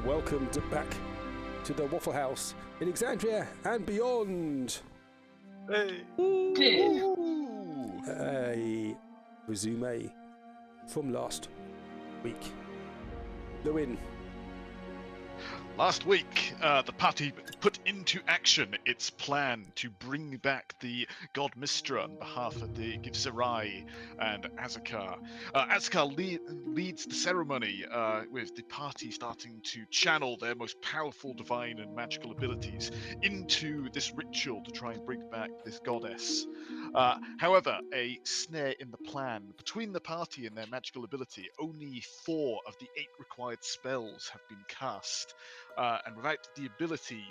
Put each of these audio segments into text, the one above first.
welcome back to the Wafflehouse in Exandria and Beyond. Hey. A resume from last week. Lewin. Last week, the party put into action its plan to bring back the god Mystra on behalf of the Givzerai and Azakar. Azakar leads the ceremony, with the party starting to channel their most powerful divine and magical abilities into this ritual to try and bring back this goddess. However, a snare in the plan. Between the party and their magical ability, only 4 of the 8 required spells have been cast. And without the ability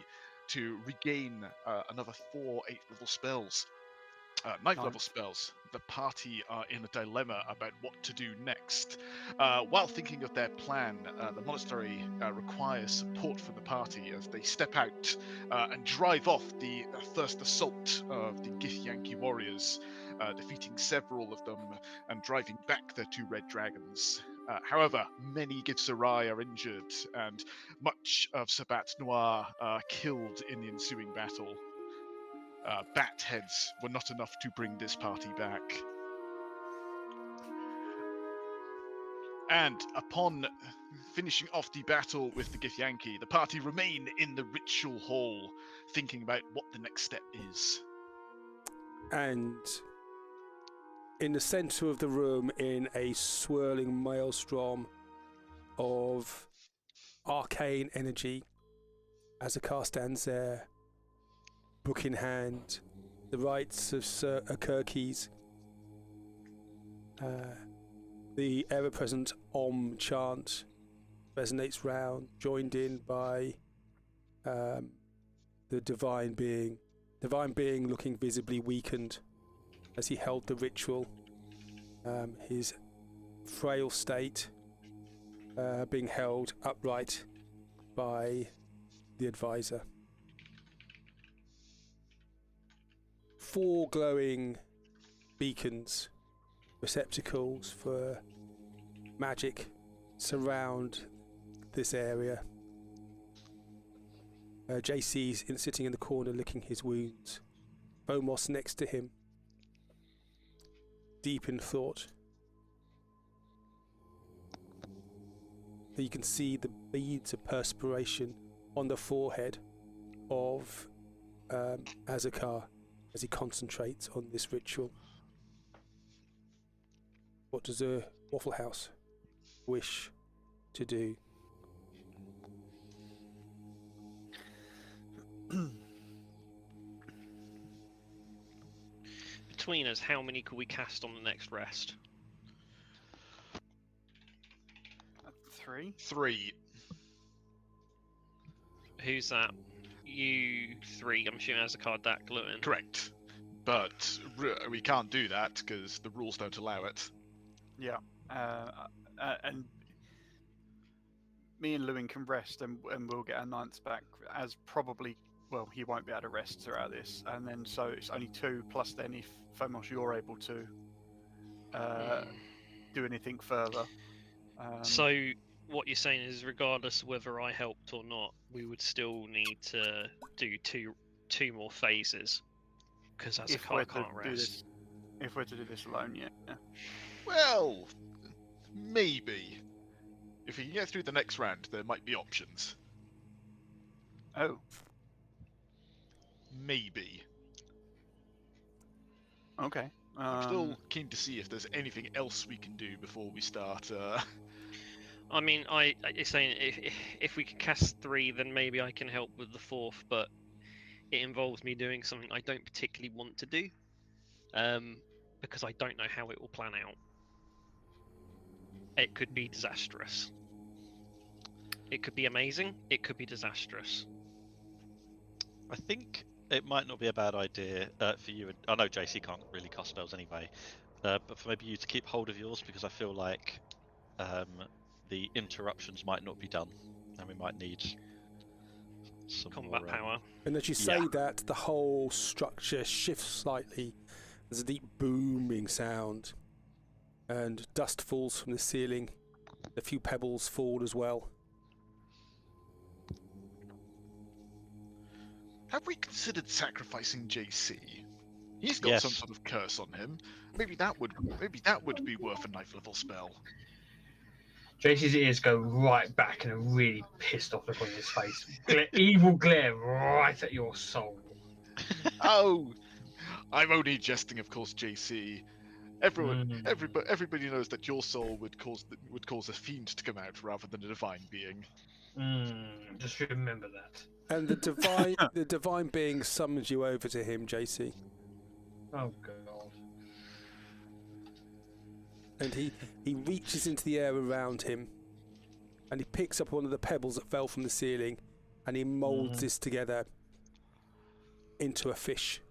to regain another 4 8th-level spells, 9th-level spells, the party are in a dilemma about what to do next. While thinking of their plan, the monastery requires support from the party as they step out and drive off the first assault of the Githyanki warriors, defeating several of them and driving back their 2 red dragons. However, many Githzerai are injured, and much of Sabat Noir are killed in the ensuing battle. Bat heads were not enough to bring this party back. And upon finishing off the battle with the Githyanki, the party remain in the ritual hall, thinking about what the next step is. And in the centre of the room, in a swirling maelstrom of arcane energy, Azakar stands there, book in hand, the rites of Sir Akirkes, the ever-present Om chant resonates round, joined in by the divine being looking visibly weakened as he held the ritual, his frail state being held upright by the advisor. 4 glowing beacons, receptacles for magic, surround this area. JC's sitting in the corner licking his wounds. Bomos next to him, deep in thought. You can see the beads of perspiration on the forehead of Azakar as he concentrates on this ritual. What does a Wafflehouse wish to do? Between us, how many could we cast on the next rest? 3. 3. Who's that? You 3, I'm assuming as a card that gluten. Correct. But we can't do that because the rules don't allow it. Yeah. And me and Lewin can rest and we'll get our 9ths back as probably, well, he won't be able to rest throughout this. And then so it's only 2 plus then if Fomos you're able to do anything further. So what you're saying is regardless of whether I helped or not, we would still need to do two more phases. Because as a card can't rest. If we're to do this alone, yeah. Well, maybe. If we can get through the next round, there might be options. Oh. Maybe. Okay. I'm still keen to see if there's anything else we can do before we start. I mean, it's saying if we can cast 3, then maybe I can help with the 4th, but it involves me doing something I don't particularly want to do, because I don't know how it will plan out. It could be disastrous. It could be amazing. It could be disastrous. I think it might not be a bad idea for you. I know JC can't really cast spells anyway, but for maybe you to keep hold of yours, because I feel like the interruptions might not be done, and we might need some combat more, power. And as you say that, the whole structure shifts slightly. There's a deep booming sound, and dust falls from the ceiling. A few pebbles fall as well. have we considered sacrificing JC? He's got some Yes. sort of curse on him. Maybe that would be worth a knife level spell. JC's ears go right back and a really pissed off look on his face. Evil glare right at your soul. Oh, I'm only jesting, of course, JC. Everybody knows that your soul would cause a fiend to come out rather than a divine being. Just remember that. And the divine being summons you over to him, JC. Oh god. And he reaches into the air around him, and he picks up one of the pebbles that fell from the ceiling, and he molds this together into a fish.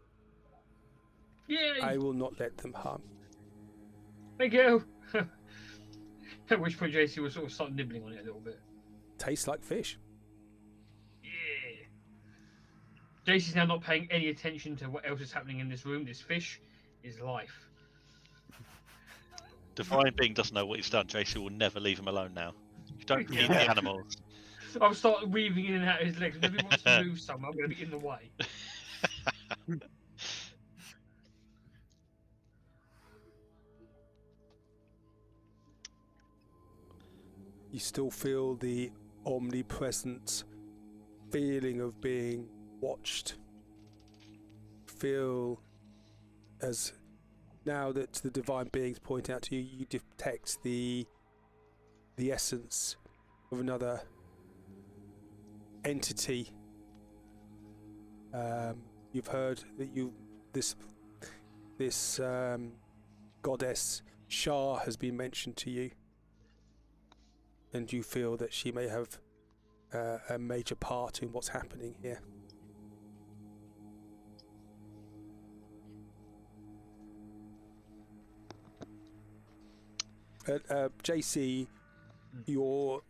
Yay! I will not let them harm. Thank you. At which point JC will sort of start nibbling on it a little bit. Tastes like fish. Yeah. JC's now not paying any attention to what else is happening in this room. This fish is life. Divine being doesn't know what he's done. JC will never leave him alone now. You don't feed the animals. I'll start weaving in and out of his legs. Whenever he wants to move somewhere, I'm going to be in the way. You still feel the omnipresent feeling of being watched. Feel as now that the divine beings point out to you, you detect the essence of another entity. You've heard that this goddess Shar has been mentioned to you, and you feel that she may have a major part in what's happening here. JC, your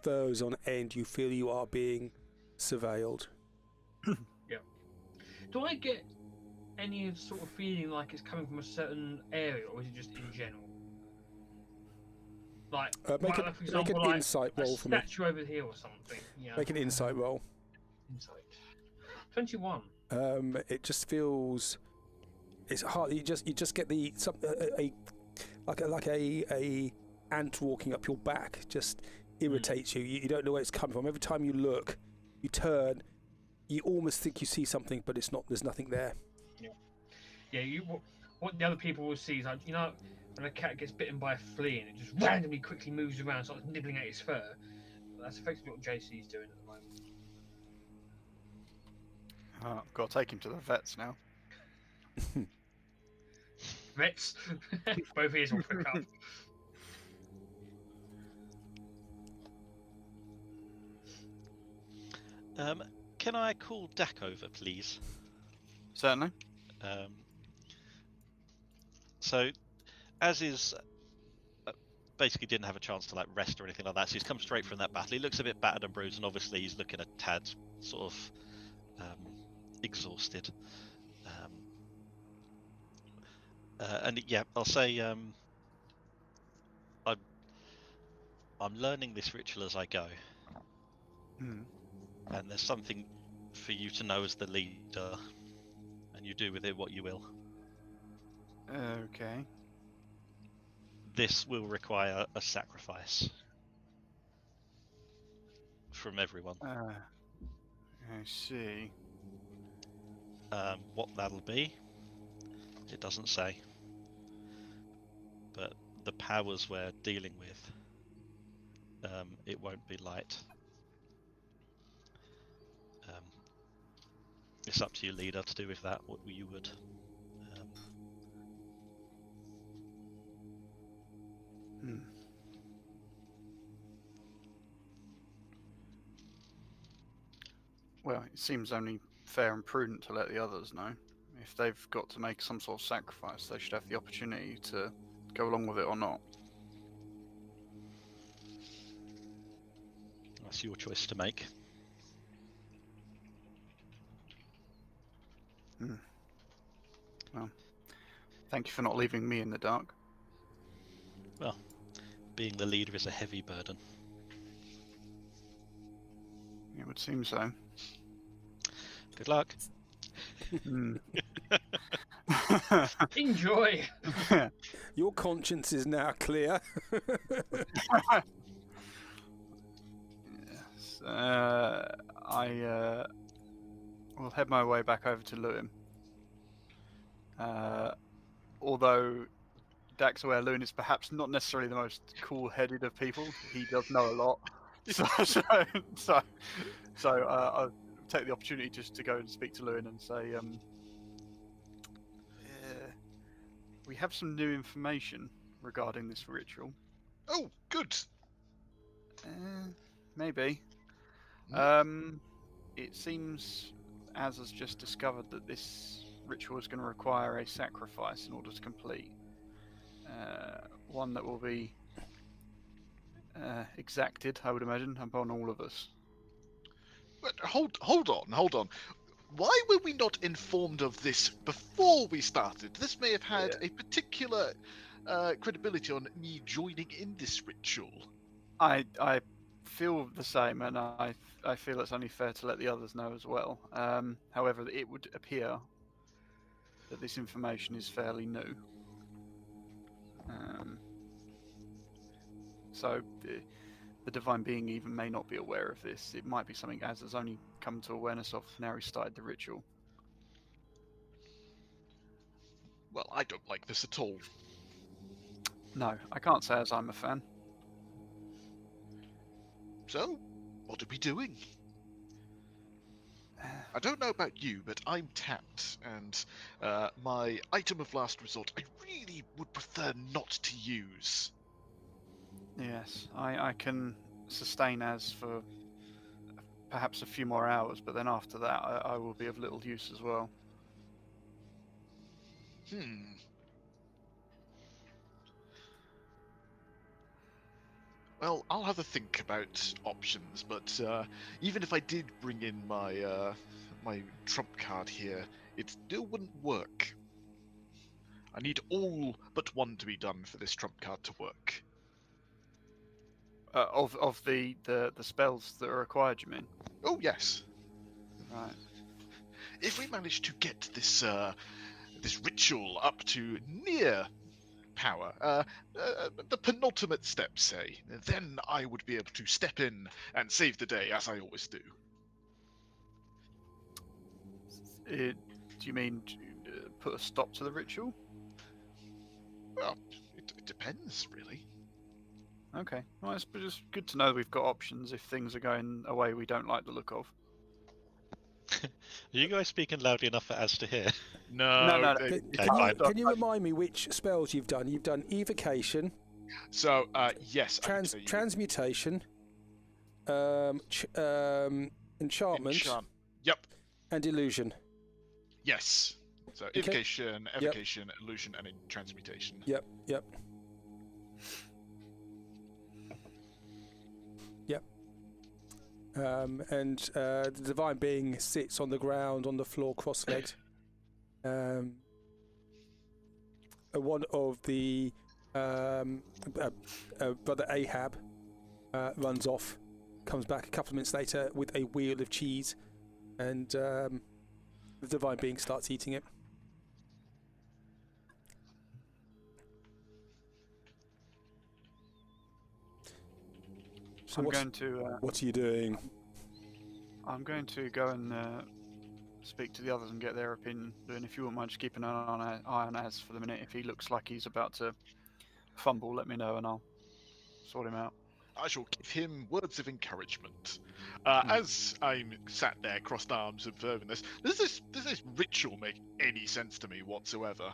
fur's on end. You feel you are being surveilled. Yeah. Do I get any sort of feeling like it's coming from a certain area, or is it just in general? Like, Make an like insight roll for me. A statue over here or something. Yeah. Make an insight roll. Insight. 21. It just feels. It's hard. You just get the a ant walking up your back. Just irritates you. You don't know where it's coming from. Every time you look, you turn. You almost think you see something, but it's not. There's nothing there. Yeah. What the other people will see is like, you know, when a cat gets bitten by a flea and it just randomly quickly moves around, starts nibbling at its fur. That's effectively what JC's doing at the moment. I've got to take him to the vets now. Vets. Both ears will prick up. Can I call Dak over, please? Certainly. So, as is, basically didn't have a chance to like rest or anything like that. So he's come straight from that battle. He looks a bit battered and bruised, and obviously he's looking a tad sort of exhausted. And yeah, I'll say I'm learning this ritual as I go, and there's something for you to know as the leader, and you do with it what you will. Okay. This will require a sacrifice from everyone. I see. What that'll be, it doesn't say. But the powers we're dealing with, it won't be light. It's up to you, leader, to do with that what you would. Well, it seems only fair and prudent to let the others know. If they've got to make some sort of sacrifice, they should have the opportunity to go along with it or not. That's your choice to make. Well, thank you for not leaving me in the dark. Well, being the leader is a heavy burden. It would seem so. Good luck. Enjoy. Your conscience is now clear. Yes, I will head my way back over to Lewin. Although Dax aware Lewin is perhaps not necessarily the most cool-headed of people, he does know a lot. So I'll take the opportunity just to go and speak to Lewin and say, we have some new information regarding this ritual. Oh, good. Maybe. It seems Az has just discovered that this ritual is going to require a sacrifice in order to complete. One that will be exacted, I would imagine, upon all of us. But hold on. Why were we not informed of this before we started? This may have had a particular credibility on me joining in this ritual. I feel the same, and I feel it's only fair to let the others know as well. However, it would appear that this information is fairly new. So the divine being even may not be aware of this. It might be something Az has only come to awareness of now he started the ritual. Well, I don't like this at all. No, I can't say as I'm a fan. So, what are we doing? I don't know about you, but I'm tapped, and my item of last resort I really would prefer not to use. Yes, I can sustain Az for perhaps a few more hours, but then after that I will be of little use as well. Well, I'll have a think about options, but even if I did bring in my my trump card here, it still wouldn't work. I need all but one to be done for this trump card to work. Of the spells that are required, you mean? Oh yes. Right. If we manage to get this this ritual up to near power, the penultimate step, say, then I would be able to step in and save the day, as I always do. Do you mean put a stop to the ritual? Well, it depends, really. Okay. Well, it's just good to know we've got options if things are going a way we don't like the look of. Are you guys speaking loudly enough for Az to hear? No. Can you remind me which spells you've done? You've done evocation. So, yes. Transmutation. Enchantment. Yep. And illusion. Yes. So, Okay. evocation, evocation, illusion, and transmutation. Yep. And the divine being sits on the ground on the floor cross-legged. One of the brother Ahab runs off, comes back a couple of minutes later with a wheel of cheese, and the divine being starts eating it. So what are you doing? I'm going to go and speak to the others and get their opinion. And if you wouldn't mind just keeping an eye on Az for the minute. If he looks like he's about to fumble, let me know and I'll sort him out. I shall give him words of encouragement. As I'm sat there, crossed arms, observing this, does this ritual make any sense to me whatsoever?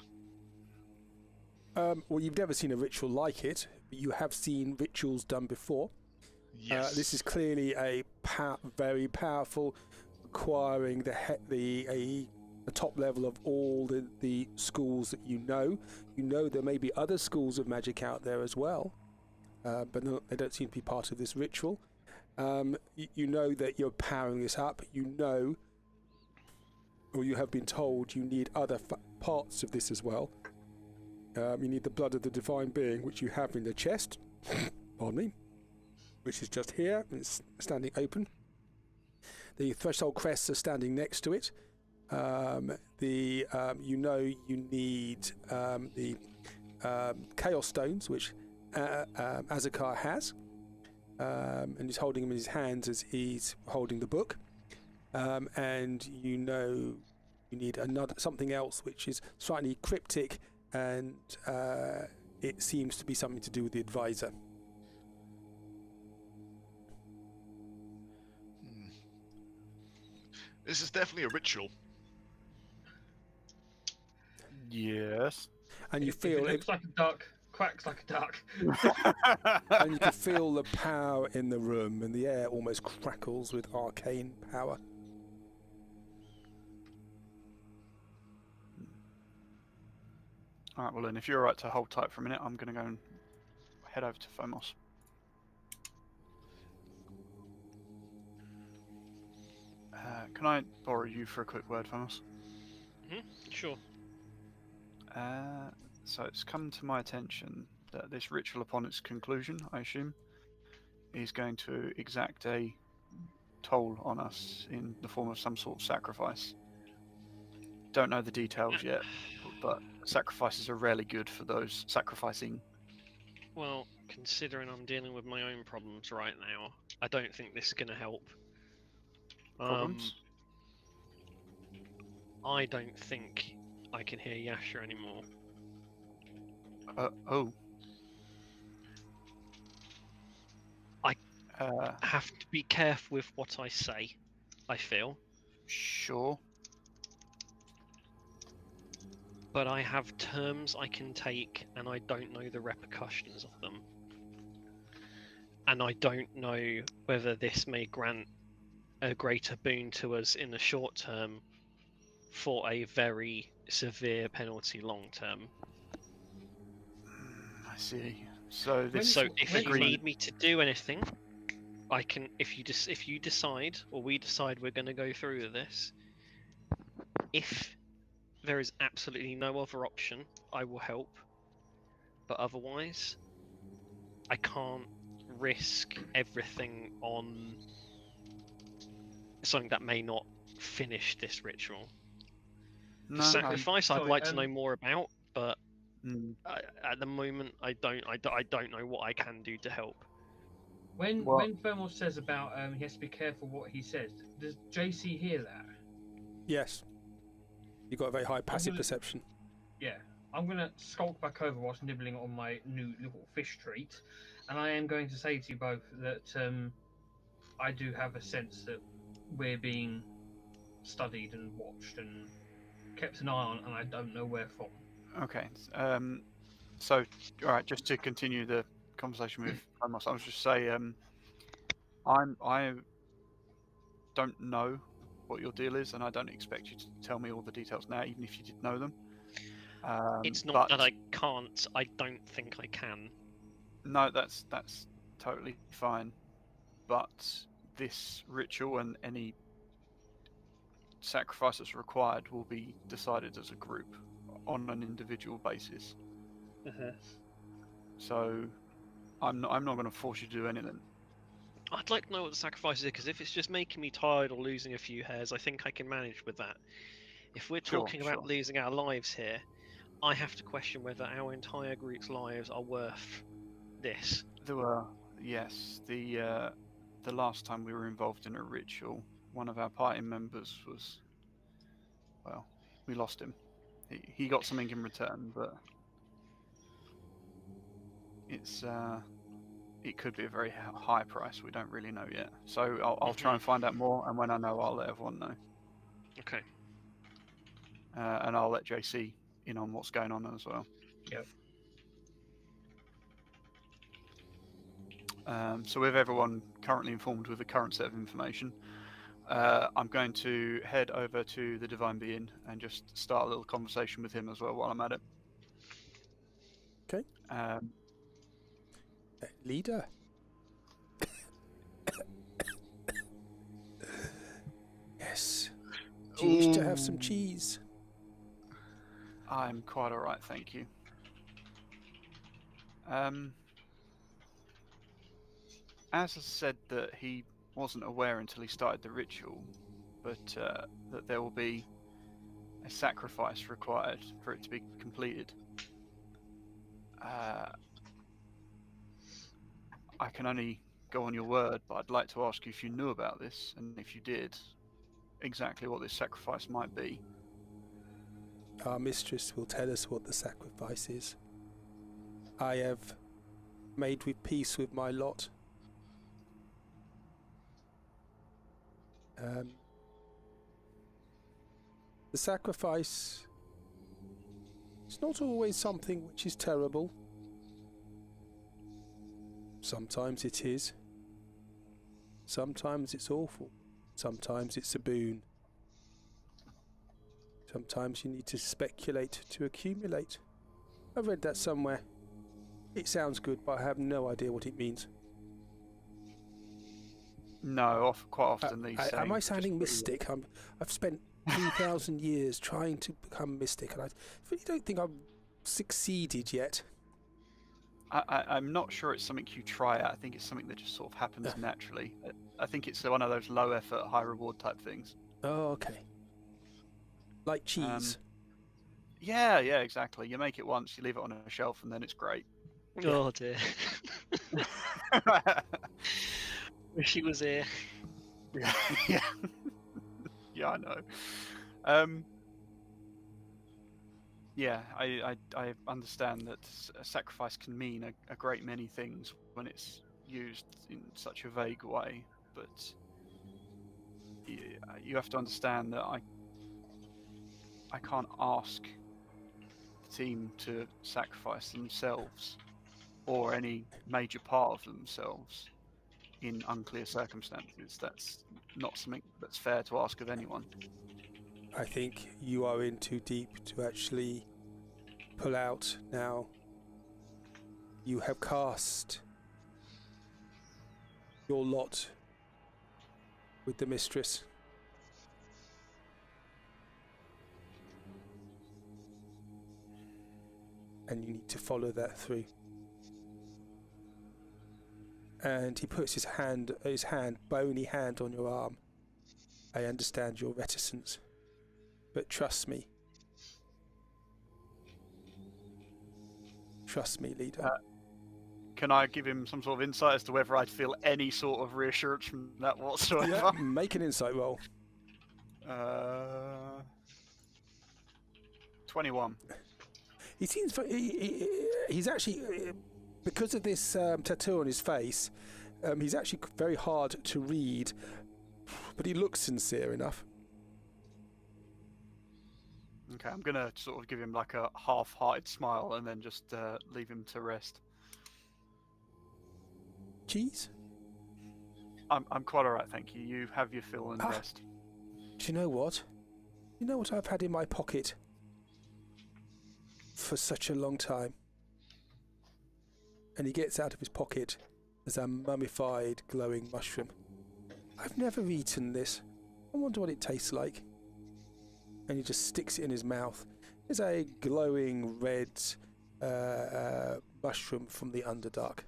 Well, you've never seen a ritual like it, but you have seen rituals done before. Yes. This is clearly a very powerful, requiring the top level of all the schools that you know. You know there may be other schools of magic out there as well, but they don't seem to be part of this ritual. You know that you're powering this up. You know, or you have been told, you need other parts of this as well. You need the blood of the divine being, which you have in the chest. Pardon me. Which is just here. It's standing open. The threshold crests are standing next to it. You need the chaos stones, which Azakar has, and he's holding them in his hands as he's holding the book. And you need something else which is slightly cryptic, and it seems to be something to do with the advisor. This is definitely a ritual. Yes. And you If feel it looks like a duck, quacks like a duck. and you can feel the power in the room, and the air almost crackles with arcane power. Alright, well then, if you're alright to hold tight for a minute, I'm going to go and head over to Phomos. Can I borrow you for a quick word, Phomos? Sure. So it's come to my attention that this ritual, upon its conclusion, I assume, is going to exact a toll on us in the form of some sort of sacrifice. Don't know the details yet, but sacrifices are rarely good for those sacrificing. Well, considering I'm dealing with my own problems right now, I don't think this is going to help. Problems? I don't think I can hear Yasha anymore. Oh. I have to be careful with what I say, I feel. Sure. But I have terms I can take, and I don't know the repercussions of them. And I don't know whether this may grant a greater boon to us in the short term for a very severe penalty long term. I see. So this. So if you agreement... need me to do anything, I can. If you decide, or we decide we're going to go through with this, if there is absolutely no other option, I will help. But otherwise, I can't risk everything on something that may not finish this ritual. No, The sacrifice I'd like to know more about, but at the moment I don't know what I can do to help. When Phomos says about he has to be careful what he says, does JC hear that? Yes. You've got a very high passive perception. Yeah. I'm going to skulk back over whilst nibbling on my new little fish treat, and I am going to say to you both that I do have a sense that we're being studied and watched and kept an eye on, and I don't know where from. Okay. So, all right, just to continue the conversation with Phomos, I was just say, I don't know what your deal is, and I don't expect you to tell me all the details now, even if you did know them. It's not that I can't. I don't think I can. No, that's totally fine. But this ritual and any sacrifice that's required will be decided as a group on an individual basis. So I'm not going to force you to do anything. I'd like to know what the sacrifice is, because if it's just making me tired or losing a few hairs, I think I can manage with that. If we're talking about losing our lives here, I have to question whether our entire group's lives are worth this. There were, yes, the last time we were involved in a ritual, one of our party members was, well, we lost him. He got something in return, but it could be a very high price. We don't really know yet. So I'll try and find out more, and when I know, I'll let everyone know. Okay. And I'll let JC in on what's going on as well. Yep. So with everyone currently informed with the current set of information, I'm going to head over to the Divine Being and just start a little conversation with him as well while I'm at it. Okay. Leader. Yes. Do you wish to have some cheese? I'm quite alright, thank you. As I said that he wasn't aware until he started the ritual, but that there will be a sacrifice required for it to be completed. I can only go on your word, but I'd like to ask you if you knew about this, and if you did, exactly what this sacrifice might be. Our mistress will tell us what the sacrifice is. I have made with peace with my lot. The sacrifice is not always something which is terrible. Sometimes it is. Sometimes it's awful. Sometimes it's a boon. Sometimes you need to speculate to accumulate. I've read that somewhere. It sounds good, but I have no idea what it means. No, quite often these sayings... Am I sounding mystic? I've spent 2,000 years trying to become mystic, and I really don't think I've succeeded yet. I'm not sure it's something you try at. I think it's something that just sort of happens naturally. I think it's one of those low effort, high reward type things. Oh, okay. Like cheese. Yeah, exactly. You make it once, you leave it on a shelf, and then it's great. Oh dear. Wish he was here. Yeah. Yeah, I know. Yeah, I understand that a sacrifice can mean a great many things when it's used in such a vague way, but you have to understand that I can't ask the team to sacrifice themselves or any major part of themselves in unclear circumstances. That's not something that's fair to ask of anyone. I think you are in too deep to actually pull out now. You have cast your lot with the mistress. And you need to follow that through. And he puts his bony hand on your arm. I understand your reticence, but trust me. Trust me, leader. Can I give him some sort of insight as to whether I'd feel any sort of reassurance from that whatsoever? Yeah, make an insight roll. 21. He seems he's actually, because of this tattoo on his face, he's actually very hard to read, but he looks sincere enough. Okay, I'm gonna sort of give him like a half-hearted smile and then just leave him to rest. Cheese? I'm quite alright, thank you. You have your fill and rest. Do you know what? You know what I've had in my pocket for such a long time? And he gets out of his pocket as a mummified, glowing mushroom. I've never eaten this. I wonder what it tastes like. And he just sticks it in his mouth. It's a glowing red mushroom from the Underdark.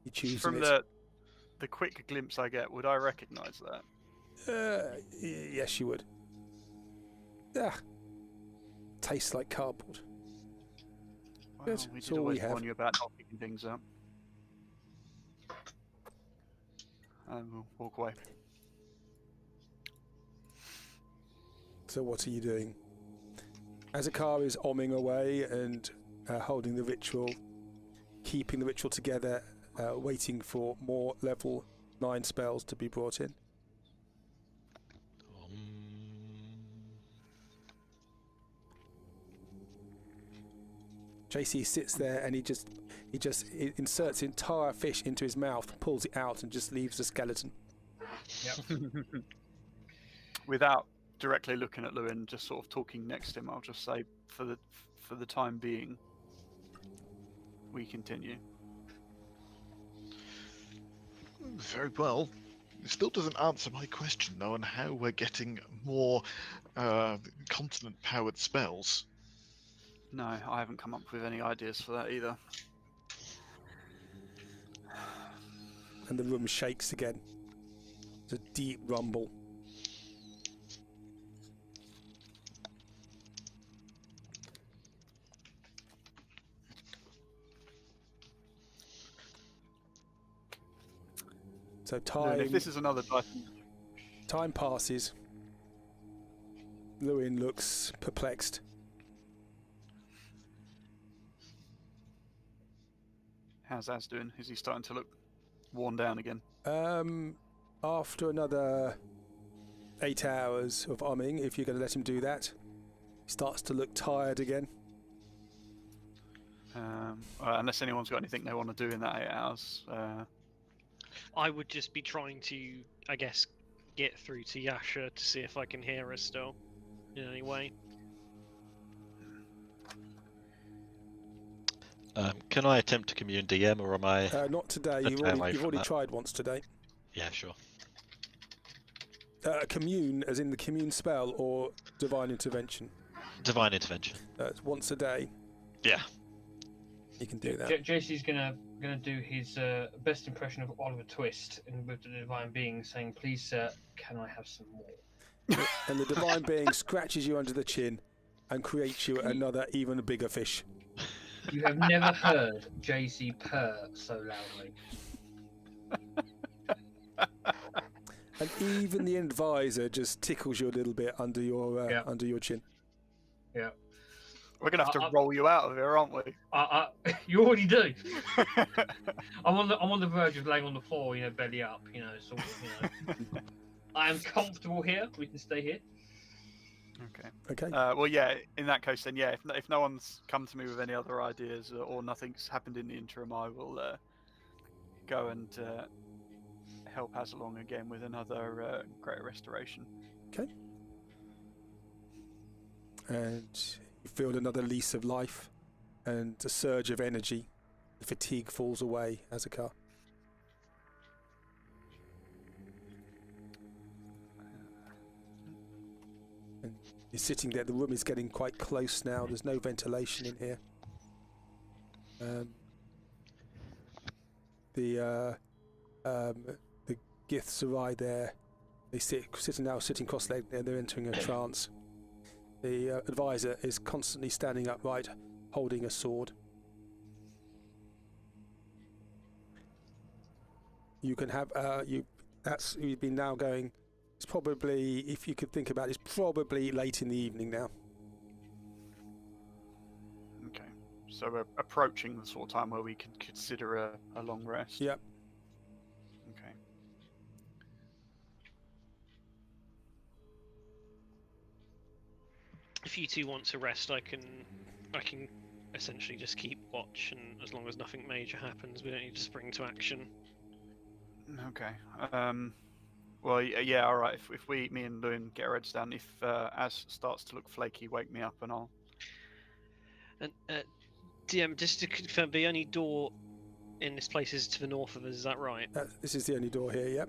He chews From it. the quick glimpse I get, would I recognise that? Yes, you would. Tastes like cardboard. Well, Good. we That's did all we always have. warn you about not picking things up. And we'll walk away. So what are you doing? Azakar is omming away and holding the ritual, keeping the ritual together, waiting for more level 9 spells to be brought in. JC sits there and he just inserts the entire fish into his mouth, pulls it out, and just leaves the skeleton. Yep. Without directly looking at Lewin, just sort of talking next to him, I'll just say, for the time being, we continue. Very well. It still doesn't answer my question, though, on how we're getting more continent-powered spells. No, I haven't come up with any ideas for that either. And the room shakes again. a deep rumble. So And if this is another dice, time passes. Lewin looks perplexed. how's Az doing? Is he starting to look worn down again? After another 8 hours of umming, if you're going to let him do that, he starts to look tired again. Unless anyone's got anything they want to do in that 8 hours. I would just be trying to, I guess, get through to Yasha to see if I can hear her still in any way. Can I attempt to commune DM, or am I? Not today. You've already tried once today. Yeah, sure. Commune, as in the commune spell, or divine intervention? Divine intervention. Once a day. Yeah. You can do that. JC's gonna do his best impression of Oliver Twist with the divine being, saying, "Please, sir, can I have some more?" And the divine being scratches you under the chin and creates you another even bigger fish. You have never heard JC purr so loudly. And even the advisor just tickles you a little bit under your chin. Yeah. We're gonna have to roll you out of here, aren't we? You already do. I'm on the verge of laying on the floor, belly up, sort of, I am comfortable here. We can stay here. Okay. Okay. Well, yeah. In that case, then, yeah. If no one's come to me with any other ideas or nothing's happened in the interim, I will go and help Az along again with another greater restoration. Okay. And you feel another lease of life and a surge of energy. The fatigue falls away, Azakar. And you're sitting there. The room is getting quite close now. There's no ventilation in here. The Githzerai there, they sitting cross-legged, and they're entering a trance. The advisor is constantly standing upright, holding a sword. You can have you've been now going. It's probably, if you could think about it, it's probably late in the evening now. Okay, so we're approaching the sort of time where we can consider a long rest. Yep. Okay. If you two want to rest, I can essentially just keep watch, and as long as nothing major happens, we don't need to spring to action. Okay. Well, yeah, all right. If me and Lewin get our heads down, if Az starts to look flaky, wake me up and I'll. And DM, just to confirm, the only door in this place is to the north of us. Is that right? This is the only door here. Yep.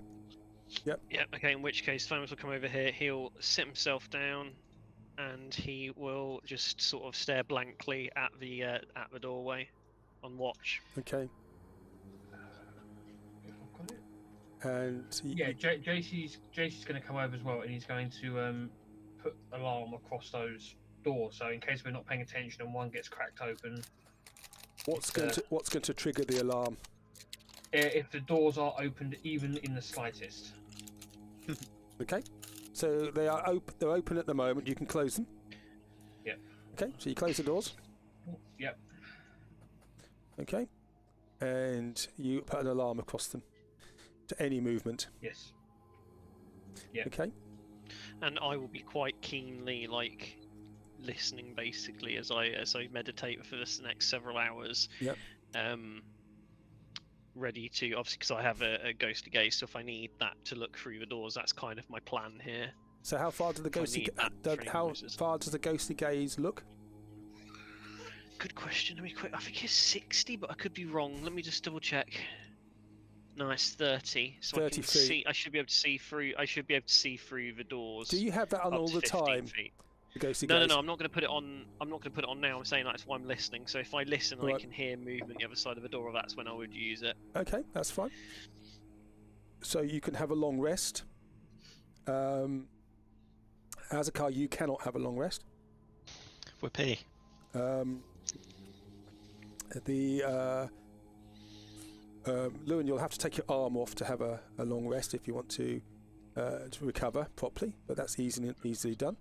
Yep. Yeah. Okay. In which case, Thomas will come over here. He'll sit himself down, and he will just sort of stare blankly at the doorway, on watch. Okay. And JC's going to come over as well, and he's going to put alarm across those doors, so in case we're not paying attention and one gets cracked open. What's going to trigger the alarm? If the doors are opened even in the slightest. Okay. So they are they're open at the moment. You can close them. Yep. Okay. So you close the doors. Yep. Okay. And you put an alarm across them to any movement. Yes. Yeah. Okay. And I will be quite keenly listening, basically, as I meditate for this next several hours. Yep. Ready to, obviously, because I have a ghostly gaze, so if I need that to look through the doors, that's kind of my plan here. So how far does the ghostly far does the ghostly gaze look? Good question. Let me quick. I think it's 60, but I could be wrong. Let me just double check. No, it's 30. So 30 I can feet. see. I should be able to see through. I should be able to see through the doors. Do you have that on up all to the 15 time? feet. The ghostly No, gaze? I'm not going to put it on. I'm not going to put it on now. I'm saying that's why I'm listening. So if I listen, I Right. can hear movement the other side of the door. That's when I would use it. Okay, that's fine. So you can have a long rest. Azakar, you cannot have a long rest. Whippy. Lewin, you'll have to take your arm off to have a long rest if you want to recover properly, but that's easily done.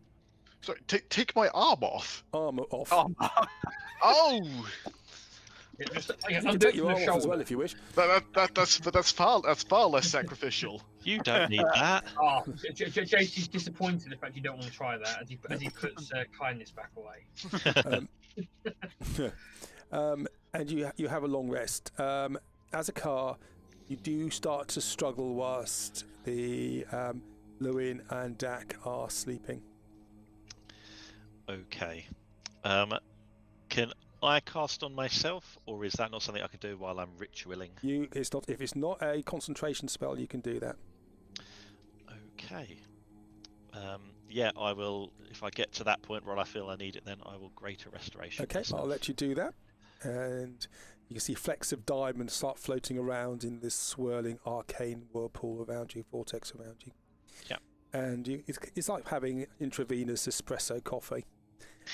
Sorry, take my arm off. Arm off. Oh, You can take your arm off as well if you wish. that's far less sacrificial. You don't need that. JC's disappointed in the fact you don't want to try that as he puts kindness back away. And you have a long rest. As a car, you do start to struggle whilst the Lewin and Dak are sleeping. Okay. Can I cast on myself, or is that not something I can do while I'm ritualing? If it's not a concentration spell, you can do that. Okay. Yeah, I will. If I get to that point where I feel I need it, then I will greater restoration. Okay, myself. I'll let you do that. And you can see flecks of diamond start floating around in this swirling arcane whirlpool around you, vortex around you. Yeah. And it's like having intravenous espresso coffee,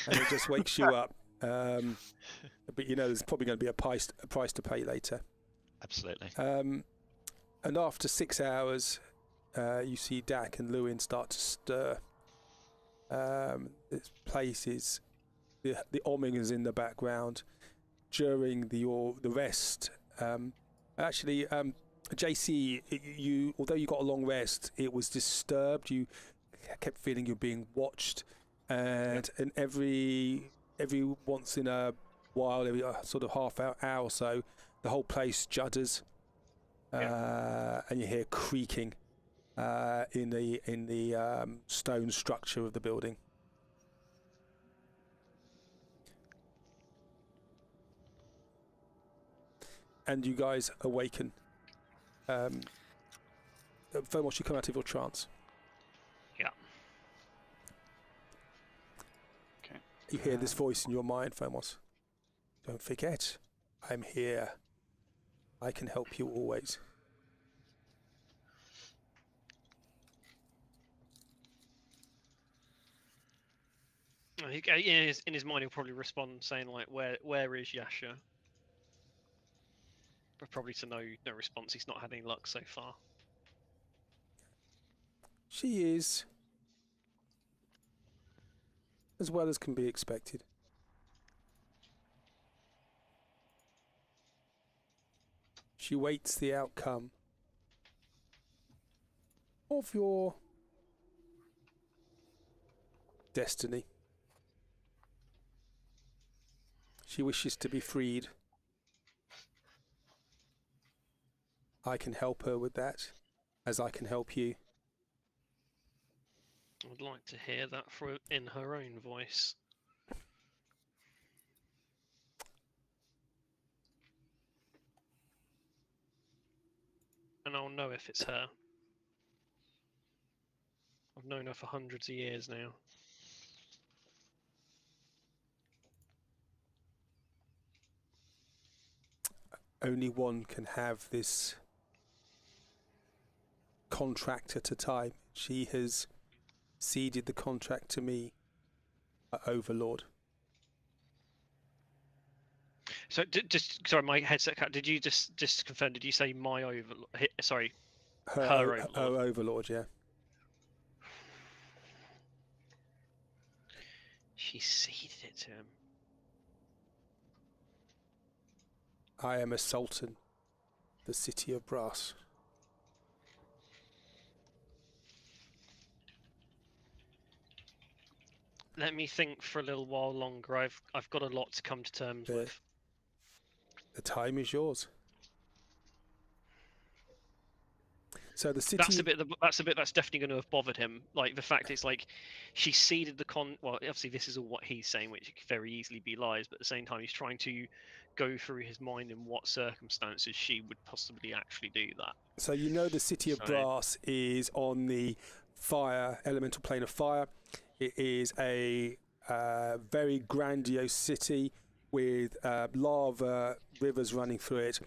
and it just wakes you up. But you know there's probably going to be a price to pay later. Absolutely. And after 6 hours, you see Dak and Lewin start to stir. This place is the omming is in the background during the rest. Actually, JC, although you got a long rest, it was disturbed. You kept feeling you're being watched, and every once in a while, every sort of half hour or so, the whole place judders, and you hear creaking in the stone structure of the building. And you guys awaken. Fomos, you come out of your trance. Yeah. Okay. You hear this voice in your mind, Fomos. Don't forget, I'm here. I can help you always. In his mind, he'll probably respond saying like, "Where is Yasha?" But probably to no response. He's not had any luck so far. She is as well as can be expected. She waits the outcome of your destiny. She wishes to be freed. I can help her with that, as I can help you. I would like to hear that in her own voice. And I'll know if it's her. I've known her for hundreds of years now. Only one can have this contract at a time. She has ceded the contract to me, Overlord. So, sorry, my headset cut. Did you just confirm? Did you say my Overlord? Sorry, her Overlord. Her Overlord, yeah. She ceded it to him. I am a sultan, the city of brass. Let me think for a little while longer. I've got a lot to come to terms with. The time is yours. So the city. That's a bit that's definitely going to have bothered him. Like the fact it's like she ceded the Well, obviously this is all what he's saying, which could very easily be lies. But at the same time, he's trying to go through his mind in what circumstances she would possibly actually do that. So you know the city of brass is on the elemental plane of fire. It is a very grandiose city with lava rivers running through it,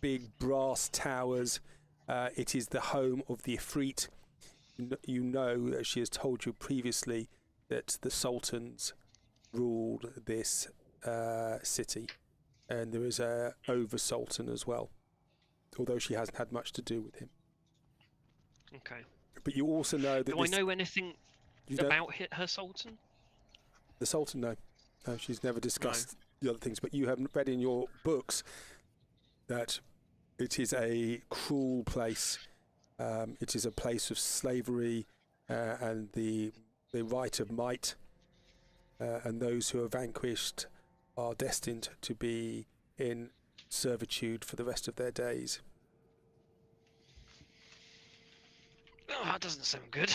big brass towers. It is the home of the Ifrit. You know that she has told you previously that the sultans ruled this city, and there is a over sultan as well, although she hasn't had much to do with him. Okay. But you also know that Do I know anything about her sultan? The sultan, no, she's never discussed the other things. But you have read in your books that it is a cruel place. It is a place of slavery and the right of might, and those who are vanquished are destined to be in servitude for the rest of their days. Oh, that doesn't sound good.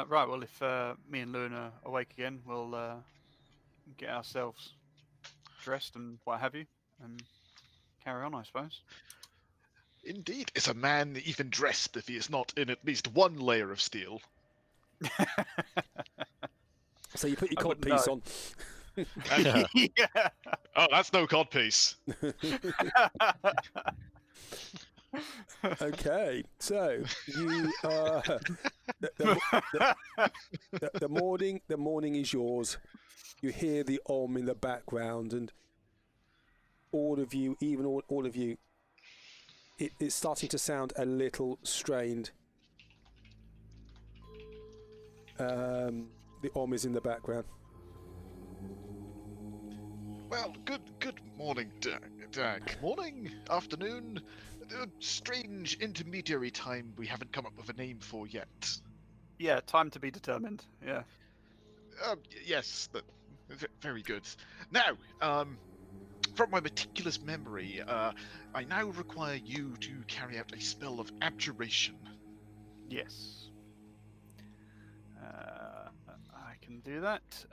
Right, well, if me and Loon are awake again, we'll get ourselves dressed and what have you, and carry on, I suppose. Indeed, is a man even dressed if he is not in at least one layer of steel? So you put your I wouldn't codpiece know. on. Yeah. Oh, that's no codpiece. Okay, so you the morning is yours. You hear the om in the background, and all of you, even all of you, it's starting to sound a little strained. The om is in the background. Well, good morning, Dag. Morning, afternoon. Strange intermediary time we haven't come up with a name for yet. Yeah, time to be determined. Yeah. Yes, very good. Now, from my meticulous memory, I now require you to carry out a spell of abjuration. Yes. I can do that.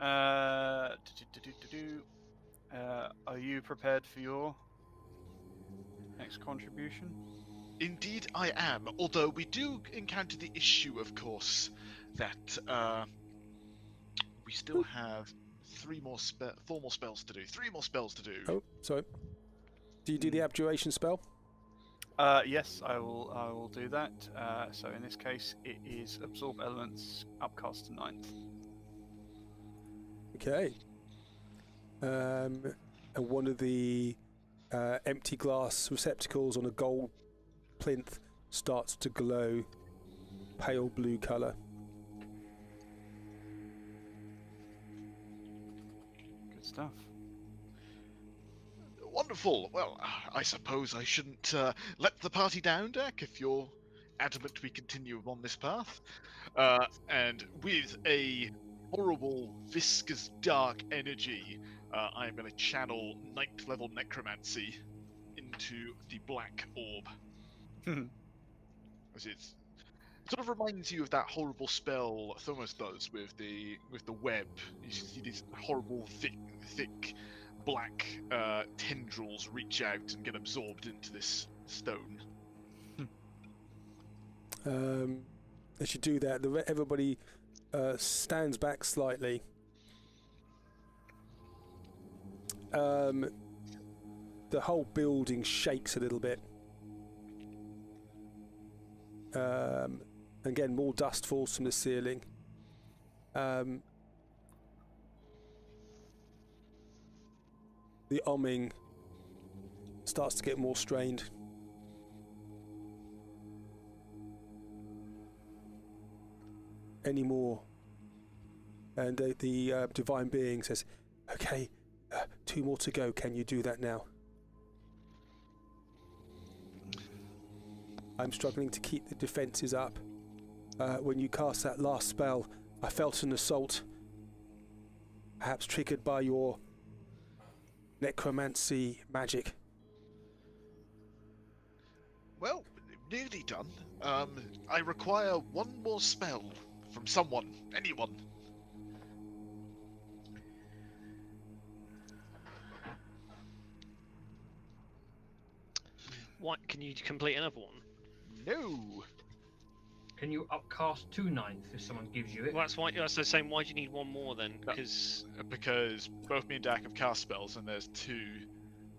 Are you prepared for your next contribution? Indeed, I am. Although we do encounter the issue, of course, that we still have four more spells to do. 3 more spells to do. Oh, sorry. Do you do the abjuration spell? Yes, I will do that. So in this case, it is absorb elements, upcast to 9th. Okay. And one of the empty glass receptacles on a gold plinth starts to glow pale blue colour. Good stuff. Wonderful. Well, I suppose I shouldn't let the party down, Dak, if you're adamant we continue on this path. And with a horrible, viscous, dark energy, I'm going to channel 9th level necromancy into the black orb. As it sort of reminds you of that horrible spell Thomas does with the web. You see these horrible, thick black tendrils reach out and get absorbed into this stone. As you do that, everybody stands back slightly. The whole building shakes a little bit. Again, more dust falls from the ceiling. The omming starts to get more strained. Any more? And the divine being says, "Okay, 2 more to go. Can you do that now?" I'm struggling to keep the defences up. When you cast that last spell, I felt an assault, perhaps triggered by your necromancy magic. Well, nearly done. I require 1 more spell from someone, anyone. What? Can you complete another one? No. Can you upcast to 9th if someone gives you it? Well, that's why. That's the same. Why do you need one more then? No. Because Because both me and Dak have cast spells, and there's 2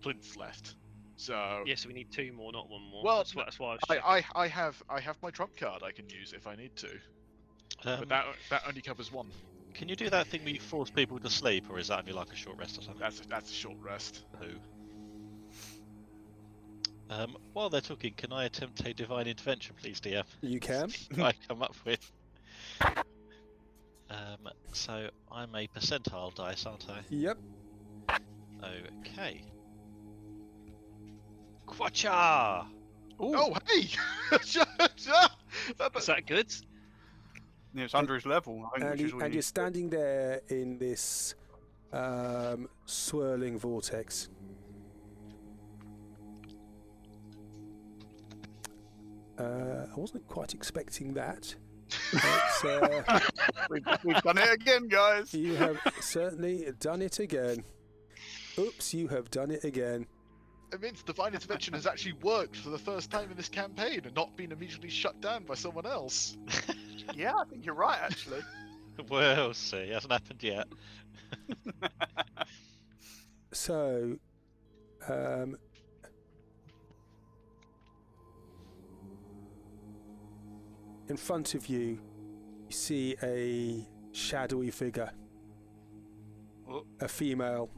plinths left. So yes, we need 2 more, not 1 more. Well, that's why I was checking. I have my trump card I can use if I need to, but that only covers 1. Can you do that thing where you force people to sleep, or is that only like a short rest or something? That's a short rest. Who? While they're talking, can I attempt a divine intervention, please, DM? You can. I come up with. So I'm a percentile dice, aren't I? Yep. Okay. Quacha! Oh, hey! Is that good? Yeah, it's under his level, I think, which is all you And need. you're standing there in this swirling vortex. I wasn't quite expecting that. But, We've done it again, guys. you have certainly done it again. Oops, you have done it again. It means divine intervention has actually worked for the first time in this campaign and not been immediately shut down by someone else. Yeah, I think you're right, actually. We'll see. It hasn't happened yet. So, in front of you, you see a shadowy figure. Oh. A female.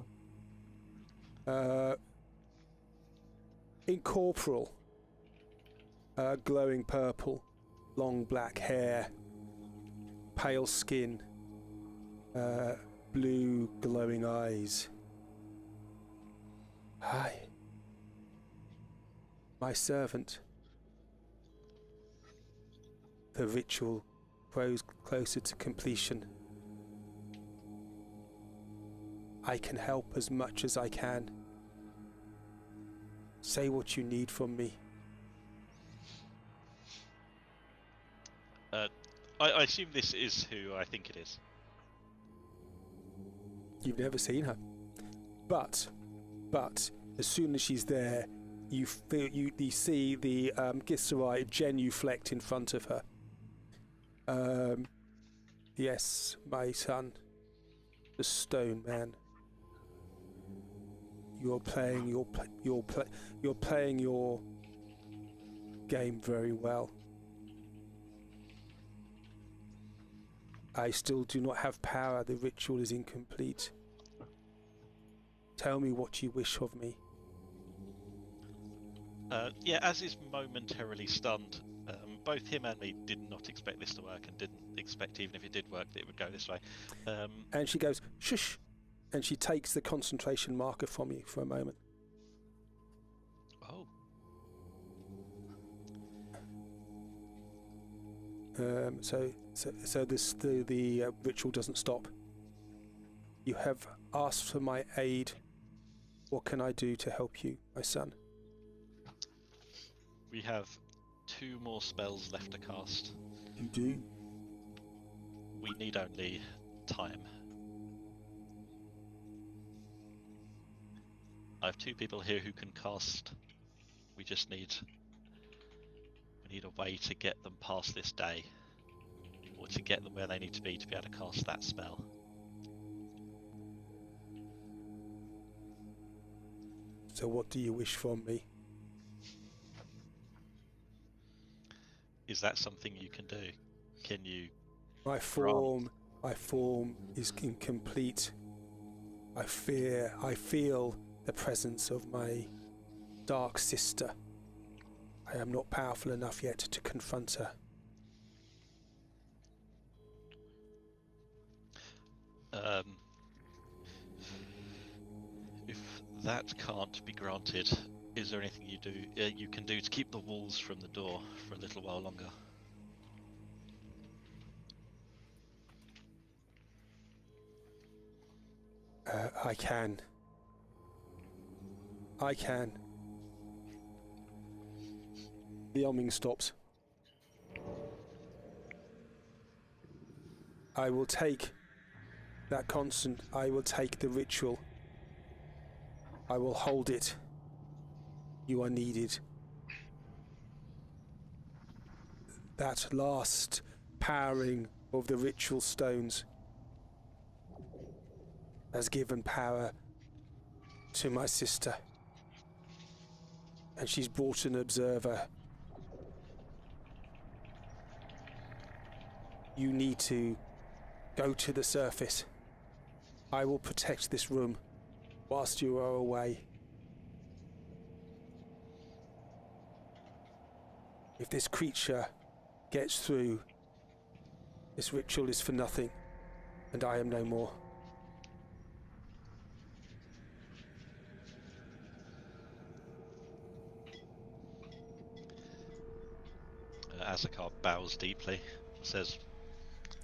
Incorporeal. Glowing purple. Long black hair. Pale skin. Blue glowing eyes. Hi. My servant. The ritual grows closer to completion. I can help as much as I can. Say what you need from me. I assume this is who I think it is. You've never seen her. But, as soon as she's there, you see the Gisserai genuflect in front of her. Yes, my son, the Stone Man. You're playing your game very well. I still do not have power. The ritual is incomplete. Tell me what you wish of me. Yeah, as is momentarily stunned, both him and me did not expect this to work and didn't expect, even if it did work, that it would go this way. And she goes, shush, and she takes the concentration marker from you for a moment. Oh. So the ritual doesn't stop. You have asked for my aid. What can I do to help you, my son? We have 2 more spells left to cast. You do? We need only time. I have 2 people here who can cast. We just need a way to get them past this day, or to get them where they need to be able to cast that spell. So what do you wish from me? Is that something you can do? Can you? My form is incomplete. I feel the presence of my dark sister. I am not powerful enough yet to confront her. If that can't be granted, is there anything you can do to keep the walls from the door for a little while longer? I can. The humming stops. I will take that constant. I will take the ritual. I will hold it. You are needed. that last powering of the ritual stones has given power to my sister. And she's brought an observer. You need to go to the surface. I will protect this room whilst you are away. If this creature gets through, this ritual is for nothing, and I am no more. Azakar bows deeply, says,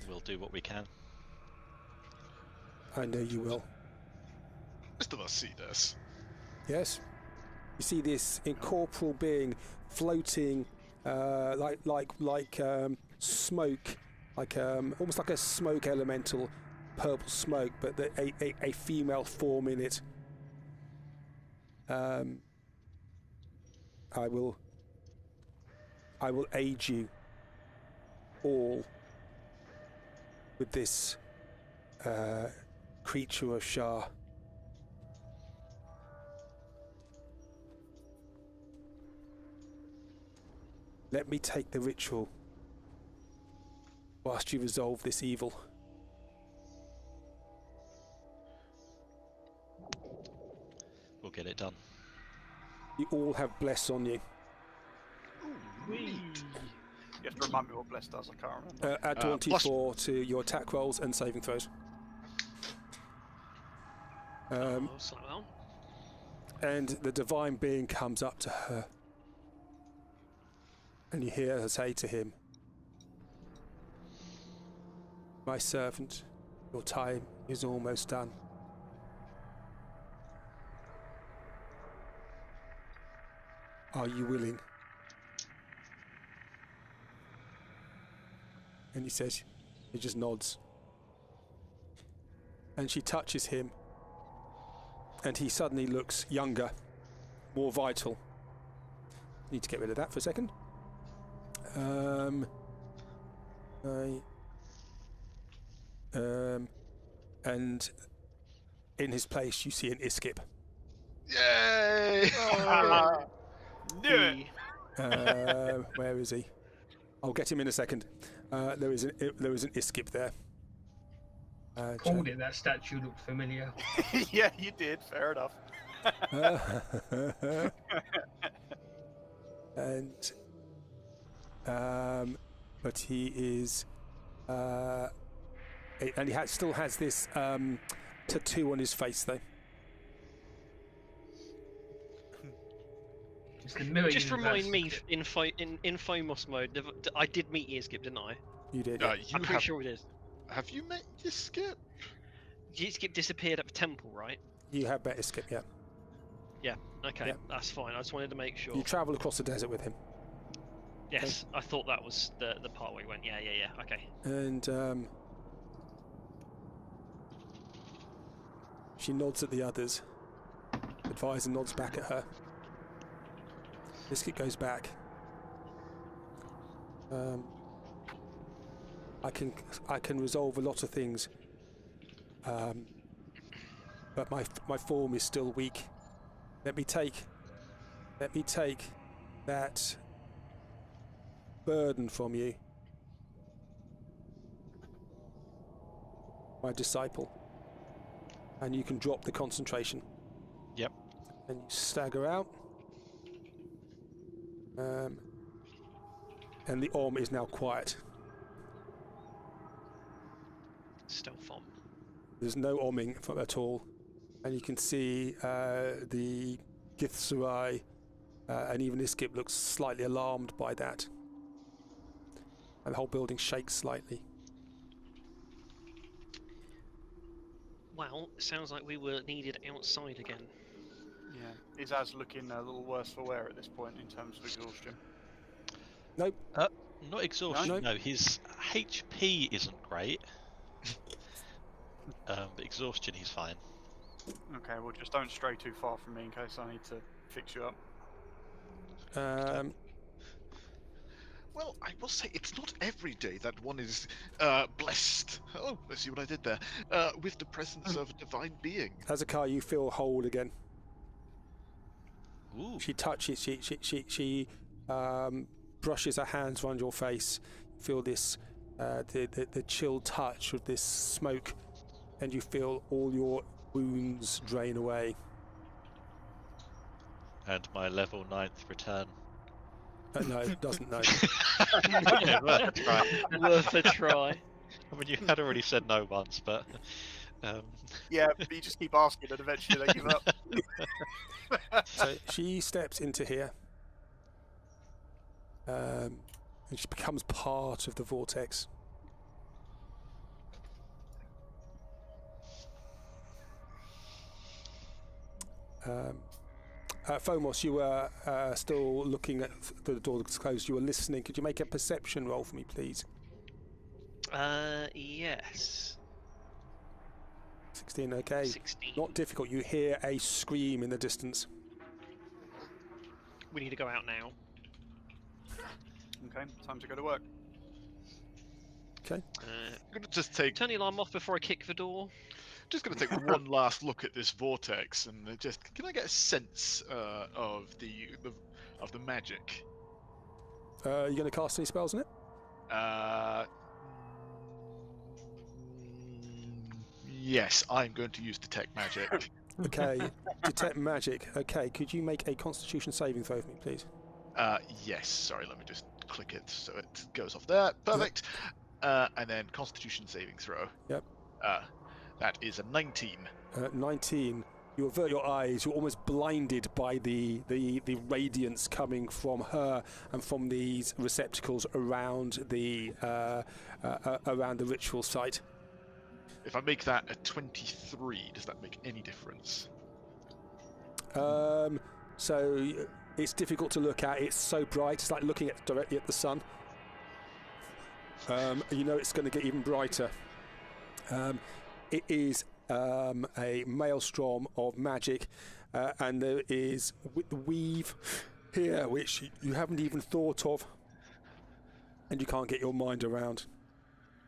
"We'll do what we can." I know you will. Most of us see this. Yes? You see this incorporeal being floating like smoke, like almost like a smoke elemental, purple smoke, but a female form in it. I will aid you all with this creature of Shar. Let me take the ritual whilst you resolve this evil. We'll get it done. You all have bless on you. You have to remind me what bless does. I can't remember. Add 24 to your attack rolls and saving throws. So well. And the divine being comes up to her. And you hear her say to him, "My servant, your time is almost done. Are you willing?" And he says, he just nods. And she touches him. And he suddenly looks younger, more vital. Need to get rid of that for a second. And in his place, you see an Iskip. Yay! Knew it! Where is he? I'll get him in a second. There is an Iskip there. Called it. That statue looked familiar. Yeah, you did. Fair enough. And but he is and he still has this tattoo on his face though. It's the mirror Just remind me, universe. in Phomos mode, I did meet Earskip, didn't I? You did. I'm pretty sure we did. Have you met your skip? Earskip disappeared at the temple, right? You have better Iskip, yeah. Yeah. Okay, Yeah. that's fine. I just wanted to make sure. You travel across the desert with him. Yes, I thought that was the part where he went. Yeah. Okay. And she nods at the others. Advisor nods back at her. Biscuit goes back. I can resolve a lot of things, but my form is still weak. Let me take that burden from you, my disciple, and you can drop the concentration. Yep. And you stagger out. And the Om is now quiet. Stealth on. There's no Omming at all. And you can see the Githzerai and even Iskip looks slightly alarmed by that. And the whole building shakes slightly. Well, sounds like we were needed outside again. Yeah. Is Az looking a little worse for wear at this point in terms of exhaustion? Nope. Not exhaustion. No? No, his HP isn't great. But exhaustion, he's fine. Okay, well just don't stray too far from me in case I need to fix you up. Well, I will say it's not every day that one is blessed. Oh, let's see what I did there. With the presence of a divine being. Azakar, you feel whole again. Ooh. She touches. She brushes her hands around your face. You feel this, the chill touch of this smoke, and you feel all your wounds drain away. And my level 9th return. No, it doesn't. No. Okay, worth a try. Worth a try. I mean, you had already said no once, but Yeah, but you just keep asking, and eventually they give up. So she steps into here, and she becomes part of the vortex. Fomos, you were still looking at the door that's closed. You were listening. Could you make a perception roll for me, please? Yes. 16, okay. 16. Not difficult. You hear a scream in the distance. We need to go out now. Okay, time to go to work. Okay. I'm gonna just take Turn the alarm off before I kick the door. Just going to take one last look at this vortex and just can I get a sense of the magic? Are you going to cast any spells on it? Yes, I'm going to use detect magic. Okay. Detect magic. Okay. Could you make a Constitution saving throw for me, please? Yes. Sorry, let me just click it so it goes off there. Perfect. And then Constitution saving throw. Yep. That is a 19. 19. You avert your eyes. You're almost blinded by the radiance coming from her and from these receptacles around the ritual site. If I make that a 23, does that make any difference? So it's difficult to look at. It's so bright. It's like looking directly at the sun. You know it's going to get even brighter. It is a maelstrom of magic, and there is the weave here, which you haven't even thought of, and you can't get your mind around.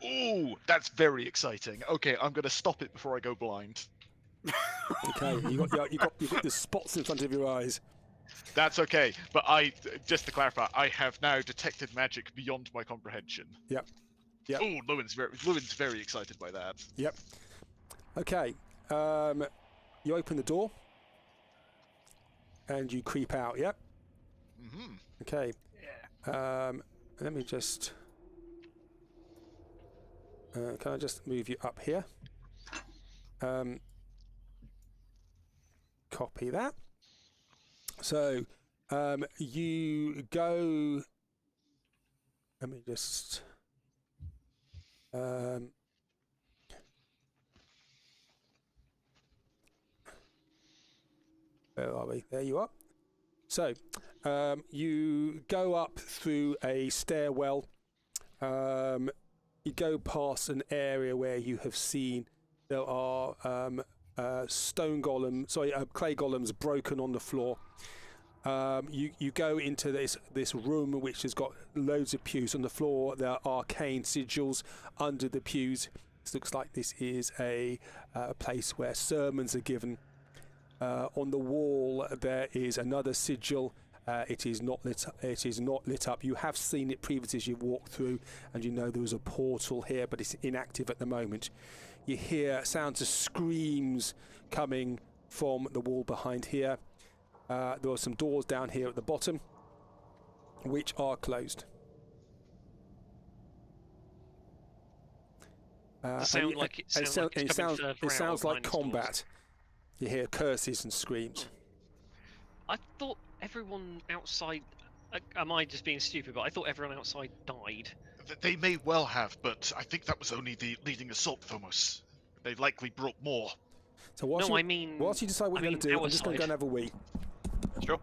Ooh, that's very exciting. Okay, I'm going to stop it before I go blind. Okay, you got the spots in front of your eyes. That's okay, but just to clarify, I have now detected magic beyond my comprehension. Yep. Yep. Oh, Lewin's very excited by that. Yep. Okay. You open the door and you creep out. Yep. Mm-hmm. Okay. Yeah. Let me just. Can I just move you up here? Copy that. So you go. Let me just. Where are we? There you are. So you go up through a stairwell. You go past an area where you have seen there are clay golems broken on the floor. You go into this room which has got loads of pews on the floor. There are arcane sigils under the pews. This looks like this is a place where sermons are given. On the wall there is another sigil. It is not lit up. You have seen it previously as you walked through, and you know there was a portal here, but it's inactive at the moment. You hear sounds of screams coming from the wall behind here. There are some doors down here at the bottom, which are closed. It sounds like combat. You hear curses and screams. I thought everyone outside. Am I just being stupid? But I thought everyone outside died. They may well have, but I think that was only the leading assault, Thomos. They likely brought more. So whilst you decide what you're going to do, I'm just going to go and have a wee. Sure.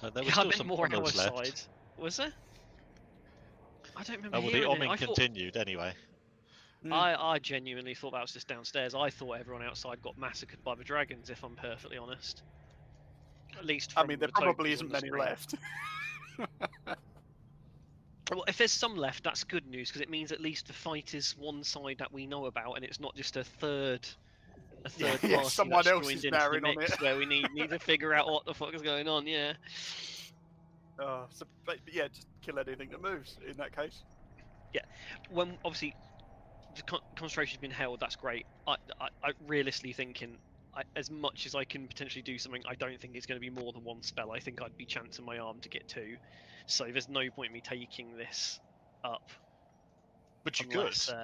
There was still some more tunnels outside. left. Was there? I don't remember Oh, well, hearing the it. omming continued anyway. I genuinely thought that was just downstairs. I thought everyone outside got massacred by the dragons, if I'm perfectly honest. At least I from mean, there the probably tokens isn't on the many screen. left. Well, if there's some left, that's good news because it means at least the fight is one side that we know about, and it's not just a third party someone that's else joined is into the bearing on mix it. where we need to figure out what the fuck is going on. Yeah. But yeah, just kill anything that moves in that case. When obviously the concentration's been held, that's great. I realistically thinking, as much as I can potentially do something, I don't think it's going to be more than one spell. I think I'd be chancing my arm to get 2, so there's no point in me taking this up. But you Unless, could.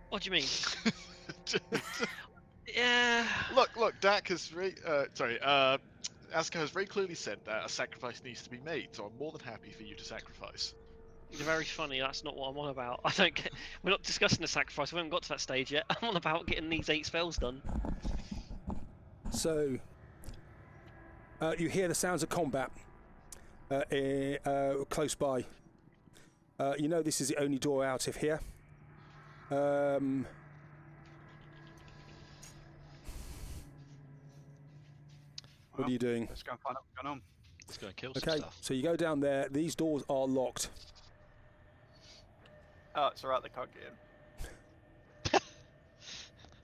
what do you mean? Yeah. Look, Dak has Asuka has very clearly said that a sacrifice needs to be made, so I'm more than happy for you to sacrifice. You're very funny. That's not what I'm on about. I don't get. We're not discussing the sacrifice. We haven't got to that stage yet. I'm on about getting these 8 spells done. So, you hear the sounds of combat close by. You know this is the only door out of here. What are you doing? Let's go and find out what's going on. Let's go and kill some Okay, stuff. so you go down there. These doors are locked. Oh, it's alright, they can't get in.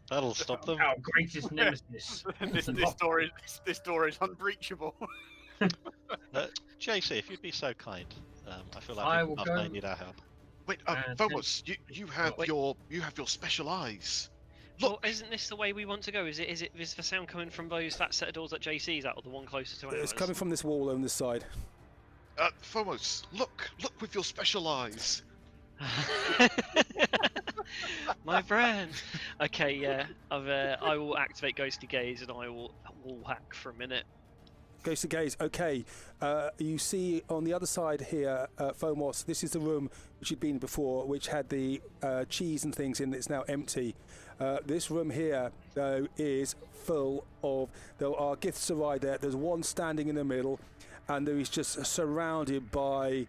That'll stop them. Our greatest nemesis. this door is unbreachable. JC, if you'd be so kind, I feel I like will people go- may need our help. Wait, And- Phobos, you have Wait. your special eyes. Well, Look, isn't this the way we want to go? Is the sound coming from that set of doors that JC's at, or the one closer to ours? It's coming from this wall on this side. Phobos, look with your special eyes. My friend. Okay, yeah. I will activate Ghostly Gaze and I will wall hack for a minute. Goes to gaze. Okay, you see on the other side here, Phomos. This is the room which you'd been before, which had the cheese and things in. It's now empty. This room here, though, is full of. There are githzerai there. There's one standing in the middle, and there is just surrounded by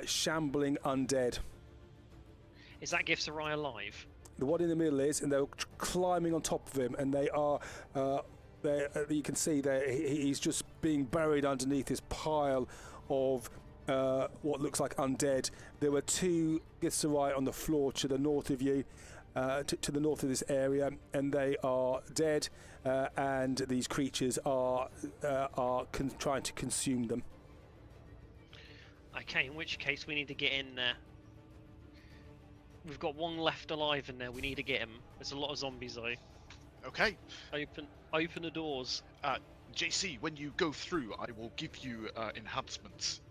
shambling undead. Is that githzerai alive? The one in the middle is, and they're climbing on top of him, and they are. You can see that he's just being buried underneath this pile of what looks like undead. There were 2 githzerai on the floor to the north of you, to the north of this area, and they are dead. And these creatures are trying to consume them. Okay, in which case we need to get in there. We've got one left alive in there. We need to get him. There's a lot of zombies though. Okay, Open the doors. JC, when you go through, I will give you enhancements.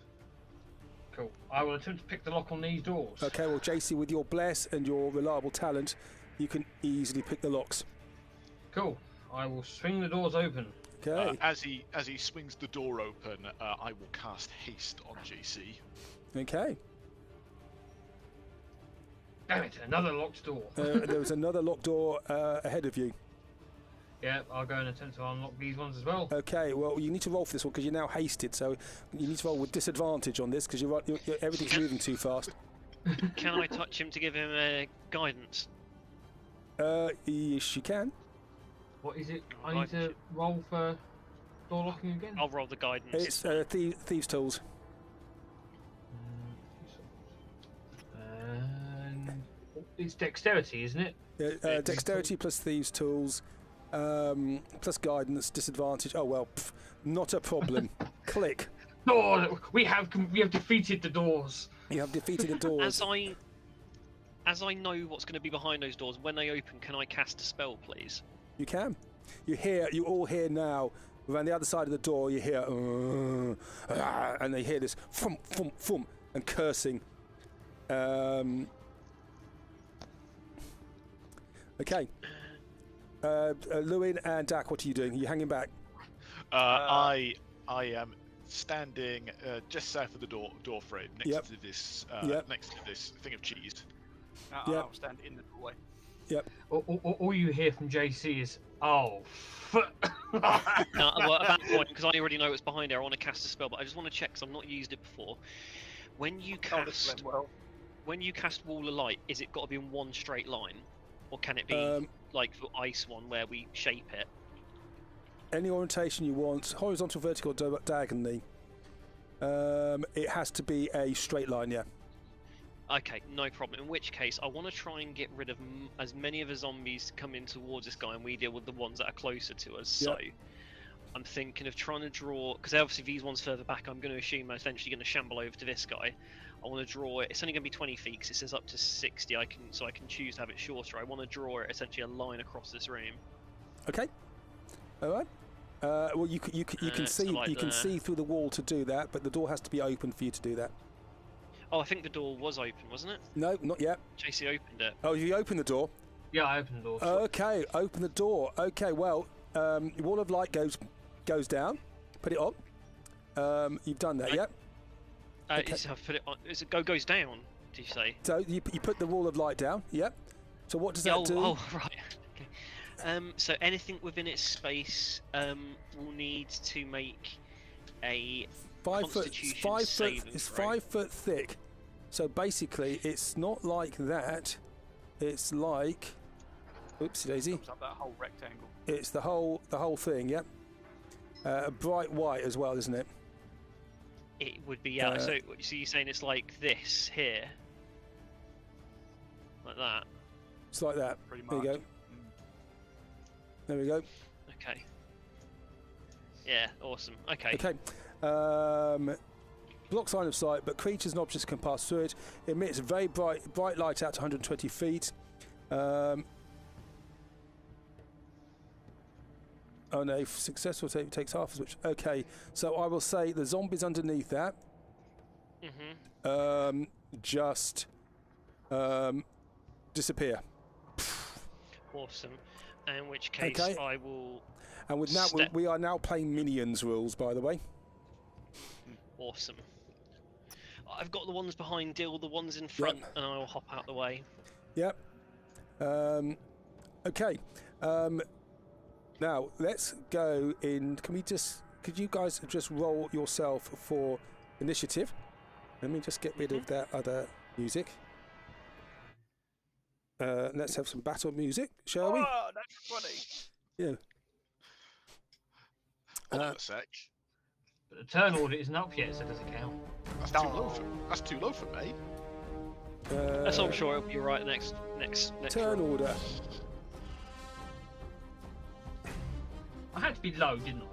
Cool. I will attempt to pick the lock on these doors. Okay, well, JC, with your bless and your reliable talent, you can easily pick the locks. Cool. I will swing the doors open. Okay. As he swings the door open, I will cast haste on JC. Okay. Damn it! Another locked door. There was another locked door ahead of you. Yeah, I'll go and attempt to unlock these ones as well. Okay, well, you need to roll for this one because you're now hasted, so you need to roll with disadvantage on this because everything's moving too fast. Can I touch him to give him guidance? Yes, you can. What is it? I need to roll for door locking again? I'll roll the guidance. It's thieves' tools. It's dexterity, isn't it? Dexterity plus thieves' tools, plus guidance, disadvantage. Oh well, not a problem. Click. Door. We have defeated the doors. You have defeated the doors. As I know what's going to be behind those doors, when they open, can I cast a spell, please? You can. You all hear now. Around the other side of the door, you hear, and they hear this thump, thump, thump, and cursing. Okay. Lewin and Dak, what are you doing? Are you hanging back? I am standing just south of the door frame, next to this thing of cheese. I'll stand in the doorway. Yep. All you hear from JC is, "Oh, fuck." No, well, at that point, because I already know what's behind there, I want to cast a spell, but I just want to check because I've not used it before. When you cast Wall of Light, is it got to be in one straight line, or can it be like the ice one where we shape it? Any orientation you want, horizontal, vertical, diagonally. It has to be a straight line, yeah. Okay, no problem. In which case, I want to try and get rid of as many of the zombies coming towards this guy, and we deal with the ones that are closer to us. Yep. So, I'm thinking of trying to draw, because obviously these ones further back, I'm going to assume I'm essentially going to shamble over to this guy. I want to draw it. It's only going to be 20 feet, because it says up to 60. I can choose to have it shorter. I want to draw it essentially a line across this room. Okay. All right. Well, you can see so like you can see through the wall to do that, but the door has to be open for you to do that. Oh, I think the door was open, wasn't it? No, not yet. JC opened it. Oh, you open the door. Yeah, I opened the door. Okay, open the door. Okay, well, wall of light goes down. Put it on. You've done that, Right. yep. Okay. I've put it on. Goes down? Did you say? So you put the wall of light down. Yep. So what does that do? Oh, right. Okay. So anything within its space will need to make a 5 foot. Constitution 5 foot. saving It's throw. 5 foot thick. So basically, it's not like that. It's like. Oopsie daisy. Comes up that whole rectangle. It's the whole thing. Yep. Bright white as well, isn't it? It would be, yeah. So you're saying it's like this here, like that? It's like that. Pretty There you much. go. There we go. Okay. Yeah, awesome. Okay. Okay. Blocks line of sight, but creatures and objects can pass through it. Emits very bright light out to 120 feet. Oh no, if successful takes half as much. Okay, so I will say the zombies underneath that just disappear. Awesome. In which case, Okay. I will. And with now we are now playing minions rules, by the way. Awesome. I've got the ones behind, deal with the ones in front, Yep. and I will hop out the way. Yep. Okay. Now let's go in. Could you guys just roll yourself for initiative? Let me just get rid of that other music. Let's have some battle music, shall we? Oh, that's funny. Yeah. Hold on a sec. But the turn order isn't up yet, so does it count? That's too low for me. That's I'm sure it'll be right next. Turn roll. order. I had to be low, didn't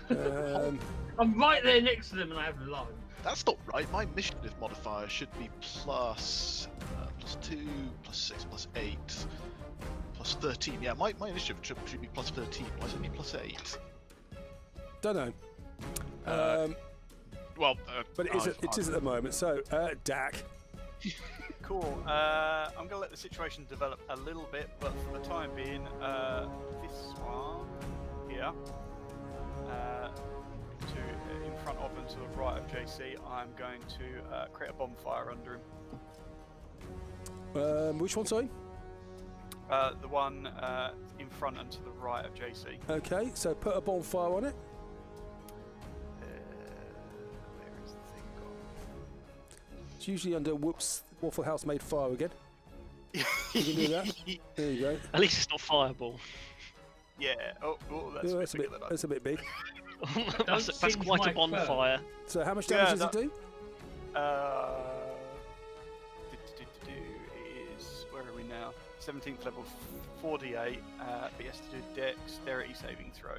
I? Um, I'm right there next to them and I have low. That's not right. My initiative modifier should be plus 2, plus 6, plus 8, plus 13. Yeah, my initiative should be plus 13. Why is it me plus 8? don't know. But it is at the moment. So, Dak. Cool. I'm going to let the situation develop a little bit, but for the time being, this one here, in front of and to the right of JC, I'm going to create a bonfire under him. Which one, sorry? The one in front and to the right of JC. Okay, so put a bonfire on it. Where is the thing gone? It's usually under whoops, Wafflehouse made fire again. You can do that. There you go. At least it's not fireball. Yeah. Oh, that's, Yeah, that's a bit big. that's singe quite a my bonfire. So how much damage does that- it do? Is where are we now? 17th level, 48. But he has to do dexterity saving throw.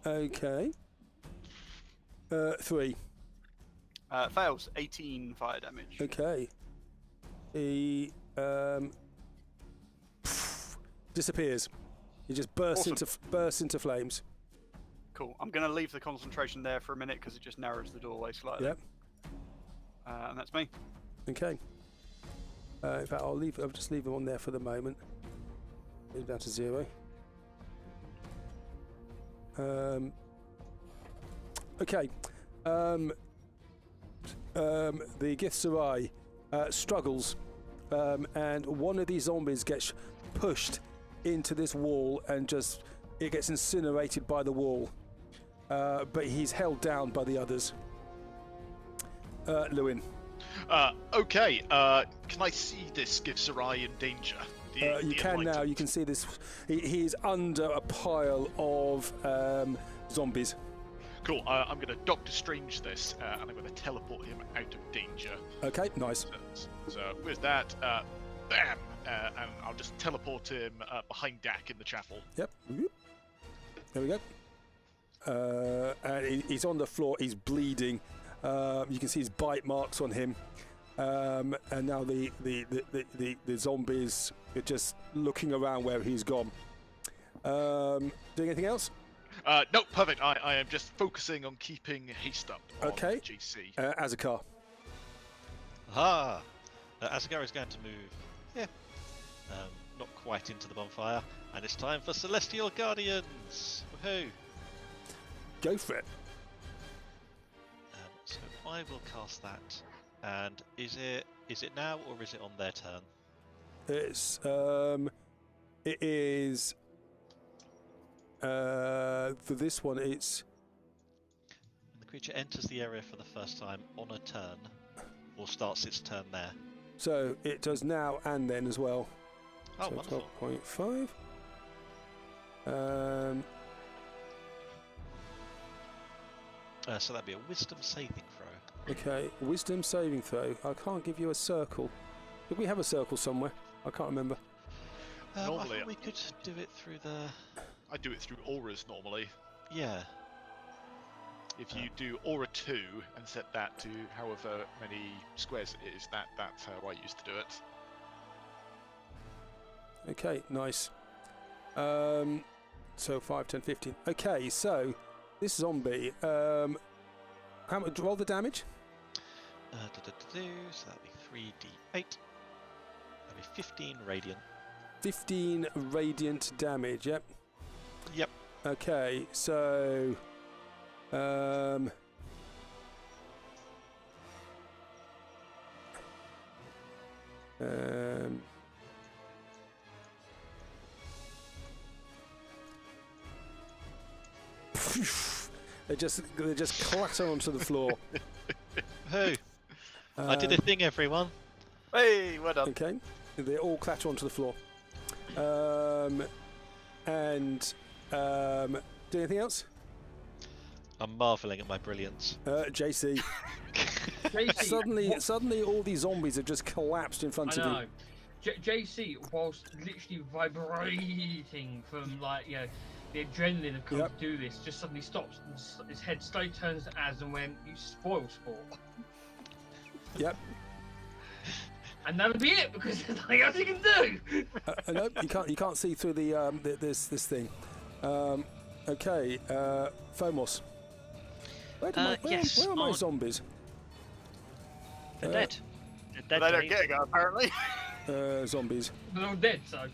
Okay. 3. Fails. 18 fire damage. Okay. He disappears. He just bursts into flames. Cool. I'm going to leave the concentration there for a minute because it just narrows the doorway slightly. Yep. And that's me. Okay. In fact, I'll just leave him on there for the moment. He's down to 0. Okay. The Githzerai struggles, and one of these zombies gets pushed into this wall and it gets incinerated by the wall. But he's held down by the others. Lewin. Okay. Can I see this Githzerai in danger? You can now. You can see this. He is under a pile of zombies. Cool. I'm going to Doctor Strange this, and I'm going to teleport him out of danger. Okay, nice. So with that, bam, and I'll just teleport him behind Dak in the chapel. Yep. There we go. And he's on the floor. He's bleeding. You can see his bite marks on him. And now the zombies are just looking around where he's gone. Doing anything else? No, perfect. I am just focusing on keeping haste up on JC. Azakar. Aha! Asgard is going to move, not quite into the bonfire, and it's time for Celestial Guardians! Woohoo! Go for it. So I will cast that, and is it now or is it on their turn? It is for this one. It's The creature enters the area for the first time on a turn, or starts its turn there. so it does now and then as well. Oh, So wonderful. 12.5. So that'd be a Wisdom saving throw. Okay, wisdom saving throw. I can't give you a circle. Did we have a circle somewhere? I can't remember. I Normally- thought we could do it through the... I do it through auras normally. Yeah. If you do aura 2 and set that to however many squares it is, that's how I used to do it. Okay, nice. So 5, 10, 15. Okay, so this zombie. How much? Roll the damage. So that'd be 3d8. That'd be 15 radiant. 15 radiant damage. Yep. Yep. Okay, so. They just clatter onto the floor. Who? I did a thing, everyone. Hey, well done. Okay, they all clatter onto the floor. Do anything else? I'm marvelling at my brilliance. JC. JC, Suddenly, all these zombies have just collapsed in front I of know. you. JC, whilst literally vibrating from the adrenaline of coming Yep. to do this, just suddenly stops and his head slowly turns to Az and went, "You spoil sport." Yep. And that would be it because there's nothing else you can do. No, you can't see through this thing. Okay, Fomos. Where are my zombies? They're dead. They're But they dead. don't get it, apparently. Zombies. They're all dead, so.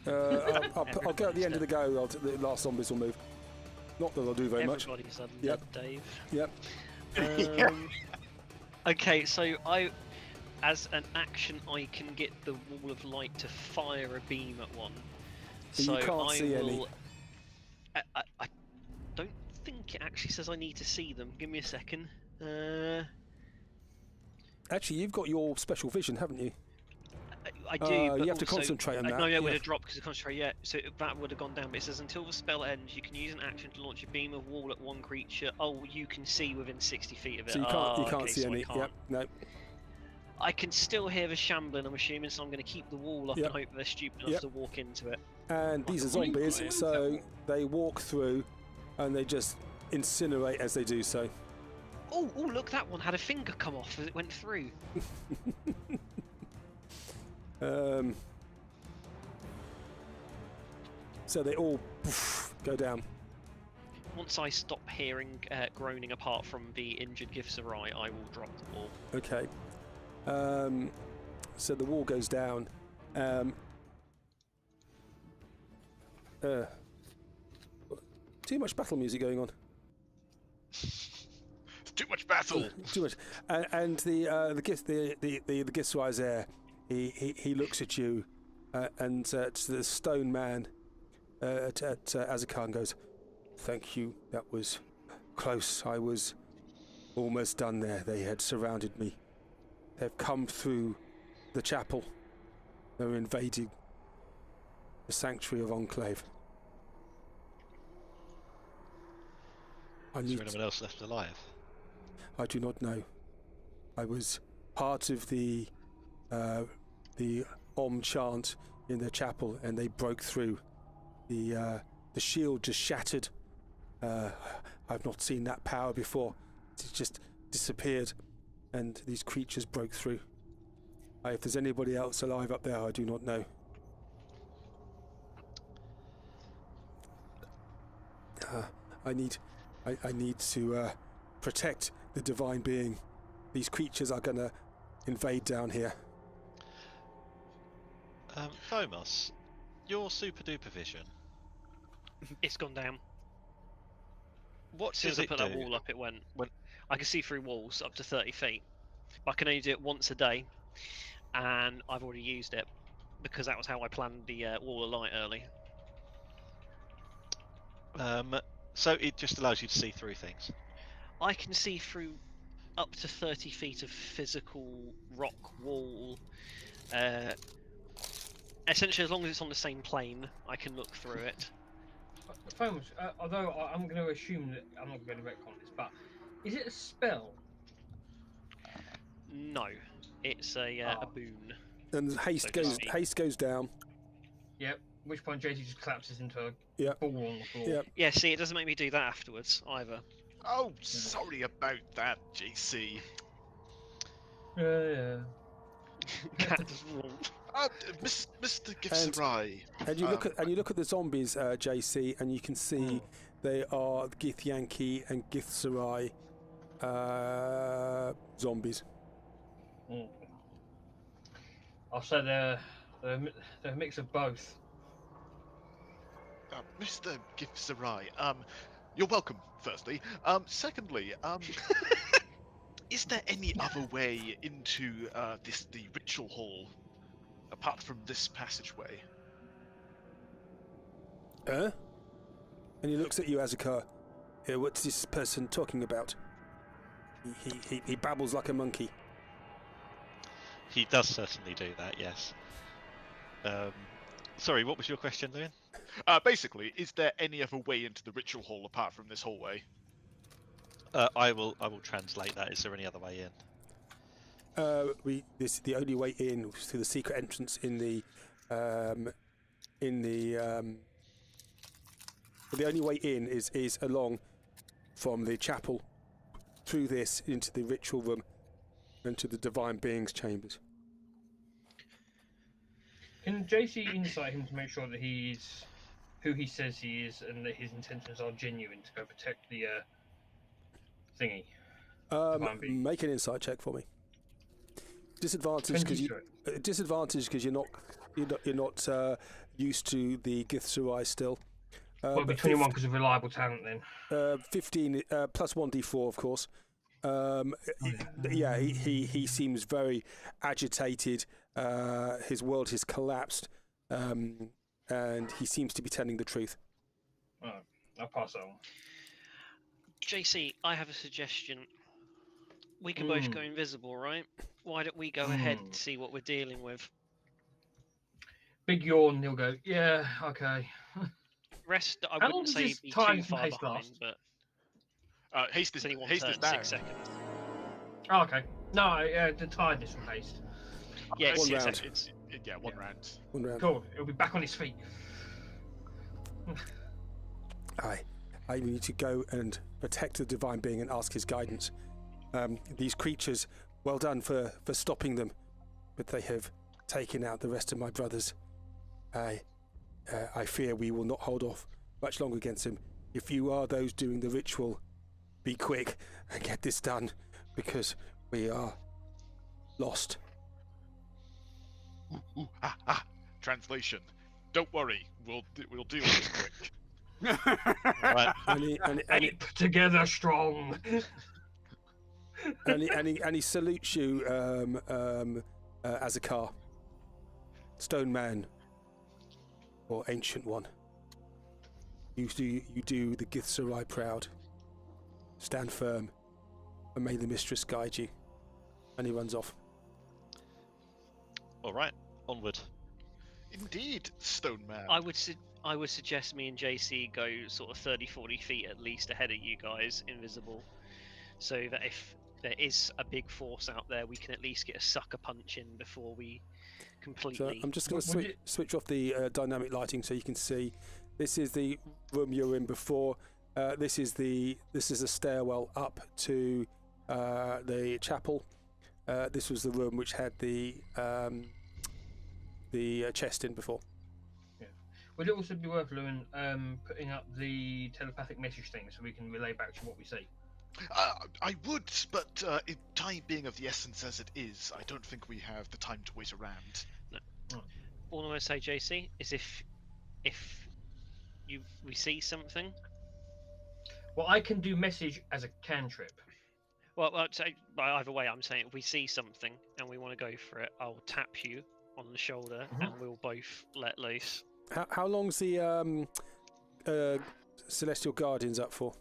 I'll go at the end of the go. The last zombies will move. Not that they'll do very much. Everybody's undead, Yep. Dave. Yep. Okay, so as an action, I can get the wall of light to fire a beam at one. And So you can't I see will. any. I don't think it actually says I need to see them. Give me a second. Actually, you've got your special vision, haven't you? I do. But you have to also- concentrate on that. No, it would Yeah. have dropped because of concentrate. Yeah, so that would have gone down. But it says until the spell ends, you can use an action to launch a beam of wall at one creature. Oh, you can see within 60 feet of it. So you can't okay, see so I any. can't. Yep. No. I can still hear the shambling, I'm assuming, so I'm going to keep the wall up Yep. and hope they're stupid enough Yep. to walk into it. And these are zombies, so they walk through, and they just incinerate as they do so. Oh, look, that one had a finger come off as it went through. So they all go down. Once I stop hearing groaning apart from the injured Gifsarai, I will drop the ball. Okay. So the wall goes down. Too much battle music going on. Too much battle. Too much. And the Gifsarai is there. He looks at you, and to the stone man at Azakar goes, "Thank you. That was close. I was almost done there. They had surrounded me. They've come through the chapel. They're invading the sanctuary of Enclave." Is there anyone else left alive? I do not know. I was part of the Om chant in the chapel, and they broke through. The shield just shattered. I've not seen that power before. It just disappeared, and these creatures broke through. If there's anybody else alive up there, I do not know. I need to protect the divine being. These creatures are gonna invade down here. Thomos, your super duper vision. It's gone down. What As soon does as I it put do? that wall up, it went. I can see through walls up to 30 feet. But I can only do it once a day, and I've already used it because that was how I planned the wall of light early. So it just allows you to see through things. I can see through up to 30 feet of physical rock wall. Essentially, as long as it's on the same plane, I can look through it. Foams, although I'm going to assume that I'm not going to retcon this, but is it a spell? No, it's a boon. And haste So to speak. haste goes down. Yep. At which point JT just collapses into a Yep. ball on the floor. Yep. Yeah, see, it doesn't make me do that afterwards either. Oh, sorry about that, JC. Yeah. Cat just warmth. Mr. Gifsarai. And you look at the zombies, JC, and you can see they are Githyanki and Githsarai zombies. I'll say they're a mix of both. Mr. Gifsarai, you're welcome, firstly. Secondly, is there any other way into the ritual hall apart from this passageway? And he looks at you, Azakar. What's this person talking about? He babbles like a monkey. He does certainly do that, yes. Sorry, what was your question, Lewin? Basically, is there any other way into the ritual hall apart from this hallway? I will translate that. Is there any other way in? The only way in was through the secret entrance the only way in is along from the chapel through this into the ritual room and to the divine being's chambers. Can JC insight him to make sure that he's who he says he is and that his intentions are genuine to go protect the thingy? Make an insight check for me. Disadvantage because you're not used to the Githsarai still. Well, it'll be 21 because of reliable talent then. 15 plus 1d4, of course. He seems very agitated. His world has collapsed, and he seems to be telling the truth. I'll pass on. JC, I have a suggestion. We can both go invisible, right? Why don't we go ahead and see what we're dealing with? Big yawn, he'll go, yeah, okay. Rest, I How long wouldn't does say this be time too from far haste behind, last? but Haste it's only one haste turn, is down. 6 seconds. Oh, okay. No, the tiredness from haste. Yeah, it's One 6 round. seconds. One round. 1 round. Cool, he'll be back on his feet. I need to go and protect the divine being and ask his guidance. These creatures, well done for stopping them, but they have taken out the rest of my brothers. I fear we will not hold off much longer against him. If you are those doing the ritual, be quick and get this done, because we are lost. Translation. Don't worry, we'll do this quick. Right. And Ape together strong. he salutes you as a car. Stone man, or ancient one. You do the Githsarai proud. Stand firm, and may the mistress guide you. And he runs off. All right, onward. Indeed, Stone Man. I would I would suggest me and JC go sort of 30-40 feet at least ahead of you guys, invisible, so that if there is a big force out there, we can at least get a sucker punch in before we completely. So I'm just going to switch off the dynamic lighting so you can see. This is the room you were in before. This is a stairwell up to the chapel. This was the room which had the chest in before. Yeah. Would it also be worth, Lewin, putting up the telepathic message thing so we can relay back to what we see? I would, but time being of the essence as it is, I don't think we have the time to wait around. No. Oh. All I'm going to say, JC, is if we see something. Well, I can do message as a cantrip. Well, either way, I'm saying if we see something and we want to go for it, I'll tap you on the shoulder and we'll both let loose. How long's the Celestial Guardians up for?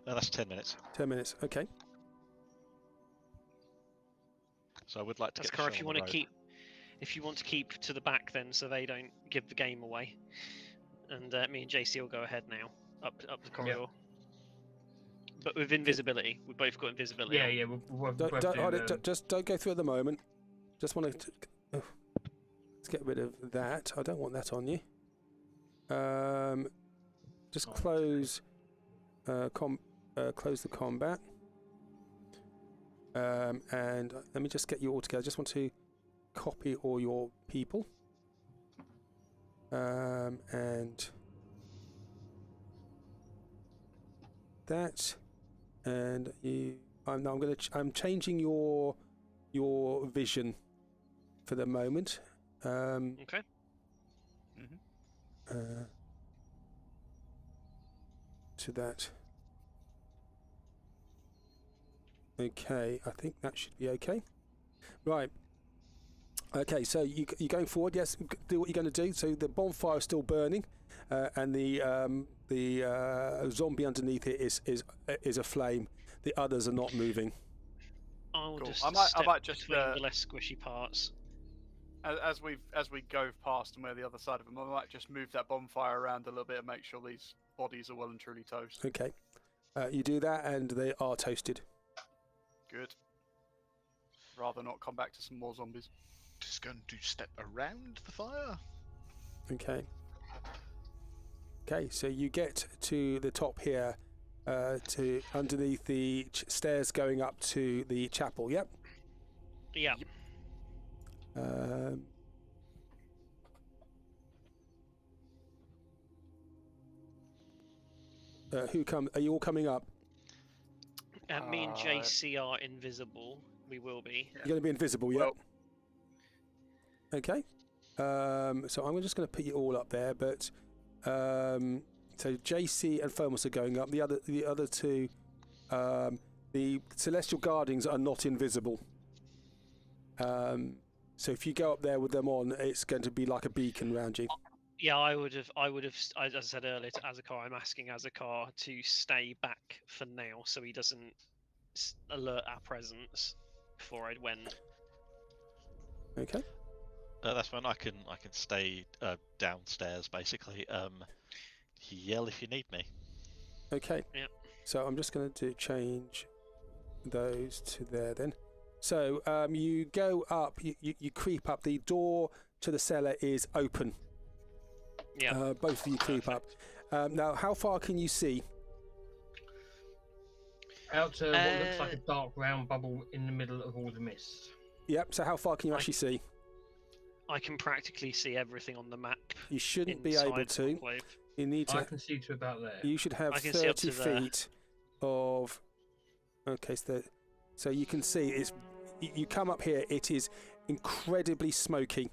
That's 10 minutes. 10 minutes, okay. So I would like to That's get correct. the If you show on want the to road. if you want to keep to the back, then so they don't give the game away, and me and JC will go ahead now up the corridor. Yep. But with invisibility, we both got invisibility. Yeah, just don't go through at the moment. Just want to. Let's get rid of that. I don't want that on you. Just close. Close the combat. And let me just get you all together. I just want to copy all your people. And that. And you. I'm changing your vision for the moment. Okay. To that. Okay, I think that should be okay. Right. Okay, so you're going forward. Yes, do what you're going to do. So the bonfire is still burning, and the zombie underneath it is aflame. The others are not moving. I'll Cool. just I might just between the less squishy parts. as we go past and we're the other side of them, I might just move that bonfire around a little bit and make sure these bodies are well and truly toast. Okay, you do that, and they are toasted. Good. Rather not come back to some more zombies. Just going to step around the fire. Okay. Okay, so you get to the top here, to underneath the stairs going up to the chapel. Yep. Yeah. Who come? Are you all coming up? Me and JC are invisible. We will be. You're going to be invisible, yeah. Well, okay. So I'm just going to put you all up there, but so JC and Phomos are going up. The other two, the Celestial Guardians are not invisible. So if you go up there with them on, it's going to be like a beacon around you. Yeah, I would have. As I said earlier to Azakar, I'm asking Azakar to stay back for now, so he doesn't alert our presence before I went. Okay. That's fine. I can stay downstairs basically. Yell if you need me. Okay. Yeah. So I'm just going to change those to there then. So you go up, you creep up. The door to the cellar is open. Yeah. Both of you creep up. Now, how far can you see? Out to what looks like a dark round bubble in the middle of all the mist. Yep. So how far can you actually see? I can practically see everything on the map. You shouldn't be able to. Enclave. You need to. I can see to about there. You should have I can see up 30 to there. feet of. Okay, so you can see it's. You come up here. It is incredibly smoky.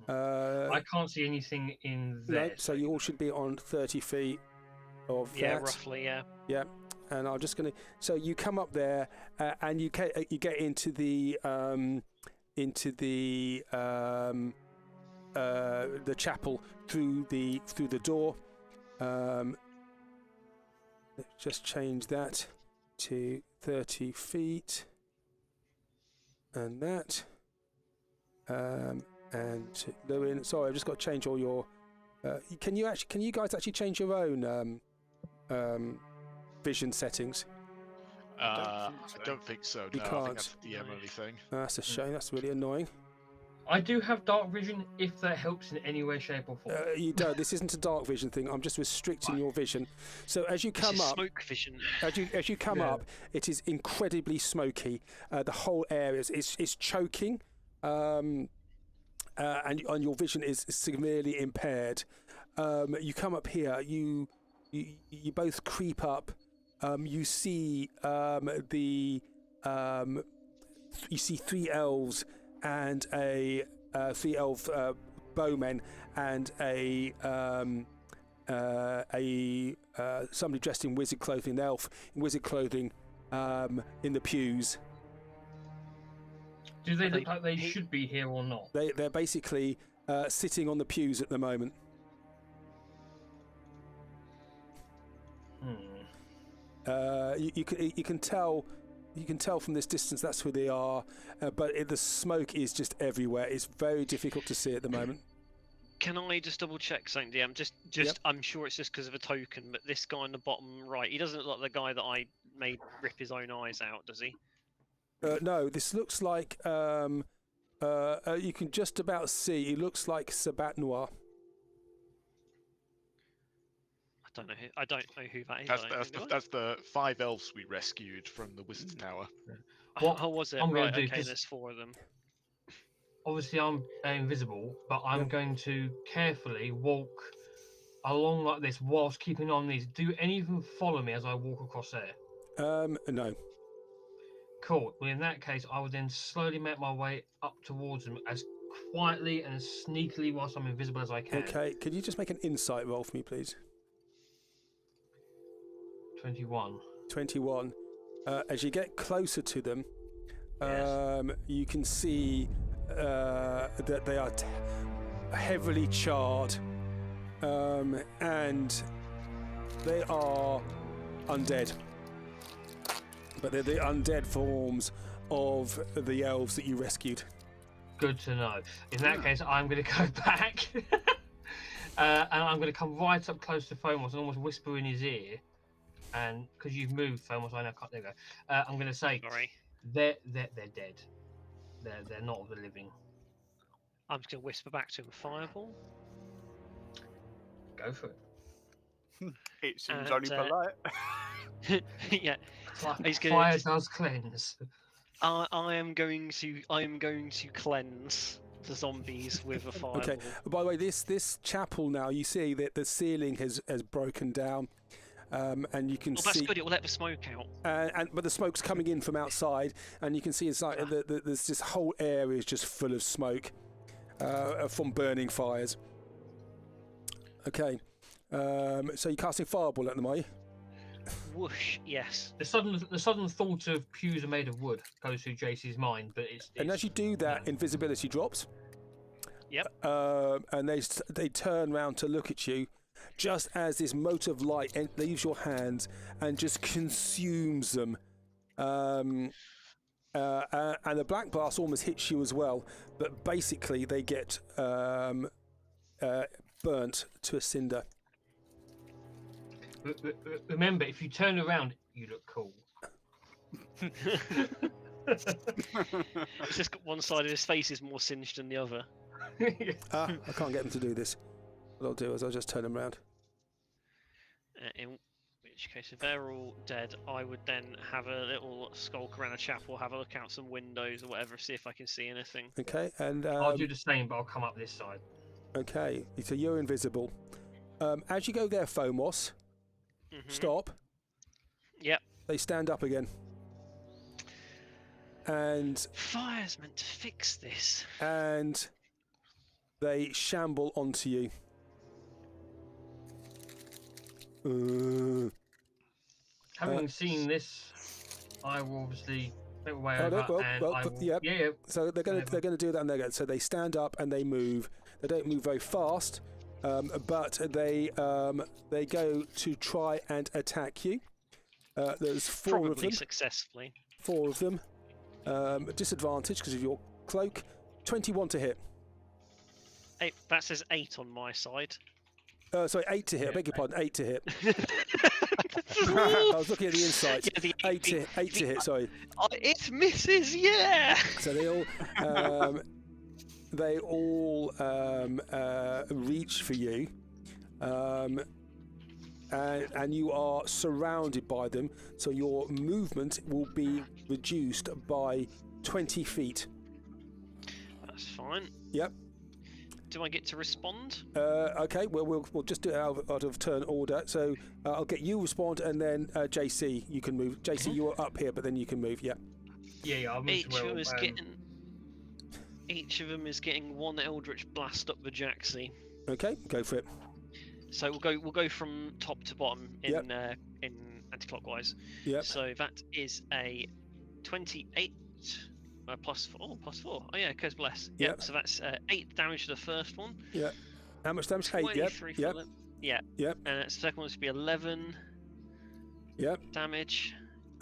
I can't see anything in there. No, so you all should be on 30 feet of Yeah, that. roughly. Yeah. Yeah, and I'm just gonna. So you come up there, and you get into the chapel through the door. Let's just change that to 30 feet, and that. And Lewin, sorry, I've just got to change all your Can you guys actually change your own vision settings? I don't think so. You No, I can't. think that's the DM only thing. That's a shame. That's really annoying. I do have dark vision if that helps in any way, shape, or form. You don't. This isn't a dark vision thing. I'm just restricting your vision. So as you This come is up, smoke vision. as you come up, it is incredibly smoky. The whole area is choking, and your vision is severely impaired. You come up here. You both creep up. You see you see 3 elves and a 3 elf bowmen and somebody dressed in wizard clothing, an elf in wizard clothing, in the pews. Do they look like they should be here or not? They're basically sitting on the pews at the moment. You can tell from this distance that's who they are, but the smoke is just everywhere. It's very difficult to see at the moment. Can I just double check something, DM? Just Yep. I'm sure it's just because of a token, but this guy on the bottom right, he doesn't look like the guy that I made rip his own eyes out, does he? No, this looks like you can just about see. He looks like Sabat Noir. I don't know who that is. That's the 5 elves we rescued from the wizard's tower. How was it? I'm gonna Right, do, okay, 'cause there's 4 of them. Obviously, I'm invisible, but I'm going to carefully walk along like this whilst keeping on these. Do any of them follow me as I walk across there? No. Cool. Well, in that case, I would then slowly make my way up towards them as quietly and as sneakily whilst I'm invisible as I can. Okay, could you just make an insight roll for me, please? 21. 21. As you get closer to them, Yes. you can see that they are heavily charred, and they are undead. But they're the undead forms of the elves that you rescued. Good to know. In that case, I'm going to go back, and I'm going to come right up close to Phomos and almost whisper in his ear. And because you've moved, Phomos, I know. There you go. I'm going to say, Sorry. they're dead. They're not of the living. I'm just going to whisper back to him, fireball. Go for it. It seems And, only polite. Yeah. He's gonna Fire just- does cleanse. I am going to cleanse the zombies with a fireball. Okay. By the way, this chapel now, you see that the ceiling has broken down, and you can Well, that's see. good. It will let the smoke out. But the smoke's coming in from outside, and you can see it's like there's this whole area is just full of smoke from burning fires. Okay. So you're casting fireball at them, are you? Whoosh. Yes. The sudden thought of pews are made of wood goes through JC's mind, but it's And as you do that, invisibility drops. Yep. And they turn round to look at you, just as this mote of light leaves your hands and just consumes them. And the black blast almost hits you as well, but basically they get burnt to a cinder. Remember, if you turn around, you look cool. It's just got one side of his face is more singed than the other. I can't get them to do this. What I'll do is I'll just turn them around. In which case, if they're all dead, I would then have a little skulk around a chapel, have a look out some windows or whatever, see if I can see anything. Okay, and I'll do the same, but I'll come up this side. okay, so you're invisible. As you go there, Phomos, stop. Yep. They stand up again. And Fire's meant to fix this. they shamble onto you. Having seen this, I will obviously make my way over, and I will... Yep. Yeah. So they're going to do that, and so they stand up and they move. They don't move very fast, but they go to try and attack you. There's four of them. Successfully. 4 of them. Disadvantage because of your cloak. 21 to hit. That says 8 on my side. Sorry, 8 to hit. I beg your pardon, 8 to hit. Yeah, I was looking at the insights. the 8 to hit. Sorry. It misses, yeah! So they all reach for you, and you are surrounded by them. So your movement will be reduced by 20 feet. That's fine. Yep. Do I get to respond? Okay. Well, we'll just do it out of turn order. So I'll get you respond, and then JC, you can move. JC, you are up here, but then you can move. Yeah. Yeah, I'll move Each to of where, them is getting one Eldritch Blast up the Jaxie. Okay. Go for it. So we'll go from top to bottom in anti-clockwise. Yep. So that is a 28 plus 4. Oh yeah, because bless. Yep. So that's 8 damage to the first one. Yeah. How much damage? 8. Yep. 23 Yep. for yeah. Yep. And the second one is to be 11 Yep. damage.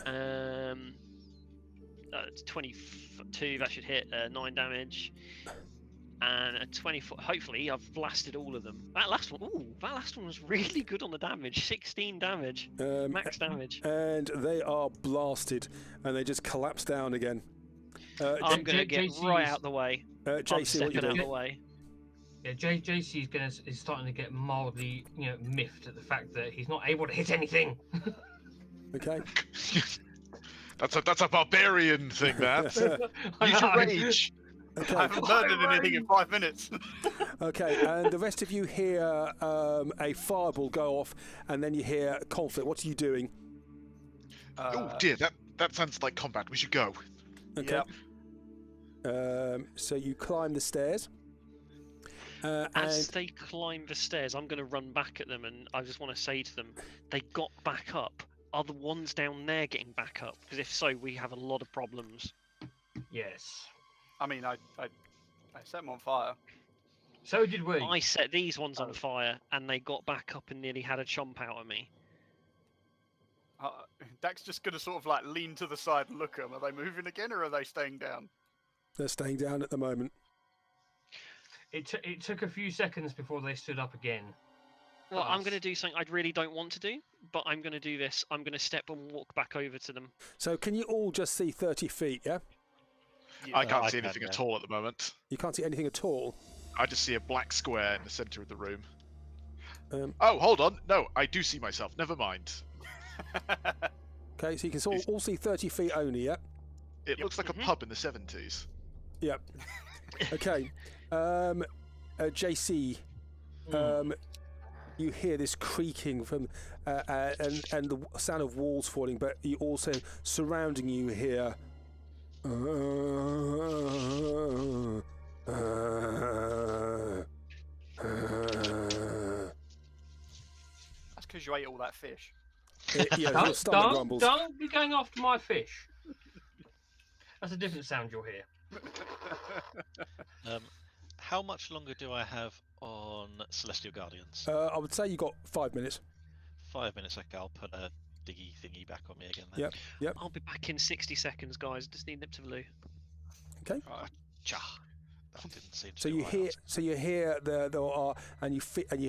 22. That should hit 9 damage. And a 24. Hopefully, I've blasted all of them. That last one was really good on the damage. 16 damage, max damage. And they are blasted, and they just collapse down again. I'm gonna get right out the way. JC, what you out doing? the way. Yeah, JC is starting to get mildly, miffed at the fact that he's not able to hit anything. Okay. That's a barbarian thing, that. Use your rage. Okay. I haven't learned anything in 5 minutes. Okay, and the rest of you hear a fireball go off, and then you hear conflict. What are you doing? Oh dear, that sounds like combat. We should go. Okay. So you climb the stairs. As they climb the stairs, I'm going to run back at them, and I just want to say to them, they got back up. Are the ones down there getting back up? Because if so, we have a lot of problems. Yes. I mean, I set them on fire. So did we. I set these ones on fire, and they got back up and nearly had a chomp out of me. Dak's just going to sort of like lean to the side and look at them. Are they moving again, or are they staying down? They're staying down at the moment. It took a few seconds before they stood up again. Well, I'm going to do something I really don't want to do, but I'm going to do this. I'm going to step and walk back over to them. So can you all just see 30 feet, yeah? I can't see anything at all at the moment. You can't see anything at all? I just see a black square in the center of the room. Um, Oh, hold on. No, I do see myself. Never mind. Okay, so you can all see 30 feet only, yeah? It looks like a pub in the 70s. Yep. Okay. JC, you hear this creaking from and the sound of walls falling, but you also surrounding you hear That's because you ate all that fish. yeah, your stomach rumbles. Don't be going after my fish. That's a different sound you'll hear. How much longer do I have on Celestial Guardians? I would say you got 5 minutes. 5 minutes. Okay, I'll put a diggy thingy back on me again. Then. Yep. I'll be back in 60 seconds, guys. Just need nip to the loo. Okay. That didn't seem to So go you right hear, out. so you hear there are, and you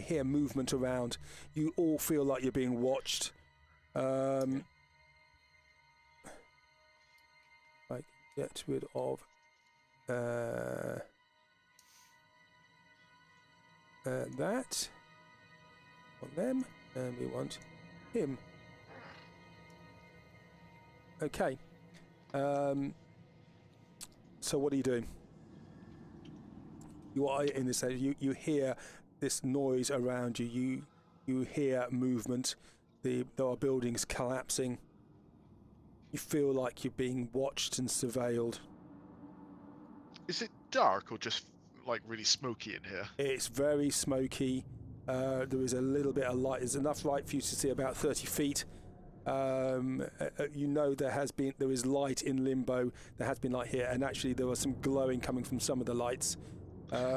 hear movement around. You all feel like you're being watched. Like get rid of that on them, and we want him. Okay. So what are you doing? You are in this. You hear this noise around you. You hear movement. There are buildings collapsing. You feel like you're being watched and surveilled. Is it dark or just like really smoky in here? It's very smoky. There is a little bit of light. There's enough light for you to see about 30 feet. You know there is light in Limbo. There has been light here, and actually there was some glowing coming from some of the lights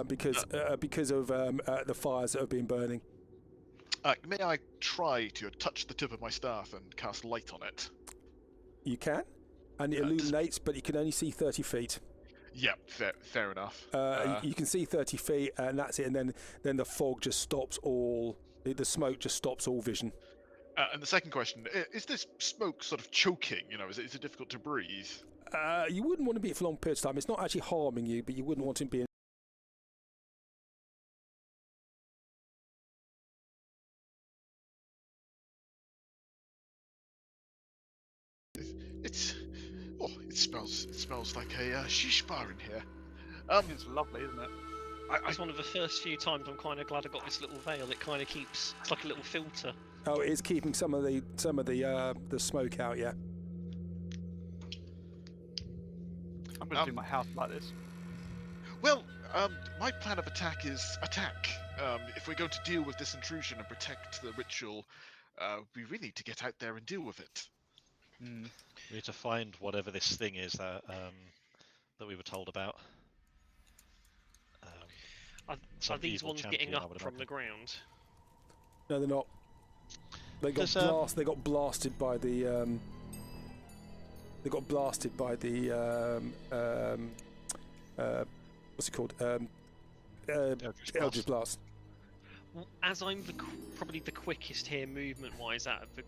because of the fires that have been burning. May I try to touch the tip of my staff and cast light on it? You can, and it illuminates, but you can only see 30 feet. Yep, fair enough. You can see 30 feet, and that's it. And then the fog just stops all The smoke just stops all vision. And the second question, is this smoke sort of choking? Is it difficult to breathe? You wouldn't want to be for long periods of time. It's not actually harming you, but you wouldn't want to be. It smells like a shish bar in here. It's lovely, isn't it? It's one of the first few times I'm kind of glad I got this little veil. It kind of keeps, it's like a little filter. Oh, it is keeping some of the smoke out. Yeah. I'm going to do my house like this. Well, my plan of attack is attack. If we're going to deal with this intrusion and protect the ritual, we really need to get out there and deal with it. We need to find whatever this thing is that we were told about. Are these ones getting up from the ground? No, they're not. They got blasted by the. They got blasted by the. What's it called? Eldritch Blast. Well, as I'm probably the quickest here, movement-wise, out of the.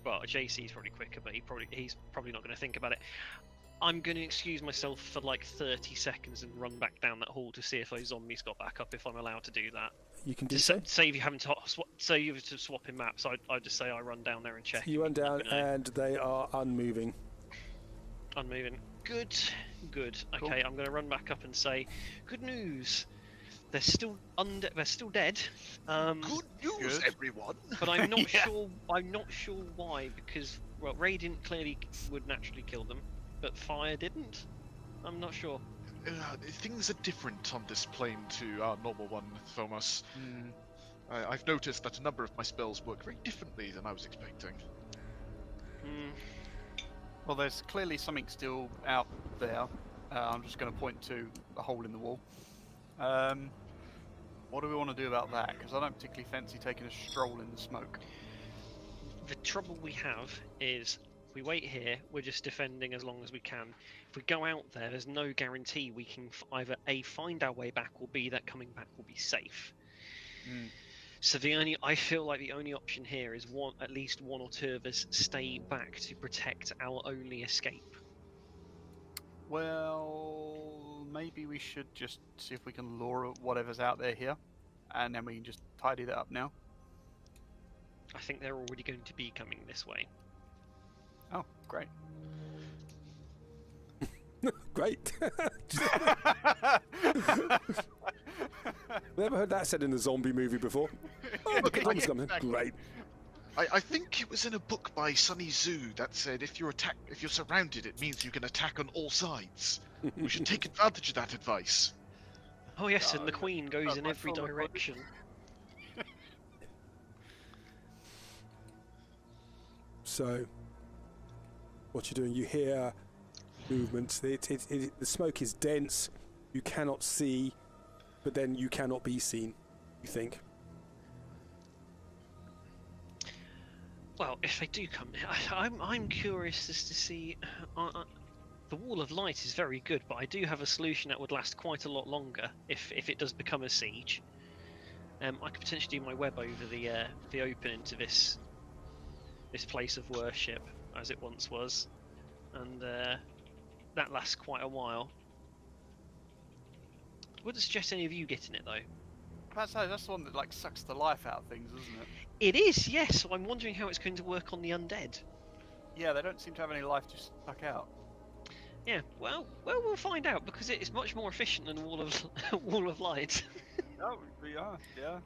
Well, JC's probably quicker, but he's probably not going to think about it. I'm going to excuse myself for like 30 seconds and run back down that hall to see if those zombies got back up, if I'm allowed to do that. You can do so. Save you having to swap in maps. I'd just say I run down there and check. You run down and they are unmoving. Unmoving. Good. Cool. Okay, I'm going to run back up and say, good news. They're still They're still dead. Good news, everyone. But I'm not sure. I'm not sure why, because radiant clearly would naturally kill them, but fire didn't. I'm not sure. Things are different on this plane to our normal one, Thomas. I've noticed that a number of my spells work very differently than I was expecting. Well, there's clearly something still out there. I'm just going to point to a hole in the wall. What do we want to do about that? Because I don't particularly fancy taking a stroll in the smoke. The trouble we have is we wait here, we're just defending as long as we can. If we go out there, there's no guarantee we can either A, find our way back, or B, that coming back will be safe. So I feel like the only option here is at least one or two of us stay back to protect our only escape. Well, maybe we should just see if we can lure whatever's out there here, and then we can just tidy that up now. I think they're already going to be coming this way. Oh, great. Great. Never heard that said in a zombie movie before. Oh, look at zombies coming. Great. I think it was in a book by Sunny Zhu that said if you're surrounded, it means you can attack on all sides. We should take advantage of that advice. Oh yes, and the Queen goes in every direction. So, what you're doing, you hear movements. The smoke is dense. You cannot see, but then you cannot be seen, you think. Well, if they do come, I'm curious as to see. The wall of light is very good, but I do have a solution that would last quite a lot longer if it does become a siege. I could potentially do my web over the open into this place of worship as it once was, and that lasts quite a while. Wouldn't suggest any of you getting it though. That's the one that like sucks the life out of things, isn't it? It is, yes. So I'm wondering how it's going to work on the undead. Yeah, they don't seem to have any life to suck out. Yeah, well, we'll find out because it's much more efficient than Wall of Light. Oh, we are, yeah.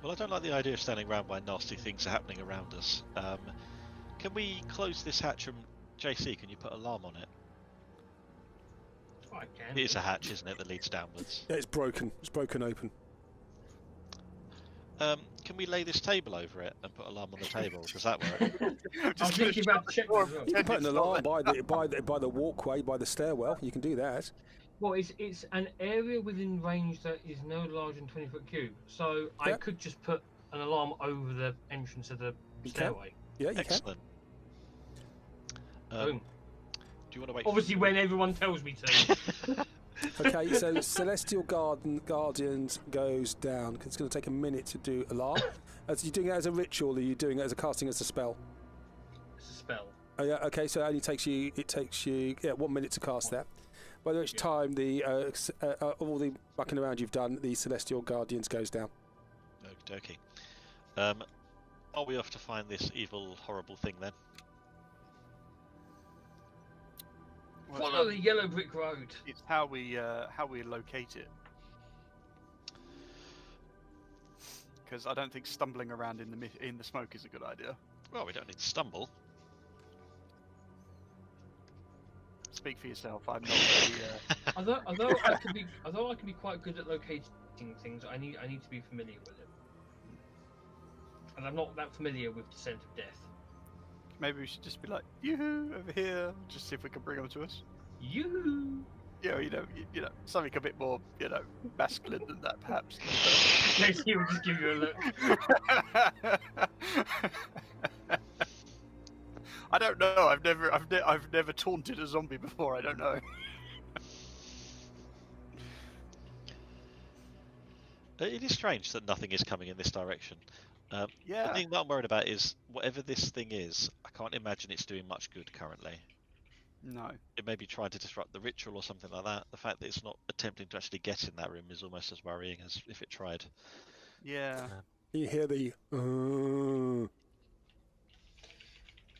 Well, I don't like the idea of standing around while nasty things are happening around us. Can we close this hatch and JC, can you put an alarm on it? I can. It is a hatch, isn't it, that leads downwards? Yeah, it's broken. It's broken open. Can we lay this table over it and put an alarm on the table? Does that work? I was thinking about the check as well. You can put an alarm by the walkway, by the stairwell. You can do that. Well, it's an area within range that is no larger than 20-foot cube. So I could just put an alarm over the entrance of the stairway. Yeah, you Excellent. Boom. Do you want to wait? Obviously, when everyone tells me to. Okay, so Celestial Guardians goes down. It's going to take a minute to do alarm. As you doing it as a ritual, or are you doing it as a casting as a spell? It's a spell. Oh yeah. Okay, so it only takes you. It takes you 1 minute to cast that. By which time the all the mucking around you've done, the Celestial Guardians goes down. Okie dokie. Are we off to find this evil, horrible thing then? Follow the yellow brick road. It's how we locate it. Because I don't think stumbling around in the smoke is a good idea. Well, we don't need to stumble. Speak for yourself. I'm not very. Although I can be quite good at locating things, I need to be familiar with it. And I'm not that familiar with Descent of Death. Maybe we should just be like, yoo-hoo, over here. Just see if we can bring them to us. You. You know, something a bit more, masculine than that, perhaps. JC will just give you a look. I don't know. I've never taunted a zombie before. I don't know. It is strange that nothing is coming in this direction. Yeah. The thing that I'm worried about is whatever this thing is, I can't imagine it's doing much good currently. No. It may be trying to disrupt the ritual or something like that. The fact that it's not attempting to actually get in that room is almost as worrying as if it tried. Yeah. You hear the.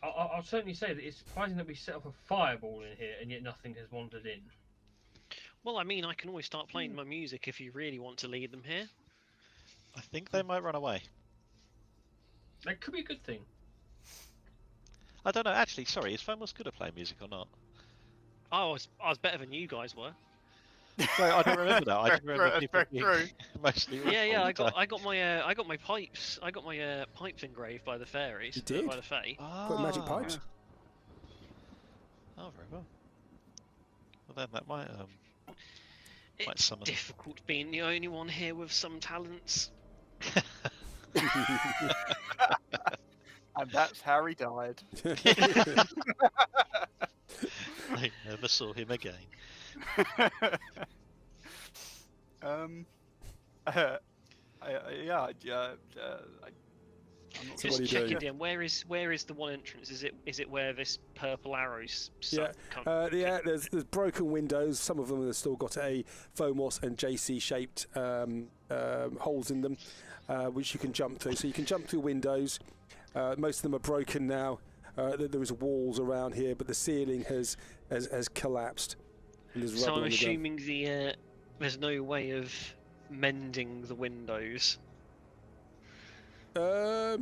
I'll certainly say that it's surprising that we set up a fireball in here and yet nothing has wandered in. Well, I mean, I can always start playing my music if you really want to lead them here. I think they might run away. That could be a good thing. I don't know. Actually, sorry, is Fomos good at playing music or not? I was better than you guys were. Sorry, I don't remember that. I didn't remember people being mostly. Yeah. I got my pipes. I got my pipes engraved by the fairies. You did? By the fae. Got magic pipes. Oh, very well. Well, then that might might It's summon. difficult being the only one here with some talents. And that's how he died. I never saw him again. I'm not So what Just are you checking doing? in. Where is the one entrance? Is it where this purple arrows? There's broken windows. Some of them have still got a Fomos and JC shaped holes in them, which you can jump through. So you can jump through windows. Most of them are broken now. There is walls around here, but the ceiling has collapsed. And there's So rubble I'm on the ground. assuming there's no way of mending the windows or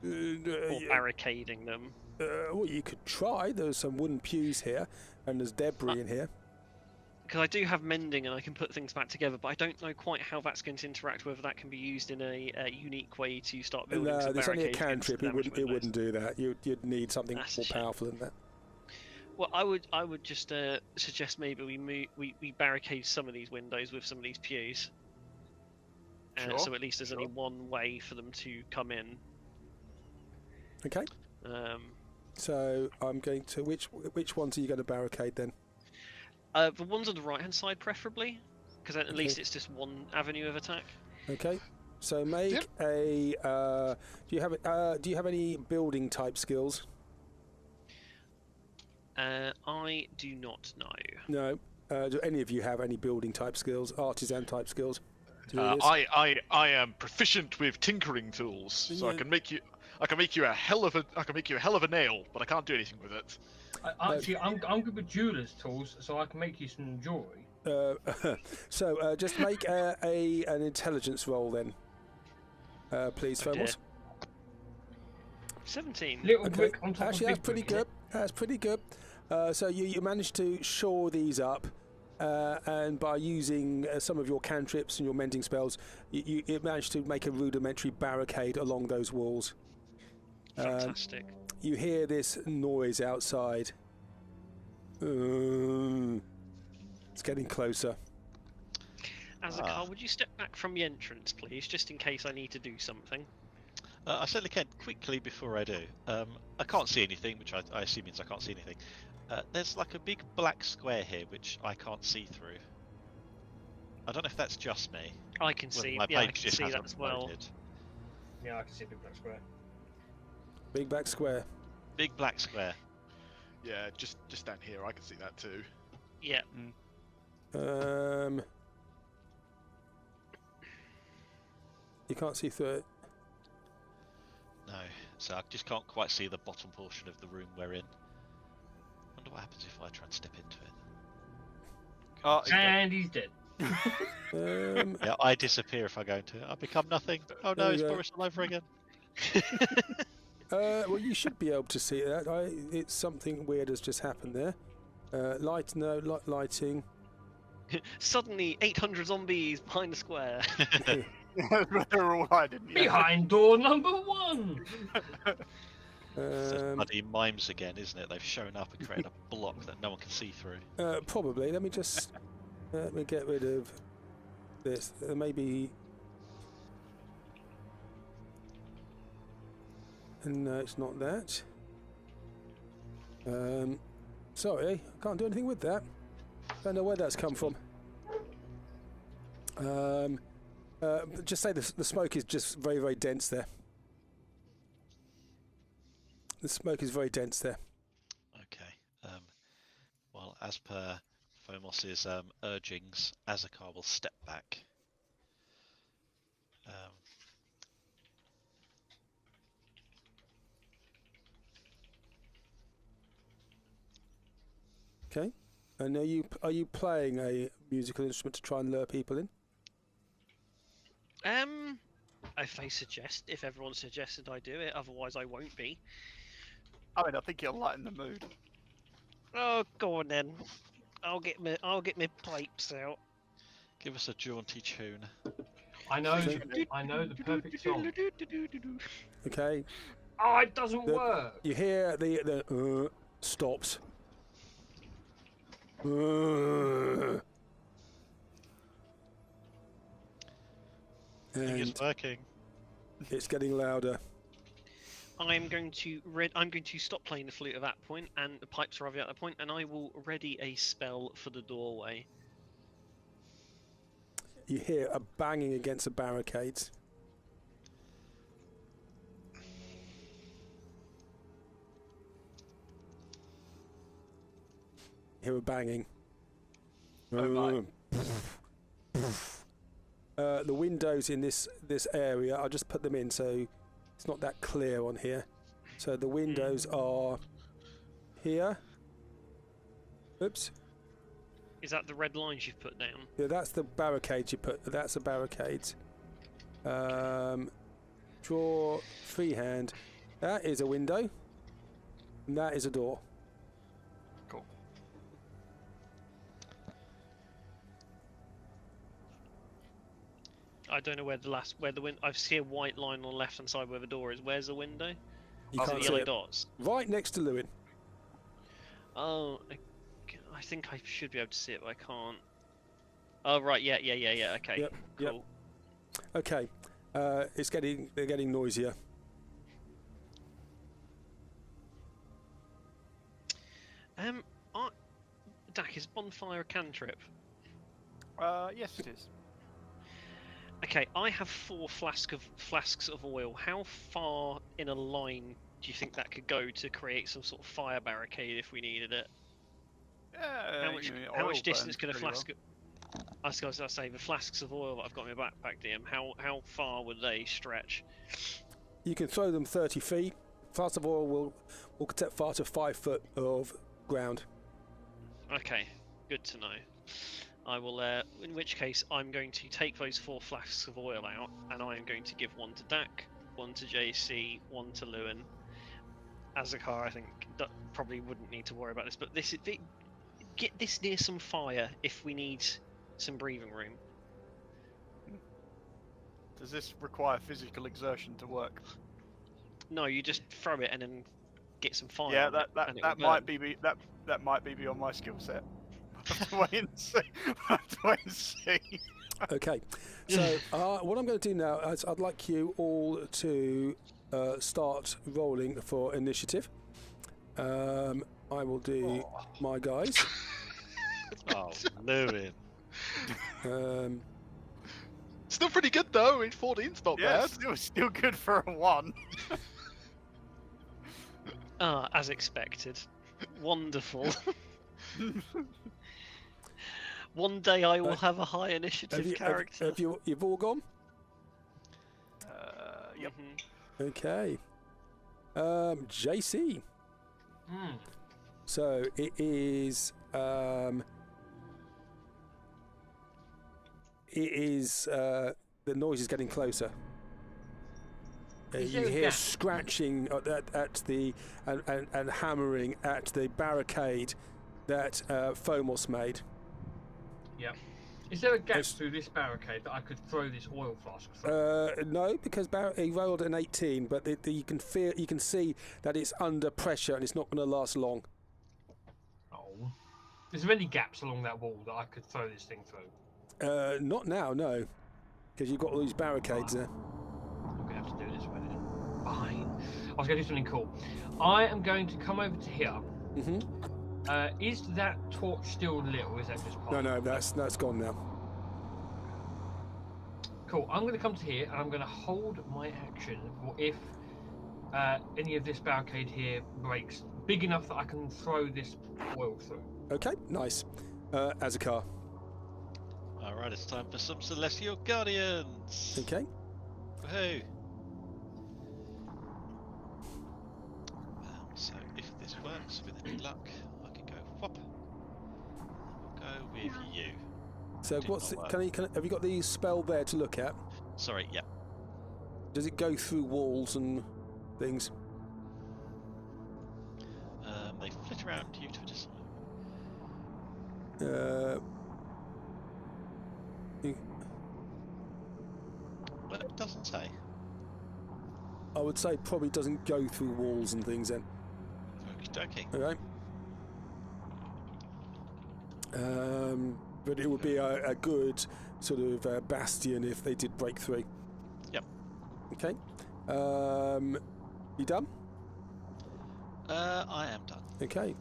barricading them. Well, you could try. There's some wooden pews here, and there's debris in here. Because I do have mending and I can put things back together, but I don't know quite how that's going to interact. Whether that can be used in a unique way to start building some There's only a barricades against cantrip. the It damaged wouldn't windows. do that. You'd need something That's a more shame. powerful than that. Well, I would just suggest maybe we barricade some of these windows with some of these pews. Sure, So at least there's only one way for them to come in. Okay. So I'm going to which ones are you going to barricade then? The ones on the right hand side, preferably, because at Okay. least it's just one avenue of attack. Okay. So make a. Do you have any building type skills? I do not know. No. Do any of you have any building type skills, artisan type skills? to do this? I am proficient with tinkering tools, so I Yeah. can make you a hell of a nail, but I can't do anything with it. Actually, I'm good with jeweler's tools, so I can make you some jewellery. So just make an intelligence roll then, please, Oh dear. Fomos. 17. Little Okay. brick on top Actually, of that's big pretty brick, good. That's pretty good. So you managed to shore these up, and by using some of your cantrips and your mending spells, you managed to make a rudimentary barricade along those walls. Fantastic. You hear this noise outside. It's getting closer. Azakar, would you step back from the entrance, please, just in case I need to do something? I certainly can. Quickly before I do, I can't see anything, which I assume means I can't see anything. There's like a big black square here, which I can't see through. I don't know if that's just me. I can whether see. my Yeah, I page can just see that hasn't as well. loaded. Yeah, I can see a big black square. Big back square. Big black square. Yeah, just down here, I can see that too. Yeah. You can't see through it. No, so I just can't quite see the bottom portion of the room we're in. Wonder what happens if I try and step into it. Oh, he's dead. And he's dead. Yeah, I disappear if I go into it. I become nothing. Oh There no, we it's go. Boris all over again. Well, you should be able to see that. It's something weird has just happened there. Lighting. Suddenly, 800 zombies behind the square. They're all hiding. Yeah. Behind door number 1. It's bloody mimes again, isn't it? They've shown up and created a block that no one can see through. Probably. Let me get rid of this. Maybe. No, it's not that. Sorry, I can't do anything with that. Don't know where that's come from. Just say the smoke is just very, very dense there. The smoke is very dense there. Okay. Well, as per Fomos's urgings, Azakar will step back. Okay. And are you playing a musical instrument to try and lure people in? If everyone suggested I do it, otherwise I won't be. I mean, I think it'll lighten the mood. Oh, go on then. I'll get my pipes out. Give us a jaunty tune. I know the perfect song. Okay. Oh, it doesn't work. You hear the stops. I think And it's working. it's getting louder. I'm going to stop playing the flute at that point, and the pipes are obvious at that point, and I will ready a spell for the doorway. You hear a banging against the barricades. You hear a banging. Oh my. The windows in this area, I'll just put them in so it's not that clear on here. So the windows are here. Oops. Is that the red lines you've put down? Yeah, that's the barricades you put. That's the barricades. Draw freehand. That is a window. And that is a door. Cool. I don't know where the window. I see a white line on the left hand side where the door is. Where's the window? You Oh, can't the see yellow it. dots. Right next to Lewin. Oh, I think I should be able to see it, but I can't. Oh right, yeah. Okay, Yep, cool. yep. Okay. They're getting noisier. Dak, is bonfire a cantrip? Yes, it is. Okay, I have 4 flasks of oil. How far in a line do you think that could go to create some sort of fire barricade if we needed it? How much distance could a flask? I was going to say the flasks of oil that I've got in my backpack, DM. How far would they stretch? You can throw them 30 feet. Flask of oil will set fire to 5 foot of ground. Okay, good to know. I will. In which case, I'm going to take those 4 flasks of oil out, and I am going to give one to Dak, one to JC, one to Lewin. Azakar, I think, probably wouldn't need to worry about this, but get this near some fire if we need some breathing room. Does this require physical exertion to work? No, you just throw it and then get some fire. Yeah, on it, and it that will might burn. be that might be beyond my skill set. I'll have to wait and see. I'll have to wait and see. Okay. So what I'm going to do now is I'd like you all to start rolling for initiative. I will do my guys. Oh, Lewin. Still pretty good though. 14's not Yeah, bad. still good for a 1. As expected. Wonderful. One day I will have a high initiative character. You've all gone? Yep. Okay. JC. So it is. The noise is getting closer. You hear scratching at the and hammering at the barricade that Phomos made. Yeah. Is there a gap through this barricade that I could throw this oil flask through? No, because he rolled an 18, but you can see that it's under pressure and it's not going to last long. Oh. Is there any gaps along that wall that I could throw this thing through? Not now, no, because you've got all these barricades there. I'm going to have to do it this way then. Fine. I was going to do something cool. I am going to come over to here. Is that torch still lit, or is that just part? No, that's gone now. Cool. I'm going to come to here, and I'm going to hold my action for if any of this barricade here breaks big enough that I can throw this oil through. Okay, nice. Azakar. Alright, it's time for some Celestial Guardians! Okay. Woohoo! So, if this works with any luck, I can go whop. We'll go with you. So, have you got the spell there to look at? Sorry, yeah. Does it go through walls and things? They flit around you to a distance. Well, it doesn't say. I would say it probably doesn't go through walls and things then. Okey-dokey. Okay. But it would be a good sort of bastion if they did break through. Yep. Okay. You done? I am done. Okay.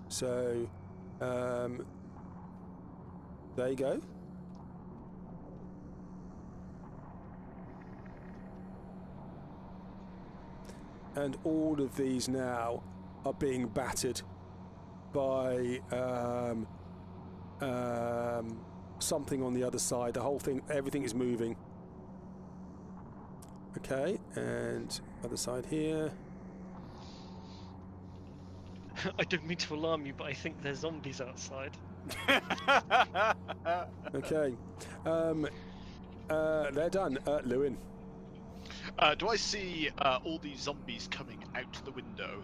So, there you go. And all of these now are being battered by something on the other side. The whole thing, everything is moving. Okay, and other side here. I don't mean to alarm you, but I think there's zombies outside. Okay. They're done. Lewin. Do I see all these zombies coming out the window?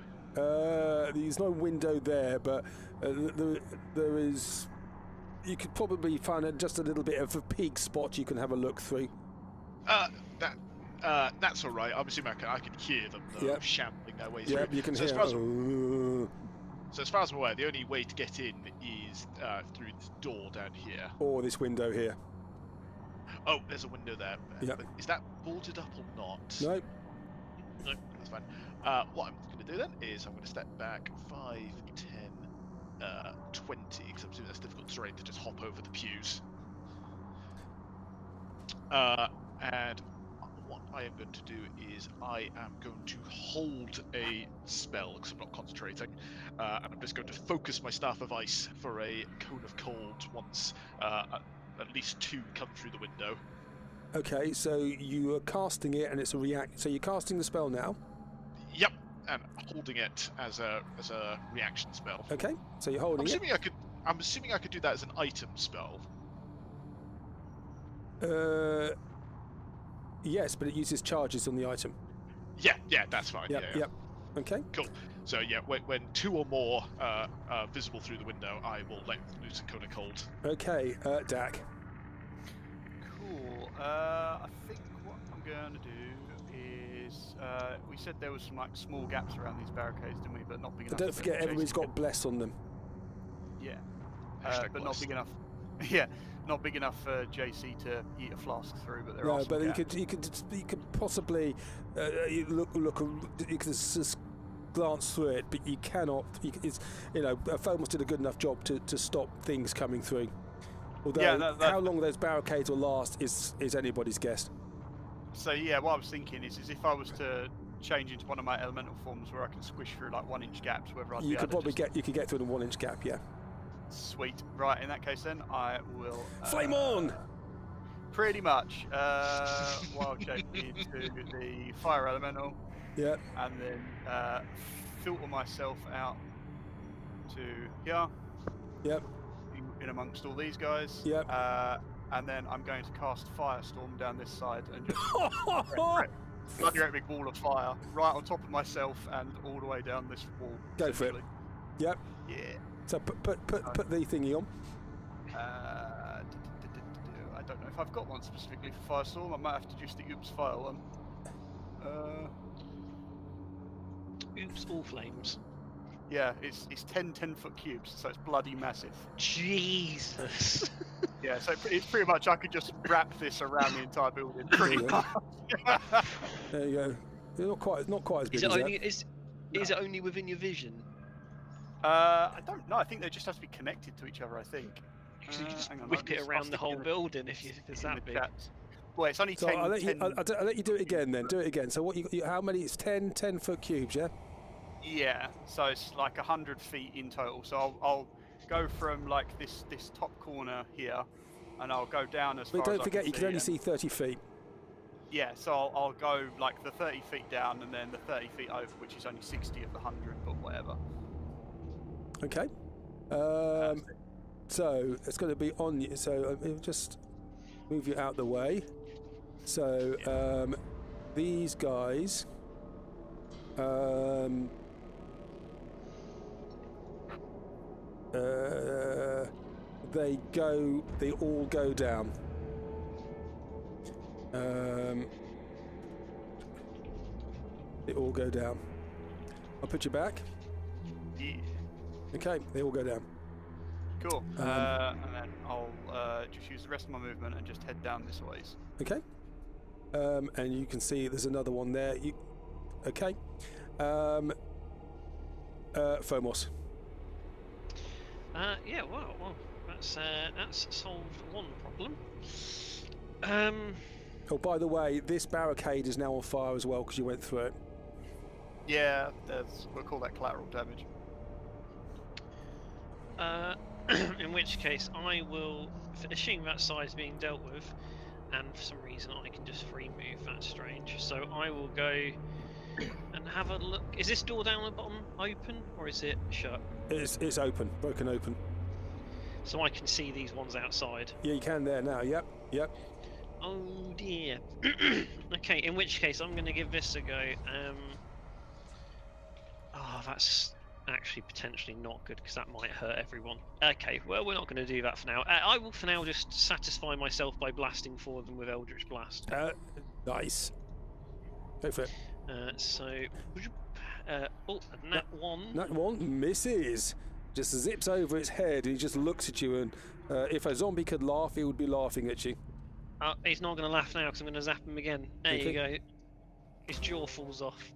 There's no window there, but there is. You could probably find just a little bit of a peak spot you can have a look through. That's all right. I'm assuming I can hear them shambling their way through. Yeah, you can hear. So as far as I'm aware, the only way to get in is through this door down here. Or this window here. Oh, there's a window there. Yeah. But is that boarded up or not? No. No, that's fine. What I'm going to do then is I'm going to step back 5, 10, 20, because I'm assuming that's difficult terrain to just hop over the pews. And what I am going to do is I am going to hold a spell, because I'm not concentrating, and I'm just going to focus my Staff of Ice for a Cone of Cold once at least 2 come through the window. Okay, so you are casting it, and it's a react. So you're casting the spell now. Yep, and holding it as a reaction spell. Okay, so you're holding it. I'm assuming I could do that as an item spell. Yes, but it uses charges on the item. Yeah, that's fine. Yep. Okay. Cool. So yeah, when 2 or more are visible through the window, I will let loose a Cone of Cold. Okay, Dak. Cool. I think what I'm going to do is we said there was some like small gaps around these barricades, didn't we? But not big enough. Don't forget, everybody's got bless on them. Yeah. Bless. But not big enough. Yeah, not big enough for JC to eat a flask through. But there are No, some but gaps. you could possibly look. You could just glance through it, but you cannot. Phomos did a good enough job to stop things coming through. Although Yeah, how long those barricades will last is anybody's guess. So yeah, what I was thinking is if I was to change into one of my elemental forms where I can squish through like 1-inch gaps, whether I'd You be could able to probably you could get through the 1-inch gap. Yeah. Sweet. Right, in that case then, I will... Flame on! Pretty much. Wild shape into the fire elemental. Yeah. And then filter myself out to here. Yep. In amongst all these guys. Yep. And then I'm going to cast Firestorm down this side and just bloody great big wall of fire right on top of myself and all the way down this wall. Go for it. Yep. Yeah. So put the thingy on. I don't know if I've got one specifically for Firestorm. I might have to just the Oops Fire one. Oops, all flames. Yeah, it's 10 10-foot cubes, so it's bloody massive. Jesus. Yeah, so it's pretty much I could just wrap this around the entire building. Pretty much. There you go. It's not quite as big Is it as only that. is it only within your vision? I don't know. I think they just have to be connected to each other. I think. So you can just Hang on, whip it I'll around stick the it whole in the- building if it's in that the big. chat. Well, it's only So 10. I'll let you. 10 I'll let you do it again. Then do it again. So how many? It's 10 10-foot cubes. Yeah. Yeah, so it's like 100 feet in total. So I'll go from like this top corner here, and I'll go down as But far don't as forget, I you can only and- see 30 feet. Yeah, so I'll go like the 30 feet down, and then the 30 feet over, which is only 60 of the 100, but whatever. Okay. So it's going to be on you. So just move you out the way. So these guys. They all go down. They all go down. I'll put you back. Yeah. Okay, they all go down. Cool. And then I'll just use the rest of my movement and just head down this ways. Okay. And you can see there's another one there. Okay. Phomos. Yeah. Well, that's solved one problem. Oh, by the way, this barricade is now on fire as well because you went through it. Yeah, we'll call that collateral damage. In which case, I will, assuming that side's being dealt with, and for some reason I can just free move. That's strange. So I will go and have a look. Is this door down the bottom open, or is it shut? It's open, broken open. So I can see these ones outside. Yeah, you can there now. Yep. Oh dear. Okay, in which case I'm going to give this a go. Oh, that's actually potentially not good because that might hurt everyone. Okay, well, we're not going to do that for now. I will for now just satisfy myself by blasting for them with Eldritch Blast. Nice. Go for it. And that one. That one misses. Just zips over its head and he just looks at you, and if a zombie could laugh, he would be laughing at you. He's not going to laugh now because I'm going to zap him again. There you go. His jaw falls off.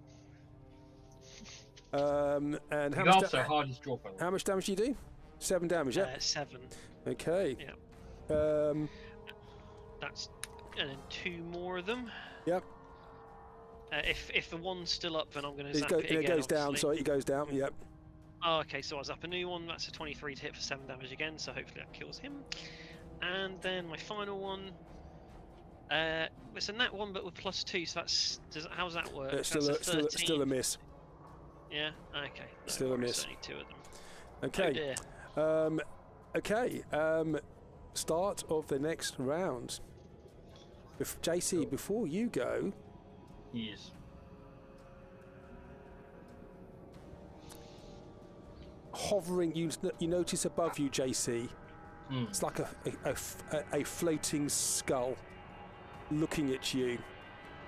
And how You much, also hard his jaw. how much damage do you do? 7 damage, yeah? 7. Okay. Yeah. That's... And then 2 more of them. Yep. If the one's still up, then I'm going to It zap it again. goes down, obviously. sorry, it goes down, yep. Oh, okay, so I zap a new one. That's a 23 to hit for 7 damage again, so hopefully that kills him. And then my final one... it's a nat 1 but with +2, so that's... how does that work? It's still a miss. Yeah, okay. No Still a worries, miss. Only 2 of them. Okay. Oh dear. Okay. Start of the next round. JC, before you go, Yes. hovering, you notice above you, JC, it's like a floating skull looking at you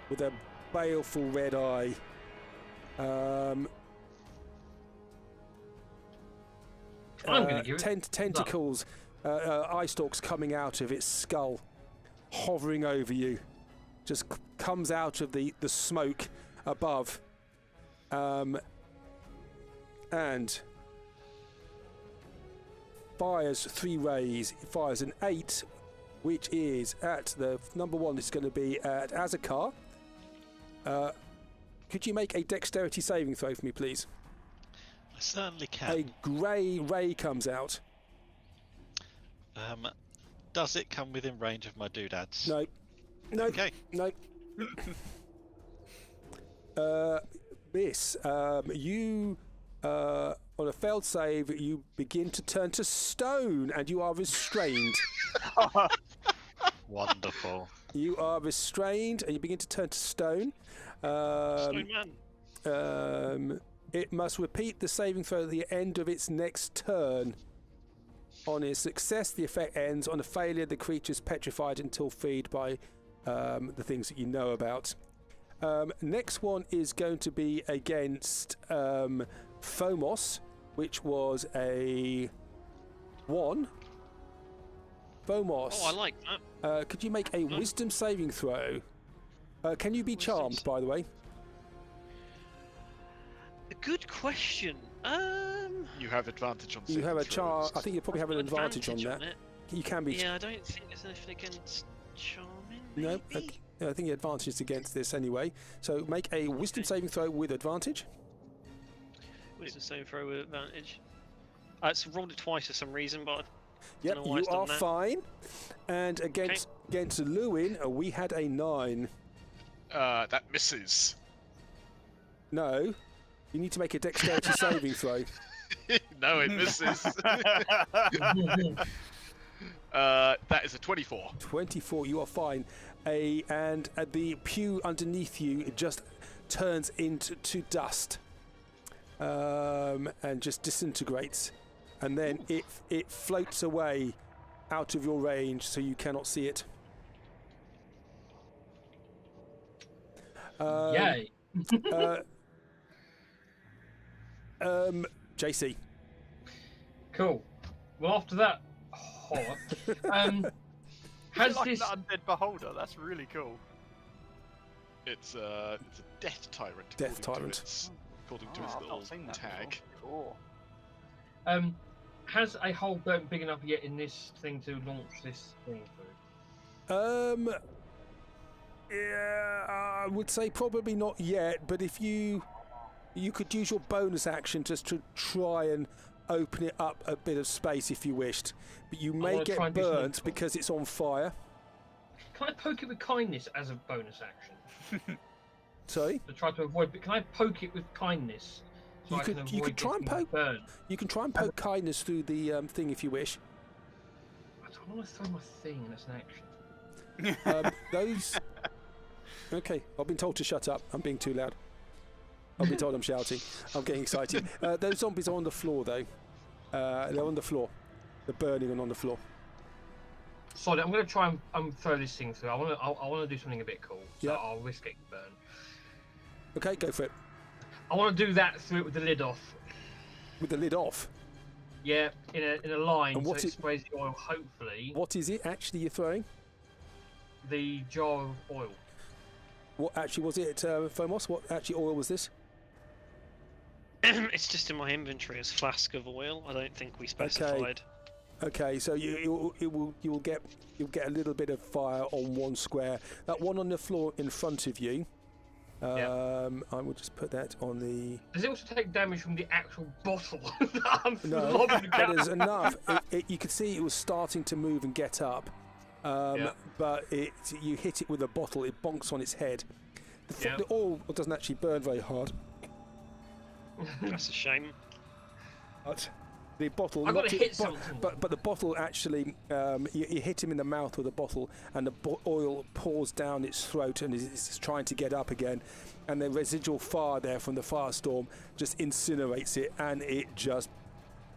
with a baleful red eye. I'm going to give it. Tentacles, eye stalks coming out of its skull, hovering over you. Just comes out of the smoke above. And fires 3 rays. It fires an 8, which is at the number 1. It's going to be at Azakar. Could you make a dexterity saving throw for me, please? I certainly can. A grey ray comes out. Does it come within range of my doodads? No. No. Okay. No. Miss, you on a failed save, you begin to turn to stone, and you are restrained. Wonderful. You are restrained, and you begin to turn to stone. Stone man. It must repeat the saving throw at the end of its next turn. On a success, the effect ends. On a failure, the creature is petrified until freed by the things that you know about. Next one is going to be against Phomos, which was a 1. Phomos. Oh, I like that. Could you make a wisdom saving throw? Can you be charmed, by the way? A good question. You have advantage on. You have a charm. throws. I think you probably have an advantage on that. it. You can be. Yeah, I don't think there's anything against charming. No, Maybe? okay. I think the advantage is against this anyway. So make a wisdom saving throw with advantage. Wisdom saving throw with advantage. It's rolled it twice for some reason, but Yep, know why you it's done are that. fine. And against Lewin, we had a 9. That misses. No, you need to make a dexterity saving throw. No, it misses. That is a 24. 24, you are fine. And the pew underneath you, it just turns into dust and just disintegrates. And then it floats away out of your range, so you cannot see it. Yay. JC. Cool. Well, after that horror, has like this? the undead beholder. That's really cool. It's a death tyrant. Death according tyrant. To according to its I've little not seen that tag. before. Cool. Has a hole burnt big enough yet in this thing to launch this thing through? Yeah, I would say probably not yet, but if you could use your bonus action just to try and open it up a bit of space if you wished, but you may wanna try get and do something burnt cool. because it's on fire. Can I poke it with kindness as a bonus action? Sorry? To try to avoid, but can I poke it with kindness? So You I could- can you avoid could try and getting poke- burnt? You can try and poke kindness through the thing if you wish. I don't want to throw my thing, and that's an action. Those. Okay, I've been told to shut up. I'm being too loud. I've been told I'm shouting. I'm getting excited. Those zombies are on the floor, though. They're on the floor. They're burning and on the floor. Sorry, I'm going to try and throw this thing through. I want to do something a bit cool, so Yeah. I'll risk getting burned. Okay, go for it. I want to do that through it with the lid off. With the lid off. Yeah, in a line, And so what's it it- sprays the oil. Hopefully, What is it actually you're throwing? the jar of oil. What actually was it, Phomos? What actually oil was this? It's just in my inventory as flask of oil. I don't think we specified. Okay, so you will get a little bit of fire on one square. That one on the floor in front of you. I will just put that on the. Does it also take damage from the actual bottle that I'm No, lobbing but down? there's enough. You could see it was starting to move and get up, but you hit it with a bottle. It bonks on its head. The oil doesn't actually burn very hard. That's a shame. But the bottle. I've got knocked to it- hit something. But the bottle actually, you hit him in the mouth with a bottle, and the oil pours down its throat, and it's trying to get up again, and the residual fire there from the firestorm just incinerates it, and it just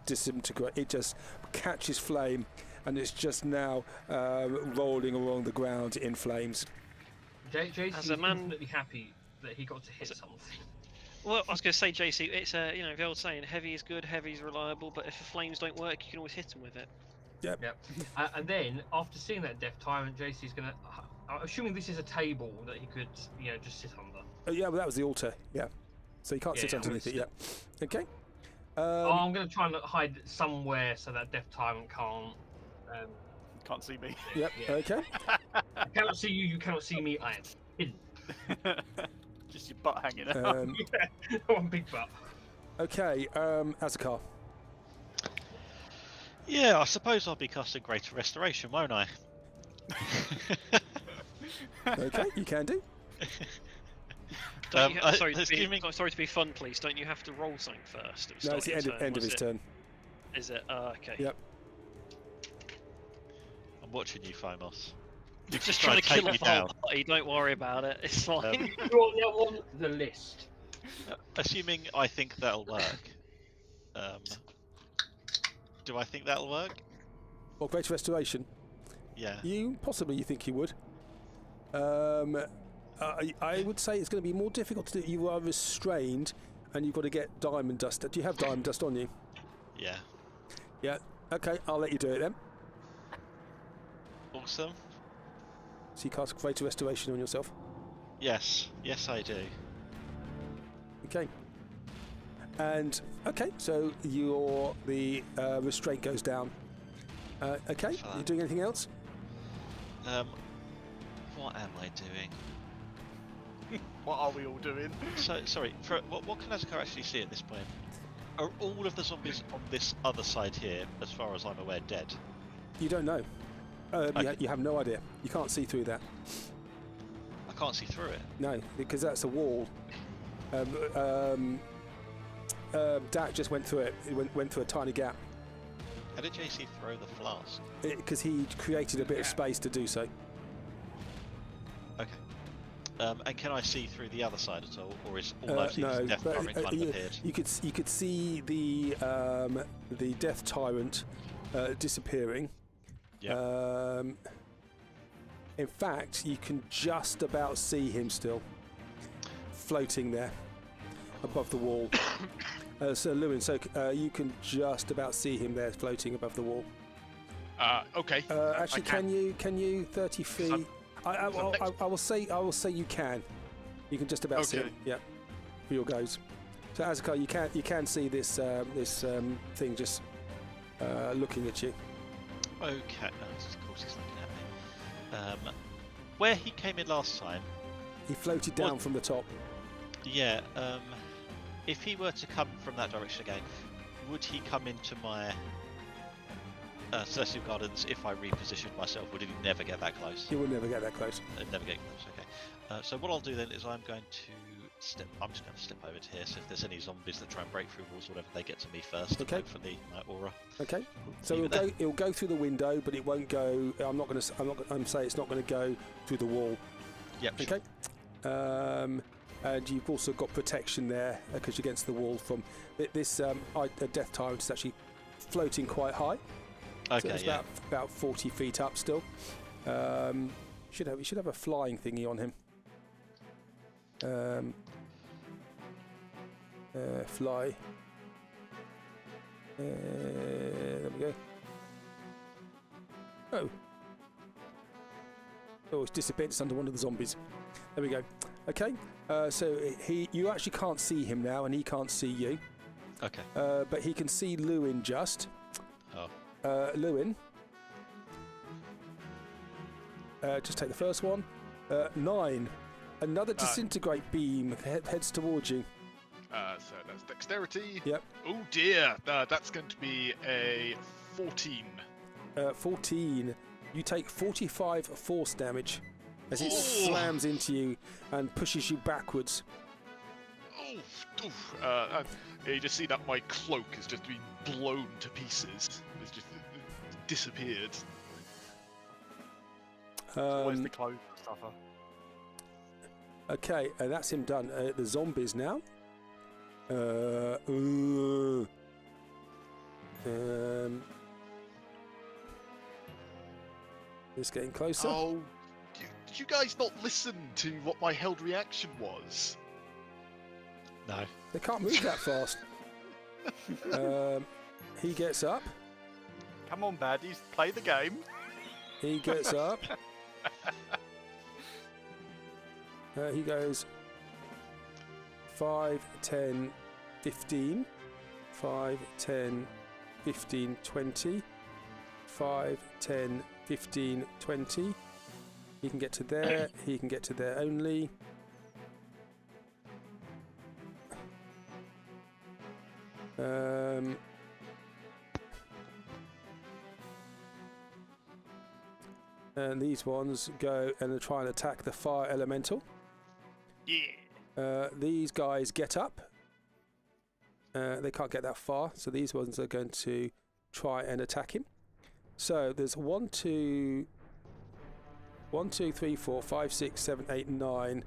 disintegrates. It just catches flame, and it's just now rolling along the ground in flames. JC As is a man- infinitely happy that he got to hit something. Well, I was going to say, JC, it's the old saying, heavy is good, heavy is reliable, but if the flames don't work, you can always hit them with it. Yep. And then, after seeing that Death Tyrant, JC's going to... I'm assuming this is a table that he could, just sit under. Yeah, well, that was the altar. Yeah, so you can't sit Yeah, underneath it. Yeah. Okay. I'm going to try and hide somewhere so that Death Tyrant can't. Can't see me. Yep. Yeah. Okay. I cannot see you. You cannot see me. I am hidden. Just your butt hanging out. Yeah, one big butt. Okay. Azakar. Yeah, I suppose I'll be casting Greater Restoration, won't I? Okay, you can do. Don't you sorry, assuming... sorry to be fun, please. Don't you have to roll something first? No, it's the end of his turn. Is it? Okay. Yep. I'm watching you, Phomos. Just trying to kill off the whole party. Don't worry about it. It's fine. You're on the list. Assuming I think that'll work. Do I think that'll work? Well, Greater Restoration. Yeah. You think you would. I would say it's going to be more difficult to do. You are restrained, and you've got to get Diamond Dust. Do you have Diamond Dust on you? Yeah. Yeah. Okay, I'll let you do it then. Awesome. So you cast Greater Restoration on yourself. Yes. Yes, I do. Okay. And okay, so the restraint goes down. Okay, you doing anything else? What am I doing? What are we all doing? So sorry. What can Azakar actually see at this point? Are all of the zombies on this other side here, as far as I'm aware, dead? You don't know. You have no idea. You can't see through that. I can't see through it. No, because that's a wall. Dak just went through it. It went through a tiny gap. How did JC throw the flask? Because he created a bit of space to do so. Okay. And can I see through the other side at all, or is almost no, Death Tyrant kind of appeared? You could see the Death Tyrant disappearing. Yeah. In fact, you can just about see him still floating there above the wall. So Lewin, you can just about see him there floating above the wall. Okay. Actually, can you 30 feet? I will say you can. You can just about see him. Yeah. For your goes. So Azakar, you can see this thing just looking at you. Okay. Of course he's looking at me. Where he came in last time. He floated down from the top. Yeah. If he were to come from that direction again, would he come into my Celestial Gardens if I repositioned myself? Would he never get that close? He would never get that close. Never get close. Okay. So what I'll do then is I'm just going to step over to here. So if there's any zombies that try and break through walls or whatever, they get to me first. Okay. Hopefully my aura. Okay. So it'll go through the window, but it won't go. I'm not going to say it's not going to go through the wall. Yep. Okay. Sure. And you've also got protection there because you're against the wall from this. Death Tyrant is actually floating quite high. Okay. So it's about 40 feet up still. You should have a flying thingy on him. Fly. There we go. Oh, it's disappeared. It's under one of the zombies. There we go. Okay. So you actually can't see him now, and he can't see you. Okay. But he can see Lewin just. Oh. Lewin. Just take the first one. 9. Another disintegrate beam heads towards you. So that's dexterity. Yep. Oh dear, that's going to be a 14. 14. You take 45 force damage as it slams into you and pushes you backwards. You just see that my cloak has just been blown to pieces. It's just disappeared. Where's the cloak stuffer? Okay, that's him done. The zombies now. It's getting closer. Oh, did you guys not listen to what my held reaction was? No. They can't move that fast. He gets up. Come on, baddies, play the game. He gets up. He goes 5, 10, 15, 5, 10, 15, 20. 5, 10, 15, 20. He can get to there. He can get to there only. And these ones go and try and attack the fire elemental. Yeah. These guys get up. They can't get that far, so these ones are going to try and attack him. So there's 1, 2, 3, 4, 5, 6, 7, 8, 9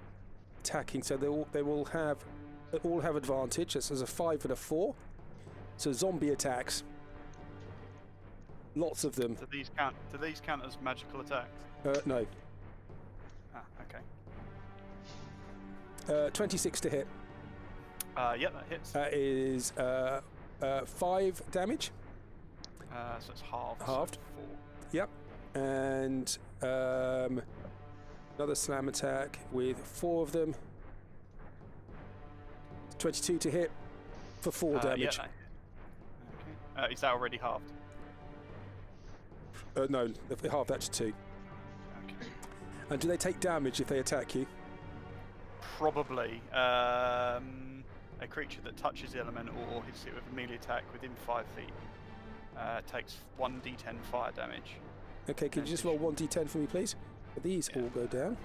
attacking. So they all have advantage. There's a 5 and a 4. So zombie attacks. Lots of them. Do these count as magical attacks? No. Ah, okay. 26 to hit. Yeah, that hits. That is 5 damage. So it's halved. Halved. So 4. Yep. And another slam attack with 4 of them. 22 to hit for 4 damage. Yeah, that hit. Okay. Is that already halved? No, half that to 2. Okay. And do they take damage if they attack you? Probably. A creature that touches the elemental or hits it with a melee attack within 5 feet takes 1d10 fire damage. Okay, can you just roll 1d10 for me, please? These all go down.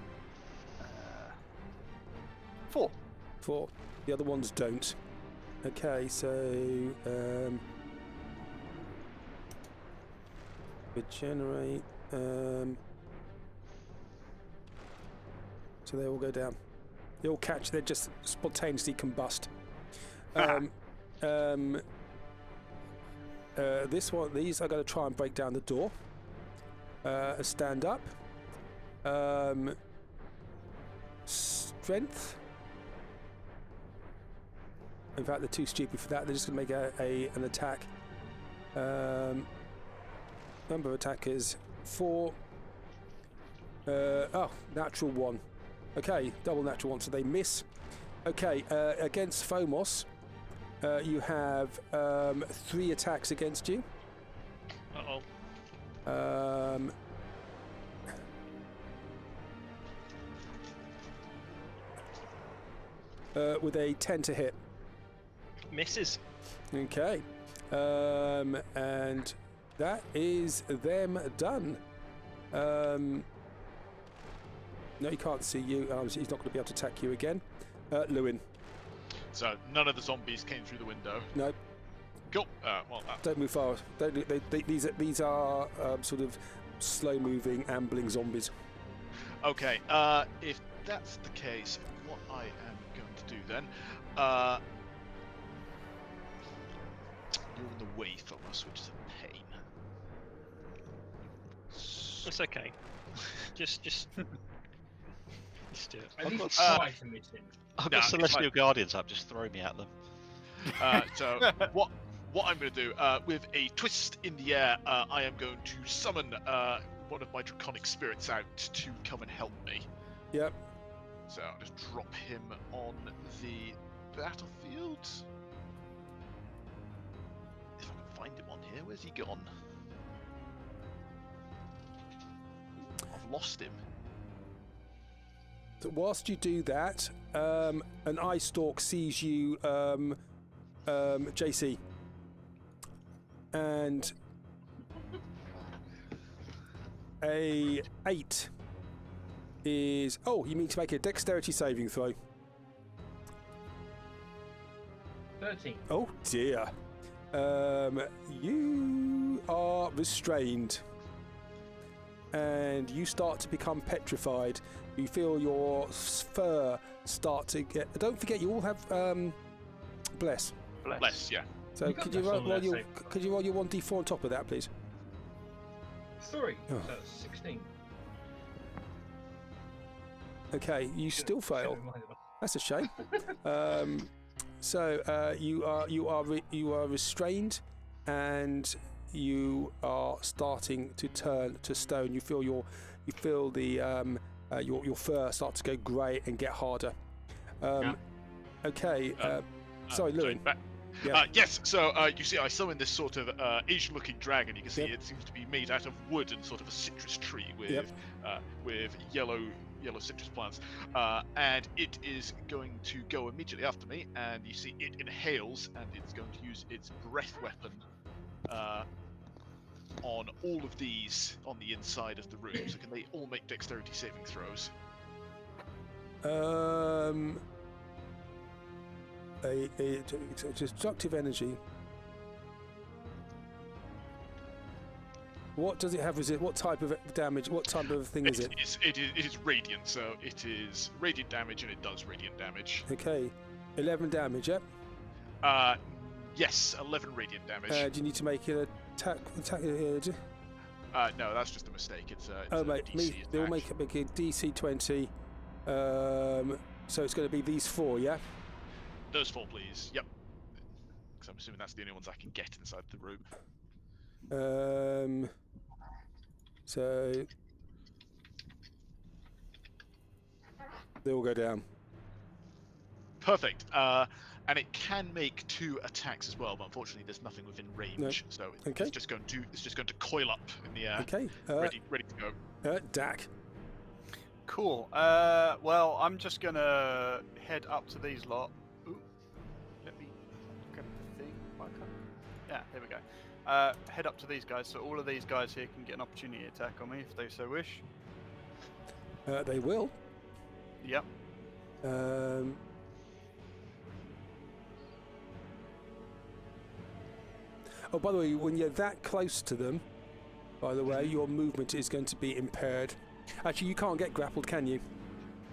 4. 4. The other ones don't. Okay, so regenerate. So they all go down. They all catch. They just spontaneously combust. These are going to try and break down the door. Stand up. Strength. In fact, they're too stupid for that. They're just going to make an attack. Number of attackers 4. Natural 1. Okay, double natural 1, so they miss. Okay, against Phomos, you have 3 attacks against you. With a 10 to hit. Misses. Okay. And that is them done. No, he can't see you. He's not going to be able to attack you again. Lewin. So none of the zombies came through the window. No. Cool. Don't move fast. These are sort of slow-moving, ambling zombies. Okay. If that's the case, what I am going to do then, you're in the way from us, which is a pain. It's okay. Just do it. At least try to miss him. I've got Celestial Guardians up, just throw me at them. So what I'm going to do, with a twist in the air, I am going to summon one of my draconic spirits out to come and help me. Yep. So I'll just drop him on the battlefield. If I can find him on here, where's he gone? I've lost him. So whilst you do that, an eye stalk sees you, JC, and a 8 is. Oh, you need to make a dexterity saving throw. 13. Oh dear. You are restrained, and you start to become petrified. You feel your fur start to get. Don't forget, you all have bless. Bless, yeah. So could you roll your 1d4 on top of that, please? 3. Oh. So that's 16. Okay, you still fail. That's a shame. So you are restrained, and you are starting to turn to stone. You feel the your fur start to go grey and get harder. Okay. Sorry, Lewin. Yeah. Yes, so you see, I summon this sort of Asian-looking dragon. You can see Yep. it seems to be made out of wood and sort of a citrus tree with Yep. with yellow citrus plants, and it is going to go immediately after me. And you see, it inhales, and it's going to use its breath weapon on all of these on the inside of the room. So can they all make dexterity saving throws? A destructive energy. What does it have? Is it what type of damage? What type of thing is it? It is radiant, so it is radiant damage, and it does radiant damage. Okay, 11 damage. Yep. Yes, 11 radiant damage. Do you need to make an attack? No, that's just a mistake. It's Oh a mate, DC they'll attack. make a DC 20. So it's going to be these 4, yeah. Those 4, please. Yep. Because I'm assuming that's the only ones I can get inside the room. So they all go down. Perfect. And it can make 2 attacks as well, but unfortunately there's nothing within range, No. so Okay. it's just going to coil up in the air, Okay. ready to go. Dak. Cool. Well, I'm just gonna head up to these lot. Ooh, let me grab the thing. Why can't- Yeah, there we go. Head up to these guys, so all of these guys here can get an opportunity attack on me if they so wish. They will. Yep. Oh, by the way, when you're that close to them, by the way, your movement is going to be impaired. Actually, you can't get grappled, can you?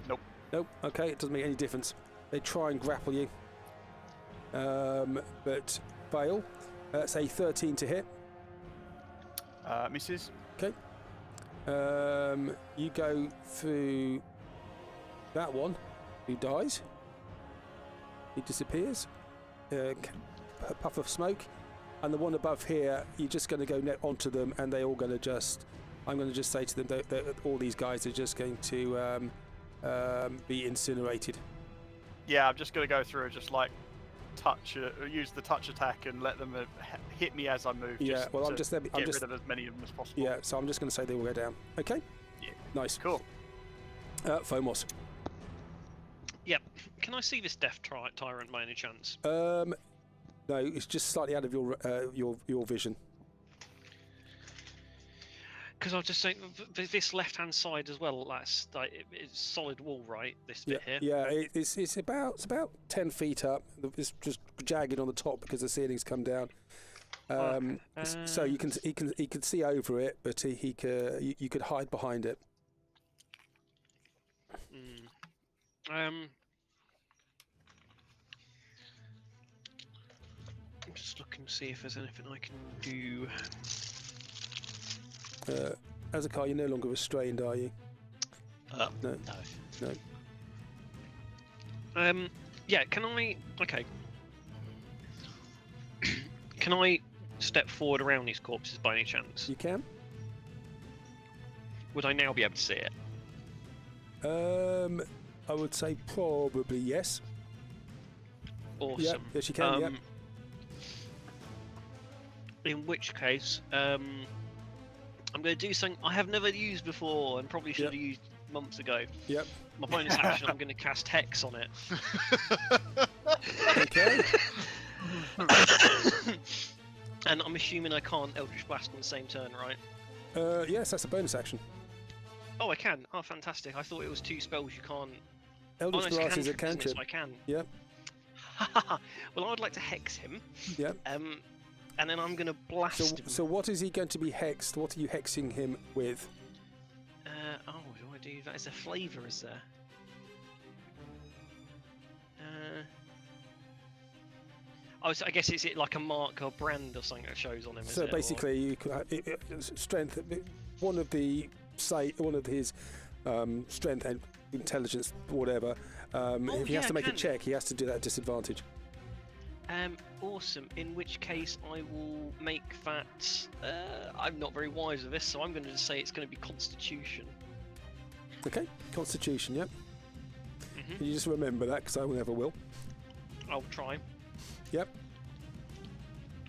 Nope. Nope. Okay, it doesn't make any difference. They try and grapple you, but fail. That's a 13 to hit. Misses. Okay. You go through that one, who dies. He disappears. A puff of smoke. And the one above here, you're just going to go net onto them, and they're all going to just... I'm going to just say to them that all these guys are just going to be incinerated. Yeah, I'm just gonna go through and just like use the touch attack and let them hit me as I move. Yeah, well, I'm just get rid of as many of them as possible. Yeah, so I'm just going to say they will go down. Okay. Yeah. Nice. Cool. Fomos. Yep. Can I see this death tyrant by any chance? No, it's just slightly out of your vision. Because I was just saying, this left-hand side as well. That's like it's solid wall, right? This bit here. Yeah, it's about 10 feet up. It's just jagged on the top because the ceiling's come down. So he can see over it, but you could hide behind it. I'm just looking to see if there's anything I can do. Azakar, you're no longer restrained, are you? No. Yeah, can I... Okay. Can I step forward around these corpses by any chance? You can. Would I now be able to see it? I would say probably yes. Awesome. Yeah, yes you can, yeah. In which case, I'm going to do something I have never used before and probably should have used months ago. Yep. My bonus action, I'm going to cast Hex on it. Okay. And I'm assuming I can't Eldritch Blast on the same turn, right? Yes, that's a bonus action. Oh, I can. Oh, fantastic. I thought it was 2 spells you can't... Eldritch it's Blast is a cantrip, isn't it? cantrip. So I can. Yep. Well, I would like to Hex him. Yep. And then I'm going to blast him. So what is he going to be hexed? What are you hexing him with? Oh, do I do that? Is there flavour, is there? I guess it's like a mark or brand or something that shows on him. So is it, basically, you could, strength. One of his strength and intelligence, whatever. If he has to make a check, he has to do that at disadvantage. Awesome. In which case, I will make that. I'm not very wise with this, so I'm going to just say it's going to be Constitution. Okay, Constitution. Yep. Mm-hmm. You just remember that because I never will. I'll try. Yep.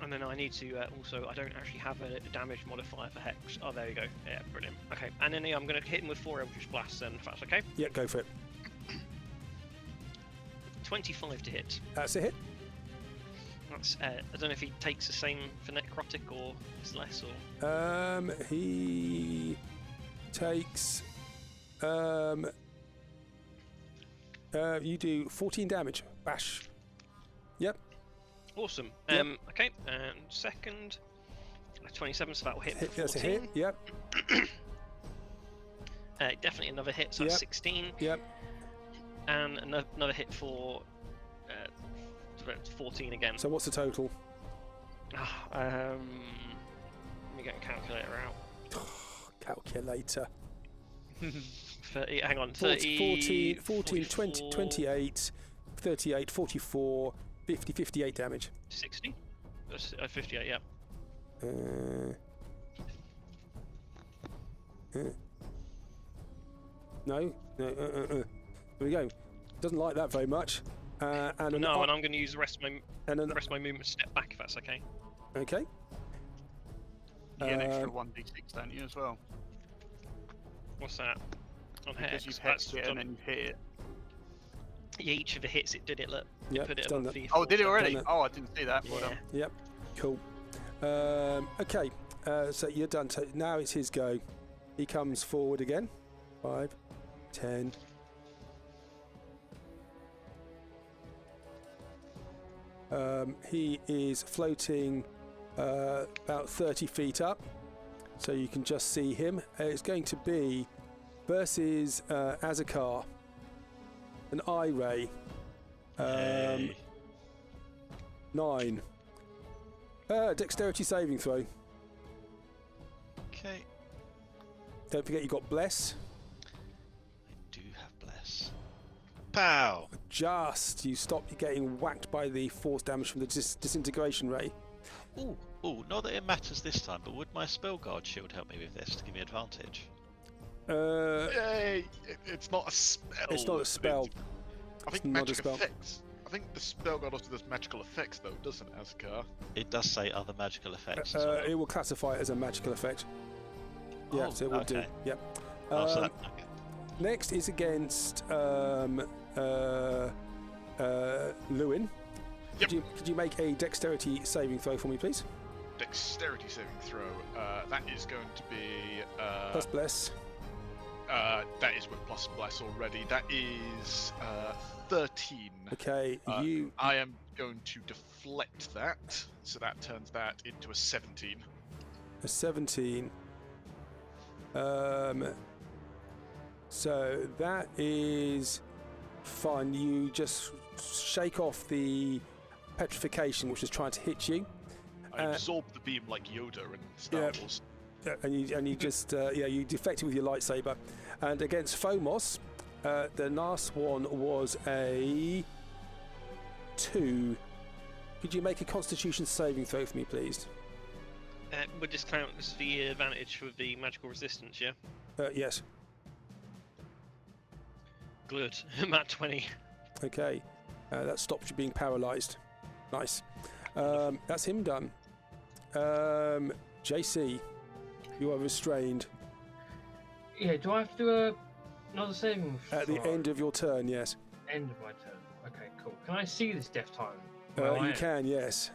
And then I need to also, I don't actually have a damage modifier for Hex. Oh, there you go. Yeah, brilliant. Okay, and then I'm going to hit him with 4 Eldritch Blasts then, if that's okay. Yeah, go for it. 25 to hit. That's a hit. That's, I don't know if he takes the same for Necrotic or is less or... He takes... you do 14 damage. Bash. Yep. Awesome. Yep. Okay, and second... 27, so that will hit for 14. That's a hit, yep. Definitely another hit, so that's Yep. 16. Yep. And another hit for 14 again. So what's the total? Let me get a calculator out. Calculator. 30, hang on, 30, 14, 20, 28, 38, 44, 50, 58 damage. 60? 58, yeah. No. There we go. Doesn't like that very much. And I'm going to use the rest of my movement to step back, if that's okay. Okay. You get an extra 1d6, don't you, as well? What's that? On Because Hex. you've hexed it and then you hit it. Yeah, each of the hits it did it, look. Yeah, Put it's it done above that. V4, Oh, did it so- already? Done that. Oh, I didn't see that. Well Yeah. done. Yep. Cool. Okay. So you're done. So now it's his go. He comes forward again. 5, 10. He is floating about 30 feet up, so you can just see him. It's going to be versus Azakar, an eye ray. Yay. 9. Dexterity saving throw. Okay. Don't forget you got bless. I do have bless. Pow! Just you stop getting whacked by the force damage from the disintegration ray. Ooh, not that it matters this time, but would my spell guard shield help me with this to give me advantage? Yay! It's not a spell. It's not a spell. I think It's not a magic spell. effects. I think the spell god also does magical effects, though, doesn't it, Azkar? It does say other magical effects as well. It will classify it as a magical effect. Yeah, Oh, so it will do. okay. Yep. Oh, so that, okay. Next is against Lewin. Yep. Could you make a dexterity saving throw for me, please? Dexterity saving throw. That is going to be. Plus bless. That is with plus bless already. That is 13. Okay, you. I am going to deflect that, so that turns that into a 17. A 17. So that is fine. You just shake off the petrification which is trying to hit you. I absorbed the beam like Yoda in Star yeah. Wars. And you just you deflect it with your lightsaber. And against Phomos, the last one was a 2. Could you make a Constitution saving throw for me, please? Would this count as the advantage with the magical resistance, yeah? Yes. Good. I'm at 20. Okay. That stops you being paralysed. Nice. That's him done. JC, you are restrained. Yeah, do I have to do another saving At the throw? end of your turn, yes. End of my turn. Okay, cool. Can I see this death time? where I You am? can, yes.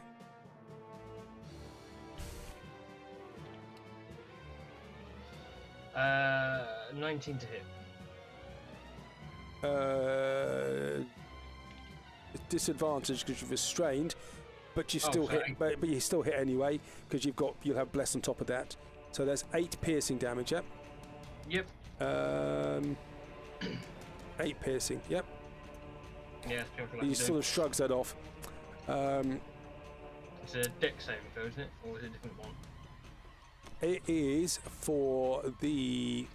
Uh, 19 to hit. Disadvantage because you're restrained, but you Oh, still sorry. hit. But you still hit anyway because you'll have bless on top of that. So there's 8 piercing damage. Yep. Yep. 8 piercing. Yep. Yeah, that's pretty much what I He can sort do. of shrugs that off. It's a dex saving throw, isn't it? Or is it a different one? It is for the.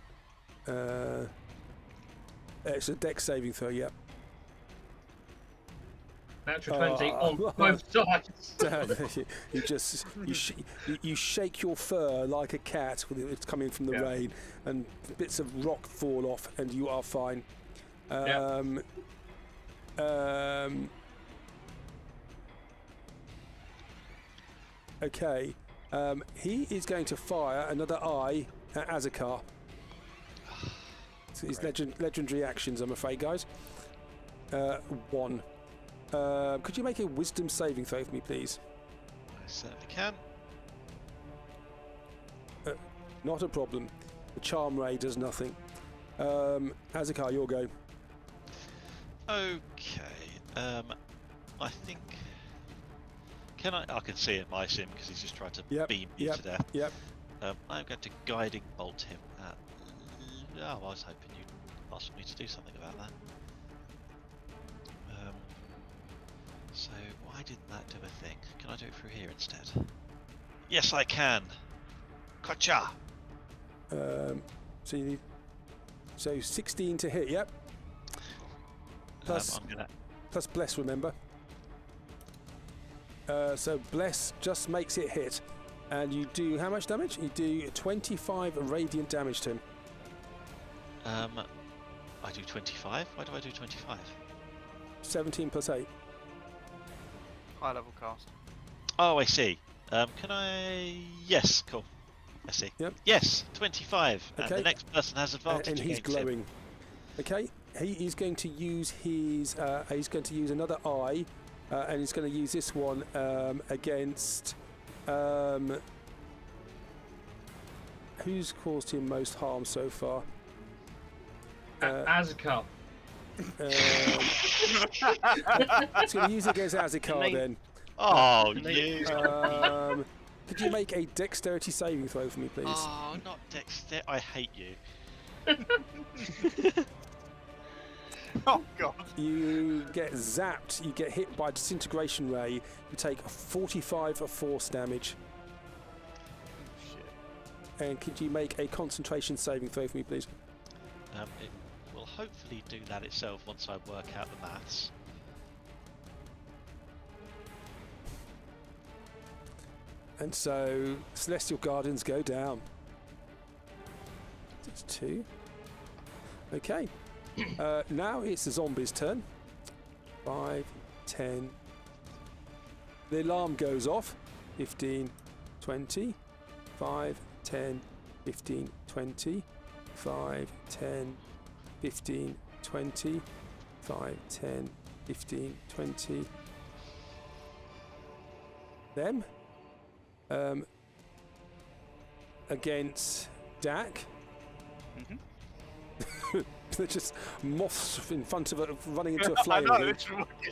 It's a dex saving throw. Yep. Natural 20 on Oh. both sides. you shake your fur like a cat with it's coming from the Yeah. rain, and bits of rock fall off, and you are fine. Okay. He is going to fire another eye at Azakar. So his legendary actions, I'm afraid, guys. 1. Could you make a wisdom saving throw for me, please? I certainly can. Not a problem. The charm ray does nothing. Azakar, your go. Okay. I think. Can I can see it, my sim, because he's just trying to beam me to death. Yep. I'm going to guiding bolt him at. Oh, I was hoping you'd ask me to do something about that. So why didn't that do a thing? Can I do it through here instead? Yes, I can. Gotcha. So you need. So 16 to hit. Yep. Plus, plus bless, remember. So bless just makes it hit, and you do how much damage? You do 25 radiant damage to him. I do 25. Why do I do 25? 17 plus 8. High level cast. Oh, I see. Can I? Yes, cool. I see. Yep. Yes, 25. Okay. And the next person has advantage. And he's against him. glowing. Okay. He is going to use his. He's going to use another eye, and he's going to use this one against. Who's caused him most harm so far? Azakar. He's going to use it against Azakar then. Oh, you. Could you make a dexterity saving throw for me, please? Oh, not dexter. I hate you. Oh god. You get zapped. You get hit by a disintegration ray. You take 45 of force damage. Shit. And could you make a concentration saving throw for me, please? It will hopefully do that itself once I work out the maths. And so Celestial Guardians go down. That's 2. Okay. Now it's the zombies' turn. 5, 10. The alarm goes off. 15, 20. 5, 10, 15, 20. 5, 10, 15, 20. 5, 10, 15, 20. Them. Against Dak. They're just moths in front of it, running into a flame. I know, it's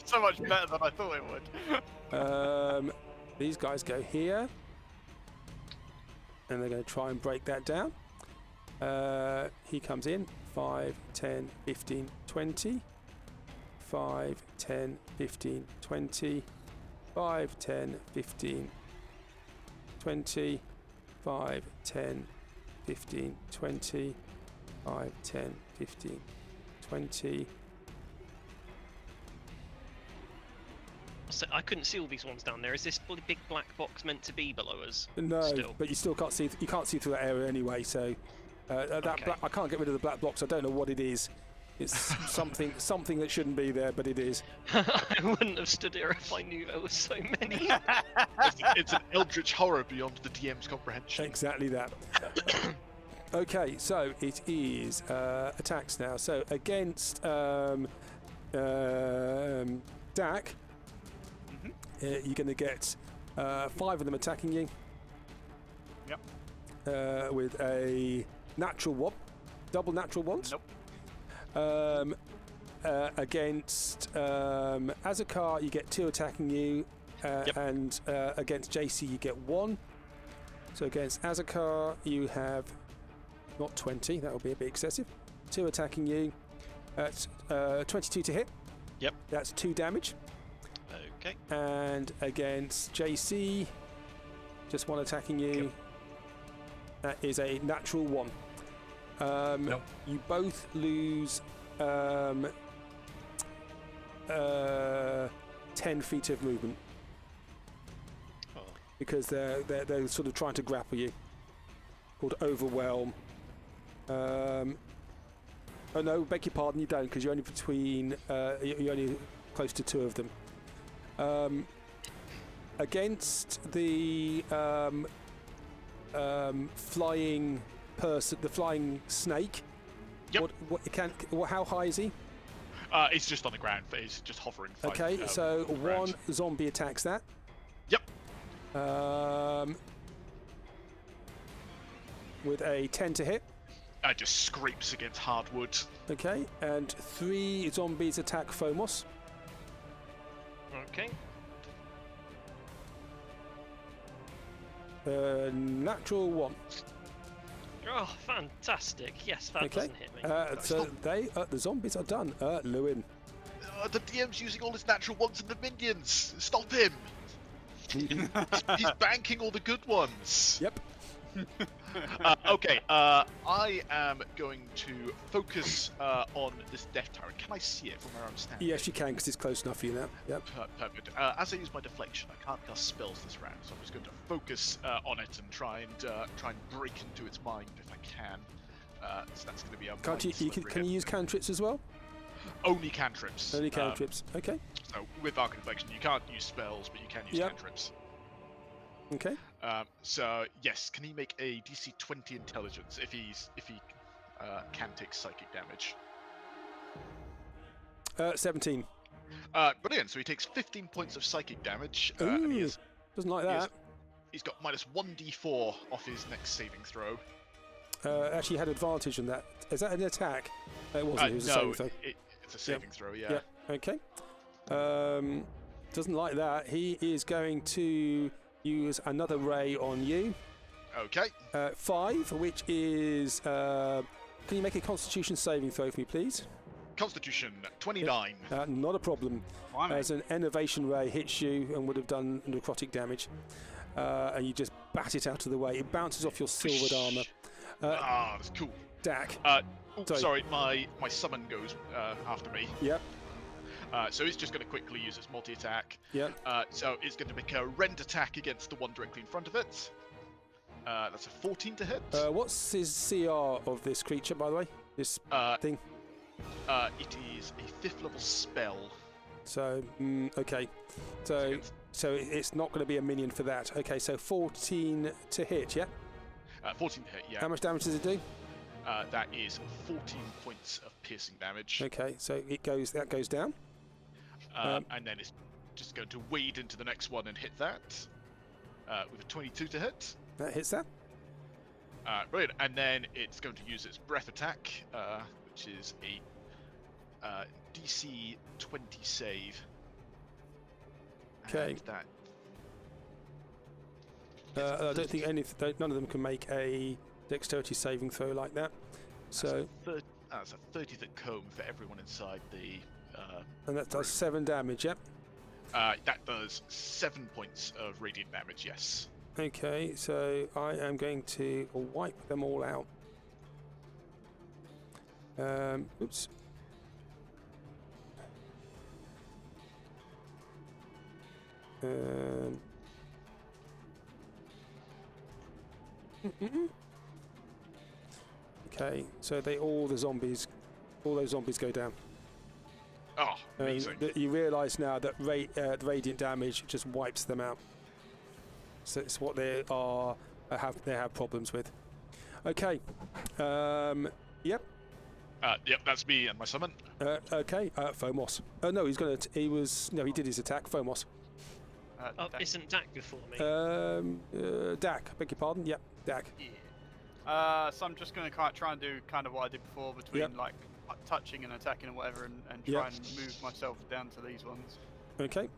so much better than I thought it would. These guys go here, and they're going to try and break that down. He comes in. 5, 10, 15, 20. 5, 10, 15, 20. 5, 10, 15, 20, 5, 10, 15, 20, 5, 10, 15, 20. So I couldn't see all these ones down there. Is this big black box meant to be below us? No, still? but you still can't see. You can't see through that area anyway. So Okay. I can't get rid of the black box. I don't know what it is. It's something that shouldn't be there, but it is. I wouldn't have stood here if I knew there was so many. It's an eldritch horror beyond the DM's comprehension. Exactly that. Okay, so it is attacks now. So against Dak, you're going to get 5 of them attacking you. Yep. With a natural one, double natural ones. Nope. Against Azakar, you get 2 attacking you, and against JC, you get 1. So against Azakar, you have not 20, that would be a bit excessive. 2 attacking you, that's 22 to hit. Yep. That's 2 damage. Okay. And against JC, just 1 attacking you. Yep. That is a natural 1. Nope. You both lose 10 feet of movement because they're sort of trying to grapple you. Called overwhelm. Oh no, beg your pardon, you don't, because you're only between. You're only close to 2 of them. against the flying person, the flying snake. Yep. How high is he? It's just on the ground. It's just hovering. Okay, so one zombie attacks that. Yep. With a 10 to hit. Just scrapes against hardwood. Okay, and 3 zombies attack Phomos. Okay. Natural 1. Oh, fantastic! Yes, that Okay. doesn't hit me. So the zombies are done. Lewin. The DM's using all his natural ones and the minions. Stop him! He's banking all the good ones. Yep. Okay, I am going to focus on this death turret. Can I see it from where I'm standing? Yes, you can, because it's close enough for you now. Yep. Perfect. As I use my deflection, I can't cast spells this round, so I'm just going to focus on it and try and break into its mind if I can. So that's going to be a. Can't you? Can you use cantrips as well? Only cantrips. Only cantrips. Okay. So with Arcane Deflection, you can't use spells, but you can use cantrips. Okay. So yes, can he make a DC 20 intelligence if he can take psychic damage? 17. Brilliant. So he takes 15 points of psychic damage. Ooh, and he doesn't like that. He's got minus 1d4 off his next saving throw. Actually, had advantage on that. Is that an attack? It wasn't. It was a saving throw. It's a saving throw. Yeah. Yep. Okay. Doesn't like that. He is going to use another ray on you. Okay. 5, which is. Can you make a Constitution saving throw for me, please? Constitution 29. Not a problem. As an enervation ray hits you and would have done necrotic damage, and you just bat it out of the way. It bounces off your silvered armor. That's cool. Dak. Sorry, my summon goes after me. Yep. So it's just going to quickly use its multi-attack. Yep. So it's going to make a rend attack against the one directly in front of it. That's a 14 to hit. What's his CR of this creature, by the way? This thing? It is a 5th level spell. So, okay. So it's not going to be a minion for that. Okay, so 14 to hit, yeah? 14 to hit, yeah. How much damage does it do? That is 14 points of piercing damage. Okay, so that goes down. And then it's just going to wade into the next one and hit that with a 22 to hit. That hits that. Brilliant. And then it's going to use its breath attack, which is a DC 20 save. Okay. I don't think none of them can make a dexterity saving throw like that. So that's a 30th comb for everyone inside the. And that does 7 damage. Yep. That does 7 points of radiant damage. Yes. Okay, so I am going to wipe them all out. Oops. Okay, so all those zombies go down. Oh, amazing. You realise now that the radiant damage just wipes them out. So it's what they have problems with. Okay. Yep. Yep, that's me and my summon. Okay. Phomos. No, he did his attack. Phomos. Isn't Dak before me? Dak. Beg your pardon. Yep. Dak. Yeah. So I'm just going to try and do kind of what I did before between like touching and attacking and whatever, and try and move myself down to these ones. Okay.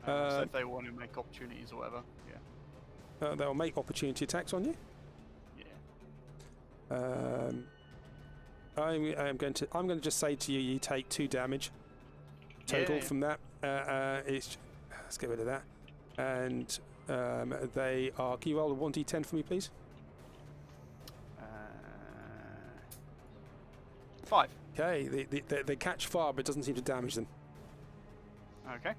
So if they want to make opportunities or whatever, they'll make opportunity attacks on you. Yeah. I'm going to just say to you, you take 2 damage total from that. Let's get rid of that. And they are. Can you roll a 1d10 for me, please? 5. Okay. They catch fire, but it doesn't seem to damage them. Okay.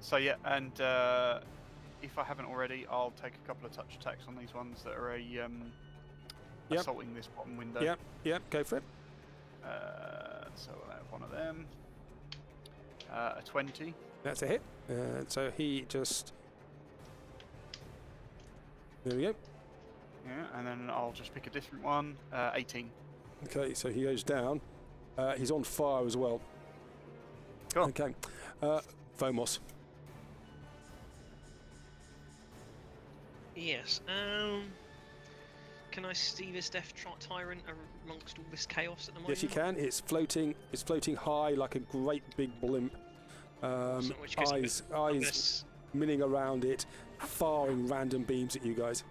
So yeah, and if I haven't already, I'll take a couple of touch attacks on these ones that are assaulting this bottom window. Yep, go for it. So I'll have one of them. A 20. That's a hit. So he just... There we go. Yeah, and then I'll just pick a different one. 18. Okay, so he goes down. He's on fire as well. Cool. Okay. Fomos. Yes. Can I see this Death Tyrant amongst all this chaos at the moment? Yes, you can. It's floating. It's floating high like a great big blimp. So in which case Eyes milling around it, firing random beams at you guys.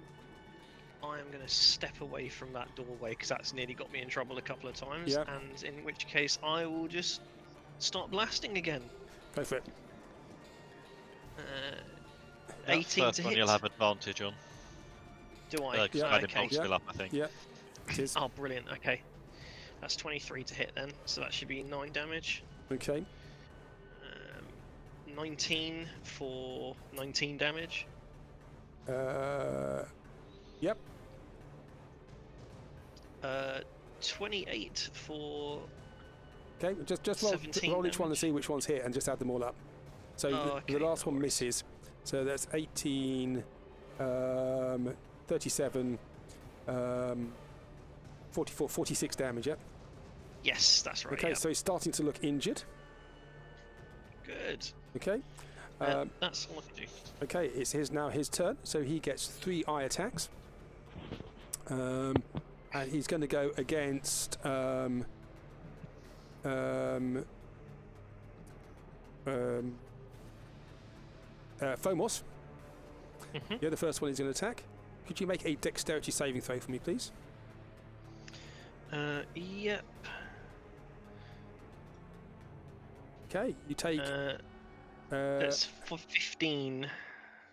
I am going to step away from that doorway because that's nearly got me in trouble a couple of times. Yep. And in which case I will just start blasting again. Go for it. 18 First to one hit. you'll have advantage on. Do I? Because Yeah. Okay. still up, I think. Yeah. It is. Oh, brilliant. Okay. That's 23 to hit then. So that should be 9 damage. Okay. 19 for 19 damage. Yep. 28 for... Okay. Just roll 17 roll each one to damage. see which one's hit, and just add them all up. So the last one misses. So that's 18, 37, 44, 46 damage. Yep. Yes, that's right. Okay. yeah. So he's starting to look injured. Good. Okay. That's all I can do. Okay, it's now his turn, so he gets 3 eye attacks. And he's going to go against Fomos. Mhm. Yeah, the first one is going to attack. Could you make a dexterity saving throw for me, please? Yep. Okay, you take That's for 15.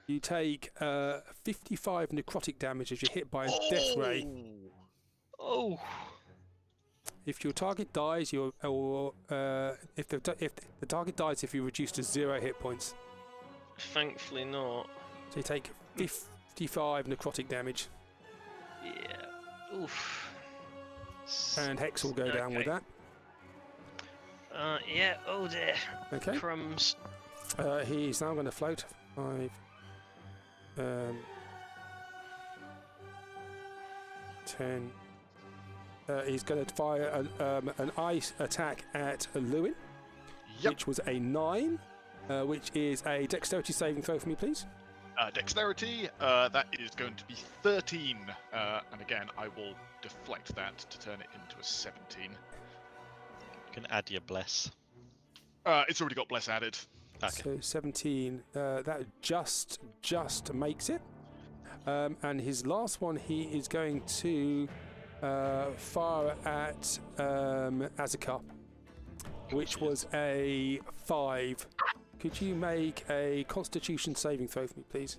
you take 55 necrotic damage as you're hit by a death ray. Oh. If your target dies, if the target dies, if you reduce to 0 hit points. Thankfully not. So you take 55 necrotic damage, Yeah. Oof. and Hex will go down with that. Yeah. Oh dear. Okay. Crumbs. He's now going to float 5. 10. He's going to fire an ice attack at Lewin, which was a 9, which is a dexterity saving throw for me, please. Dexterity, that is going to be 13. And again, I will deflect that to turn it into a 17. You can add your bless. It's already got bless added. Okay. So 17, that just makes it. And his last one, he is going to fire at Azekar, which was a 5. Could you make a Constitution saving throw for me, please?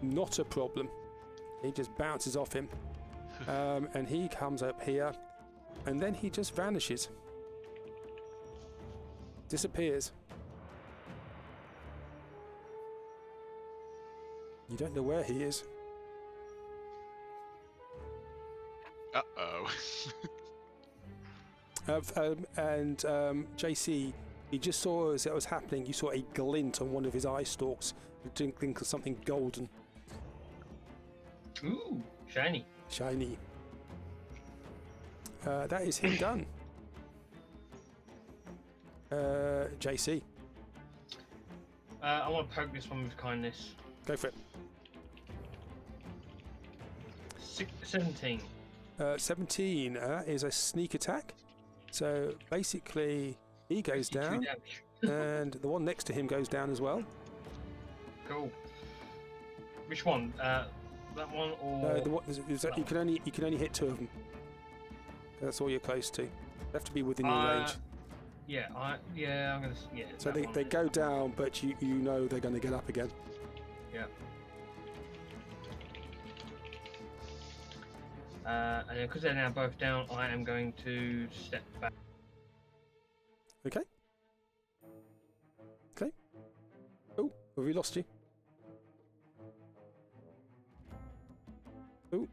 Not a problem. He just bounces off him. And he comes up here, and then he just vanishes. Disappears. You don't know where he is. Uh-oh. JC, you just saw as that was happening, you saw a glint on one of his eye stalks, twinkling of something golden. Ooh, shiny. Shiny. That is him done. JC, I want to poke this one with kindness. go for it. 17. 17 is a sneak attack. So basically, he goes 52 down, damage. and the one next to him goes down as well. Cool. Which one? That one or? You can only hit 2 of them. That's all you're close to. They have to be within your range. Yeah, I'm gonna. Yeah. So that one. they go down, but you know they're going to get up again. Yeah. And then because they're now both down, I am going to step back. Okay. Okay. Oh, have we lost you? Oh.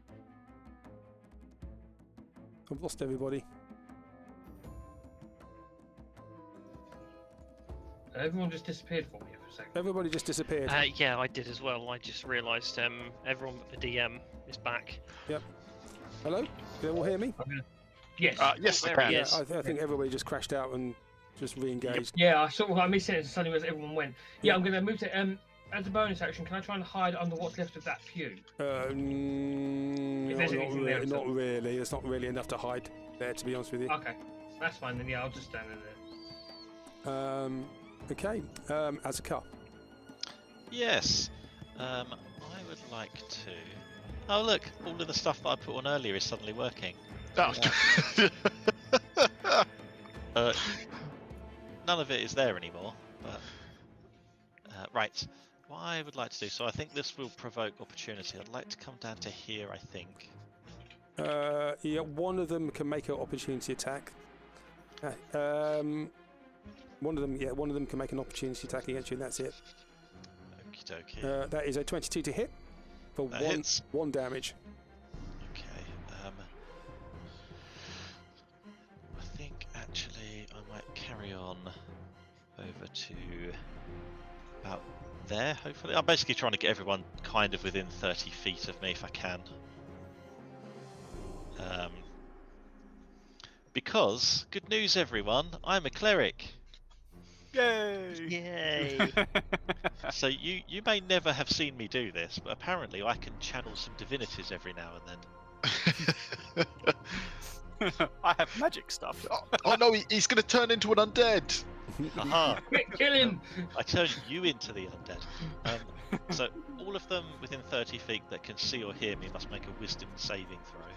I've lost everybody. Everyone just disappeared for me for a second. Everybody just disappeared. Yeah, I did as well. I just realised everyone but the DM is back. Hello? Can you all hear me? Yes. Yes, there they he can. is. I think everybody just crashed out and just re-engaged. Yeah, I missed it suddenly as everyone went. Yeah, I'm going to move to as a bonus action. Can I try and hide under what's left of that pew? Not really. There's not really enough to hide there, to be honest with you. Okay, that's fine then. Yeah, I'll just stand in there. Okay. Azakar. Yes. I would like to. Oh look! All of the stuff that I put on earlier is suddenly working. Oh. None of it is there anymore. But right. What I would like to do. So I think this will provoke opportunity. I'd like to come down to here. I think. Yeah, one of them can make an opportunity attack. One of them can make an opportunity attack against you, and that's it. Okie dokie. That is a 22 to hit for That hits. 1 damage. Okay. I think actually I might carry on over to about there. Hopefully, I'm basically trying to get everyone kind of within 30 feet of me if I can. Because good news, everyone! I'm a cleric. Yay! Yay! So you may never have seen me do this, but apparently I can channel some divinities every now and then. I have magic stuff. Oh no, he's going to turn into an undead. Aha! Quick, kill him! I turn you into the undead. So all of them within 30 feet that can see or hear me must make a wisdom saving throw.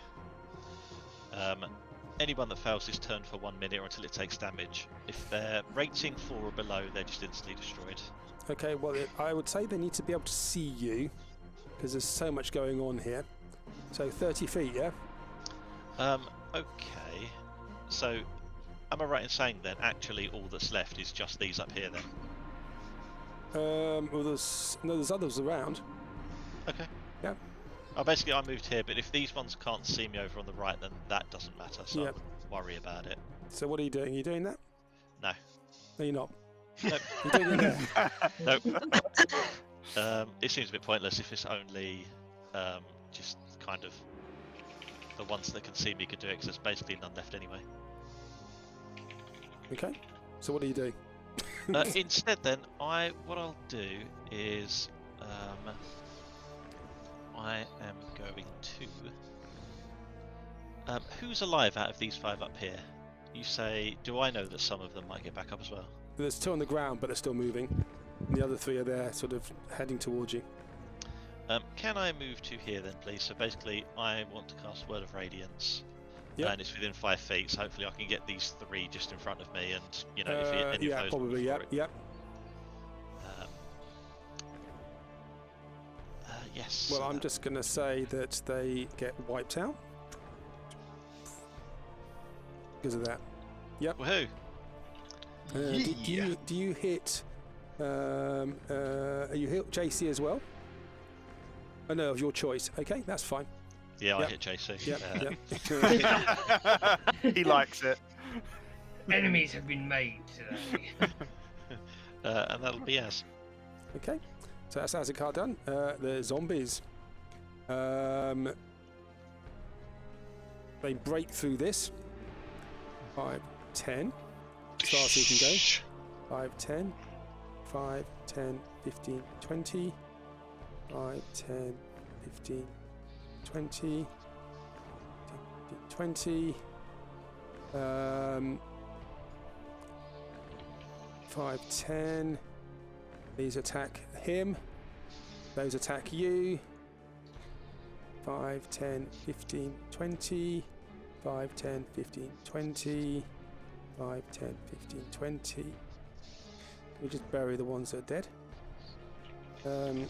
Anyone that fails is turned for 1 minute or until it takes damage. If they're rating 4 or below, they're just instantly destroyed. Okay, well, I would say they need to be able to see you because there's so much going on here. So 30 feet, yeah? Okay. So, am I right in saying then actually all that's left is just these up here then? Well, there's others around. Okay. Yeah. Oh, basically I moved here, but if these ones can't see me over on the right, then that doesn't matter, so I Yep. wouldn't worry about it. So what are you doing? Are you doing that? No. No, you're not. Nope. You're doing it there. Nope. It seems a bit pointless if it's only just kind of the ones that can see me could do it, because there's basically none left anyway. Okay. So what are you doing? Instead, then, what I'll do is I am going to. Who's alive out of these 5 up here? You say, do I know that some of them might get back up as well? There's 2 on the ground, but they're still moving. And the other 3 are there, sort of heading towards you. Can I move to here then, please? So basically, I want to cast Word of Radiance. Yep. And it's within 5 feet, so hopefully I can get these 3 just in front of me, and if any yeah, of those probably. move Yep. forward. Yep. Yes. Well, I'm just going to say that they get wiped out because of that. Yep. Woohoo! Do you hit? You hit JC as well? Oh no, of your choice. Okay, that's fine. Yeah, Yep. I hit JC. Yep. He likes it. Enemies have been made today. And that'll be us. Okay, so that's Azakar done. The zombies. They break through this. 5, 10. As far as you can go. 5, 10. 5, 10, 15, 20. 5, 10, 15, 20. 20. 5, 10. These attack him. Those attack you. 5, 10, 15, 20. 5, 10, 15, 20. 5, 10, 15, 20. We just bury the ones that are dead. 5,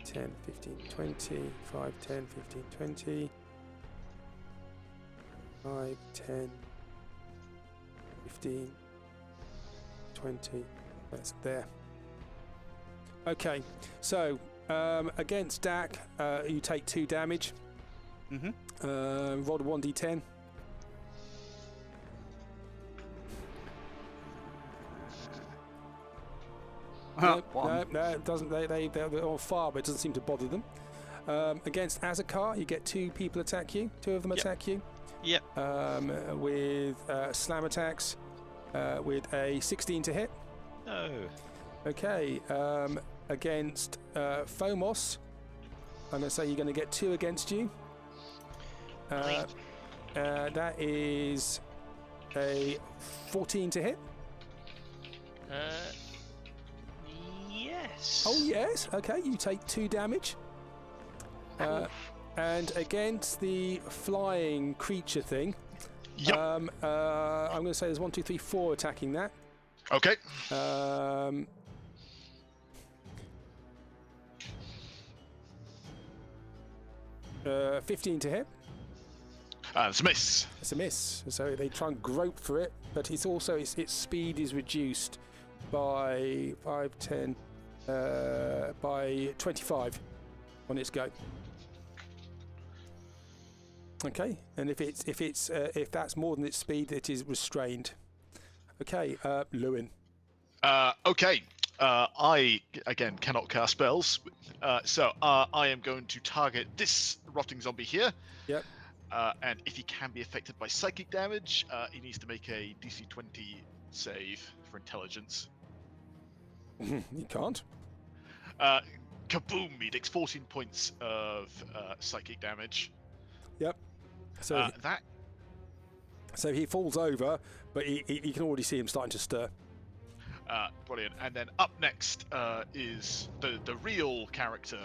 10, 15, 20. 5, 10, 15, 20. 5, 10, 15, 20. That's there. Okay, so Against Dak, you take 2 damage. Roll a 1d10. No, it doesn't. They're on fire, but it doesn't seem to bother them. Against Azakar, you get 2 people attack you. 2 of them attack you. Yep. With slam attacks, with a 16 to hit. No. Okay. Against Phomos, I'm going to say you're going to get 2 against you. That is a 14 to hit. Yes. Oh yes. Okay, you take 2 damage. And against the flying creature thing, Yep. I'm going to say there's 1, 2, 3, 4 attacking that. Okay. 15 to hit. It's a miss. It's a miss. So they try and grope for it, but it's also its speed is reduced by 5, 10, by 25 on its go. Okay, and if that's more than its speed, it is restrained. Okay, Lewin. Okay. I again cannot cast spells, so I am going to target this rotting zombie here. Yep. And if he can be affected by psychic damage, he needs to make a DC 20 save for intelligence. You can't. Kaboom! He takes 14 points of psychic damage. Yep. So so he falls over, but you can already see him starting to stir. Brilliant. And then up next is the real character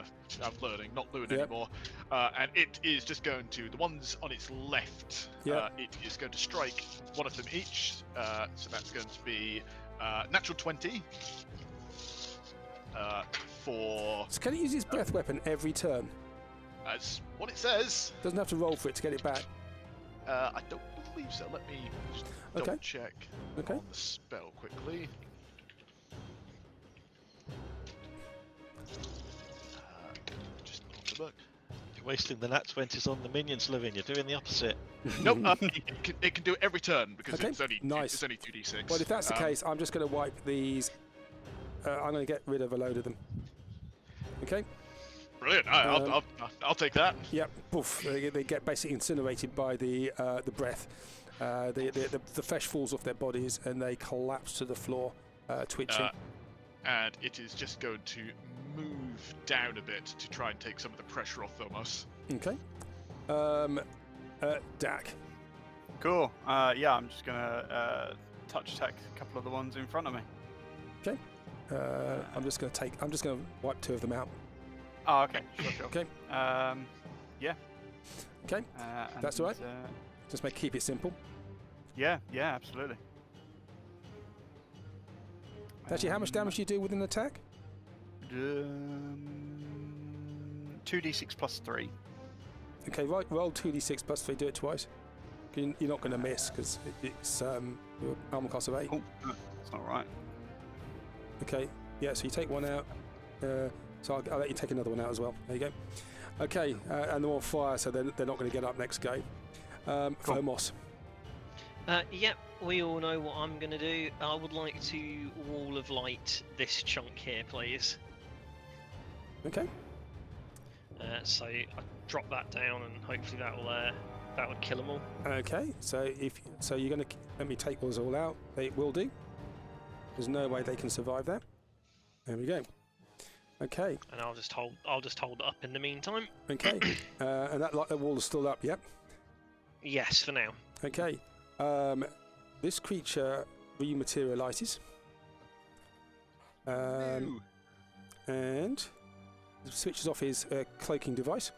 I'm learning, not Lewin anymore. And it is just going to, the ones on its left, it is going to strike one of them each. So that's going to be natural 20 for... So can he use his breath weapon every turn? That's what it says. Doesn't have to roll for it to get it back. I don't believe so. Let me just double check on the spell quickly. Just have a look. You're wasting the nat 20s on the minions, Lewin. You're doing the opposite. Nope, it can do it every turn because Okay, it's only nice. It's only 2d6. Well, if that's the case, I'm just going to wipe these. I'm going to get rid of a load of them. Okay. Brilliant. I'll take that. Yep. Poof. They get basically incinerated by the breath. The flesh falls off their bodies and they collapse to the floor, twitching. And it is just going to move down a bit to try and take some of the pressure off Thomos. Okay. Dak. Cool. Yeah, I'm just gonna touch attack a couple of the ones in front of me. Okay. I'm just going to wipe 2 of them out. Oh, okay. Sure. Okay. Yeah. Okay. That's all right. Just keep it simple. Yeah, absolutely. Actually, how much damage do you do with an attack? 2d6 plus 3. Okay, right. Roll 2d6 plus 3. Do it twice. You're not going to miss because it's your armor class of 8. Oh, that's not right. Okay. Yeah. So you take 1 out. So I'll let you take another one out as well. There you go. Okay, and they're on fire, so they're not going to get up next go. Cool. Phomos. Yep, we all know what I'm going to do. I would like to wall of light this chunk here, please. Okay. So I drop that down, and hopefully that would kill them all. Okay, so you're going to let me take those all out. They will do. There's no way they can survive that. There we go. Okay. And I'll just hold it up in the meantime. Okay. And that wall is still up. Yep. Yes, for now. Okay. This creature rematerializes. And switches off his cloaking device.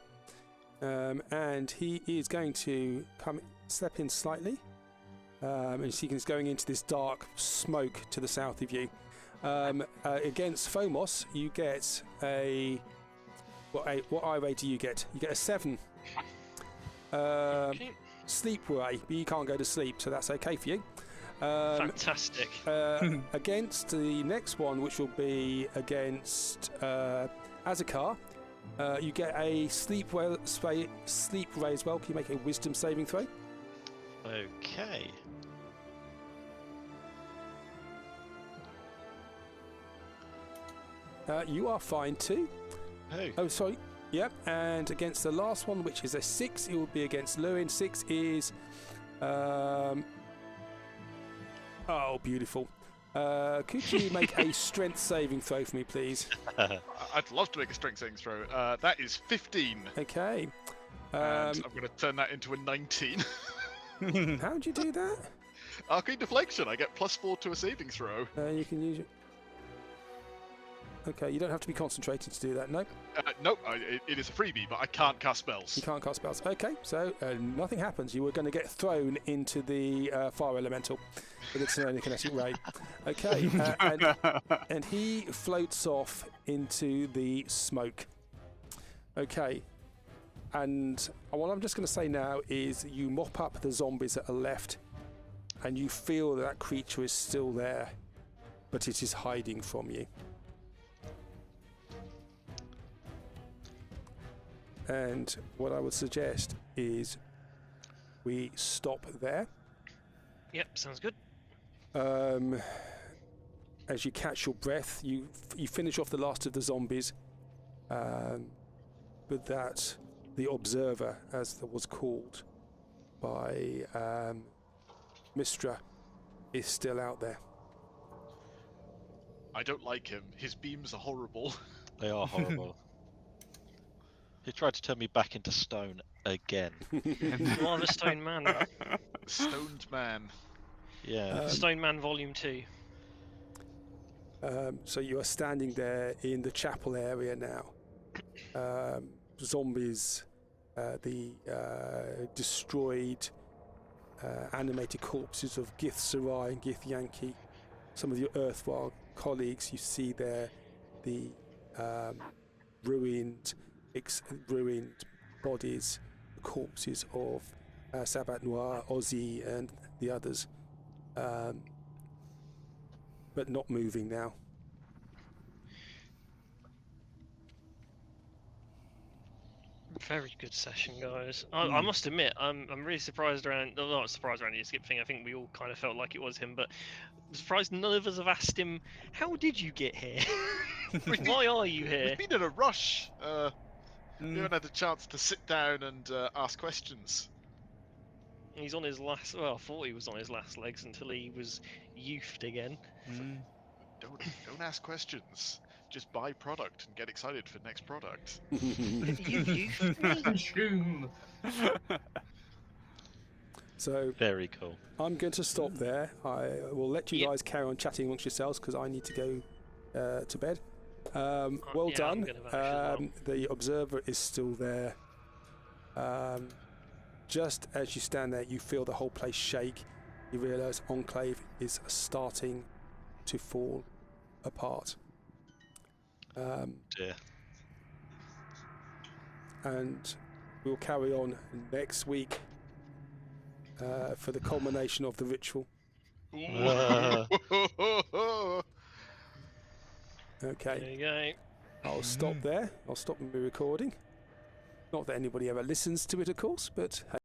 And he is going to step in slightly. And you see he's going into this dark smoke to the south of you. Against Phomos, you get what eye do you get? You get a 7. Okay. Sleep ray, but you can't go to sleep, so that's okay for you. Fantastic. Against the next one, which will be against Azakar, you get a sleep ray as well. Can you make a wisdom saving throw? Okay. You are fine too. Oh, sorry. Yep, and against the last one, which is a 6, it will be against Lewin. 6 is... oh, beautiful. Could you make a strength saving throw for me, please? I'd love to make a strength saving throw. That is 15. Okay. And I'm going to turn that into a 19. How'd you do that? Arcane Deflection. I get +4 to a saving throw. You can use it. Okay, you don't have to be concentrated to do that, no? Nope, it is a freebie, but I can't cast spells. You can't cast spells. Okay, so nothing happens. You were going to get thrown into the fire elemental with its own kinetic ray. Okay, and he floats off into the smoke. Okay, and what I'm just going to say now is you mop up the zombies that are left, and you feel that creature is still there, but it is hiding from you. And what I would suggest is we stop there. Yep, sounds good. As you catch your breath, you finish off the last of the zombies, but that the observer, as it was called by Mystra, is still out there. I don't like him. His beams are horrible. They are horrible. He tried to turn me back into stone again. You are the Stone Man. Stoned man. Yeah. Stone Man Volume 2. So you are standing there in the chapel area now. Zombies, the destroyed animated corpses of Gith Sarai and Gith Yankee. Some of your Earthward colleagues, you see there the ruined bodies, the corpses of Sabat Noir, Ozzy, and the others, but not moving now. Very good session, guys. I must admit, I'm really surprised around. No, not surprised around the skip thing. I think we all kind of felt like it was him, but I'm surprised none of us have asked him, "How did you get here? Why are you here?" We've been in a rush. We haven't had a chance to sit down and ask questions. He's on his last. Well, I thought he was on his last legs until he was youthed again. Don't ask questions. Just buy product and get excited for next product. You Consume. So Very cool. I'm going to stop there. I will let you guys carry on chatting amongst yourselves because I need to go to bed. Well yeah, done. I'm gonna vanish as well. The observer is still there. Just as you stand there, you feel the whole place shake. You realise Enclave is starting to fall apart. Dear. And we'll carry on next week for the culmination of the ritual. Okay. There you go. I'll stop there. I'll stop my recording. Not that anybody ever listens to it, of course, but hey.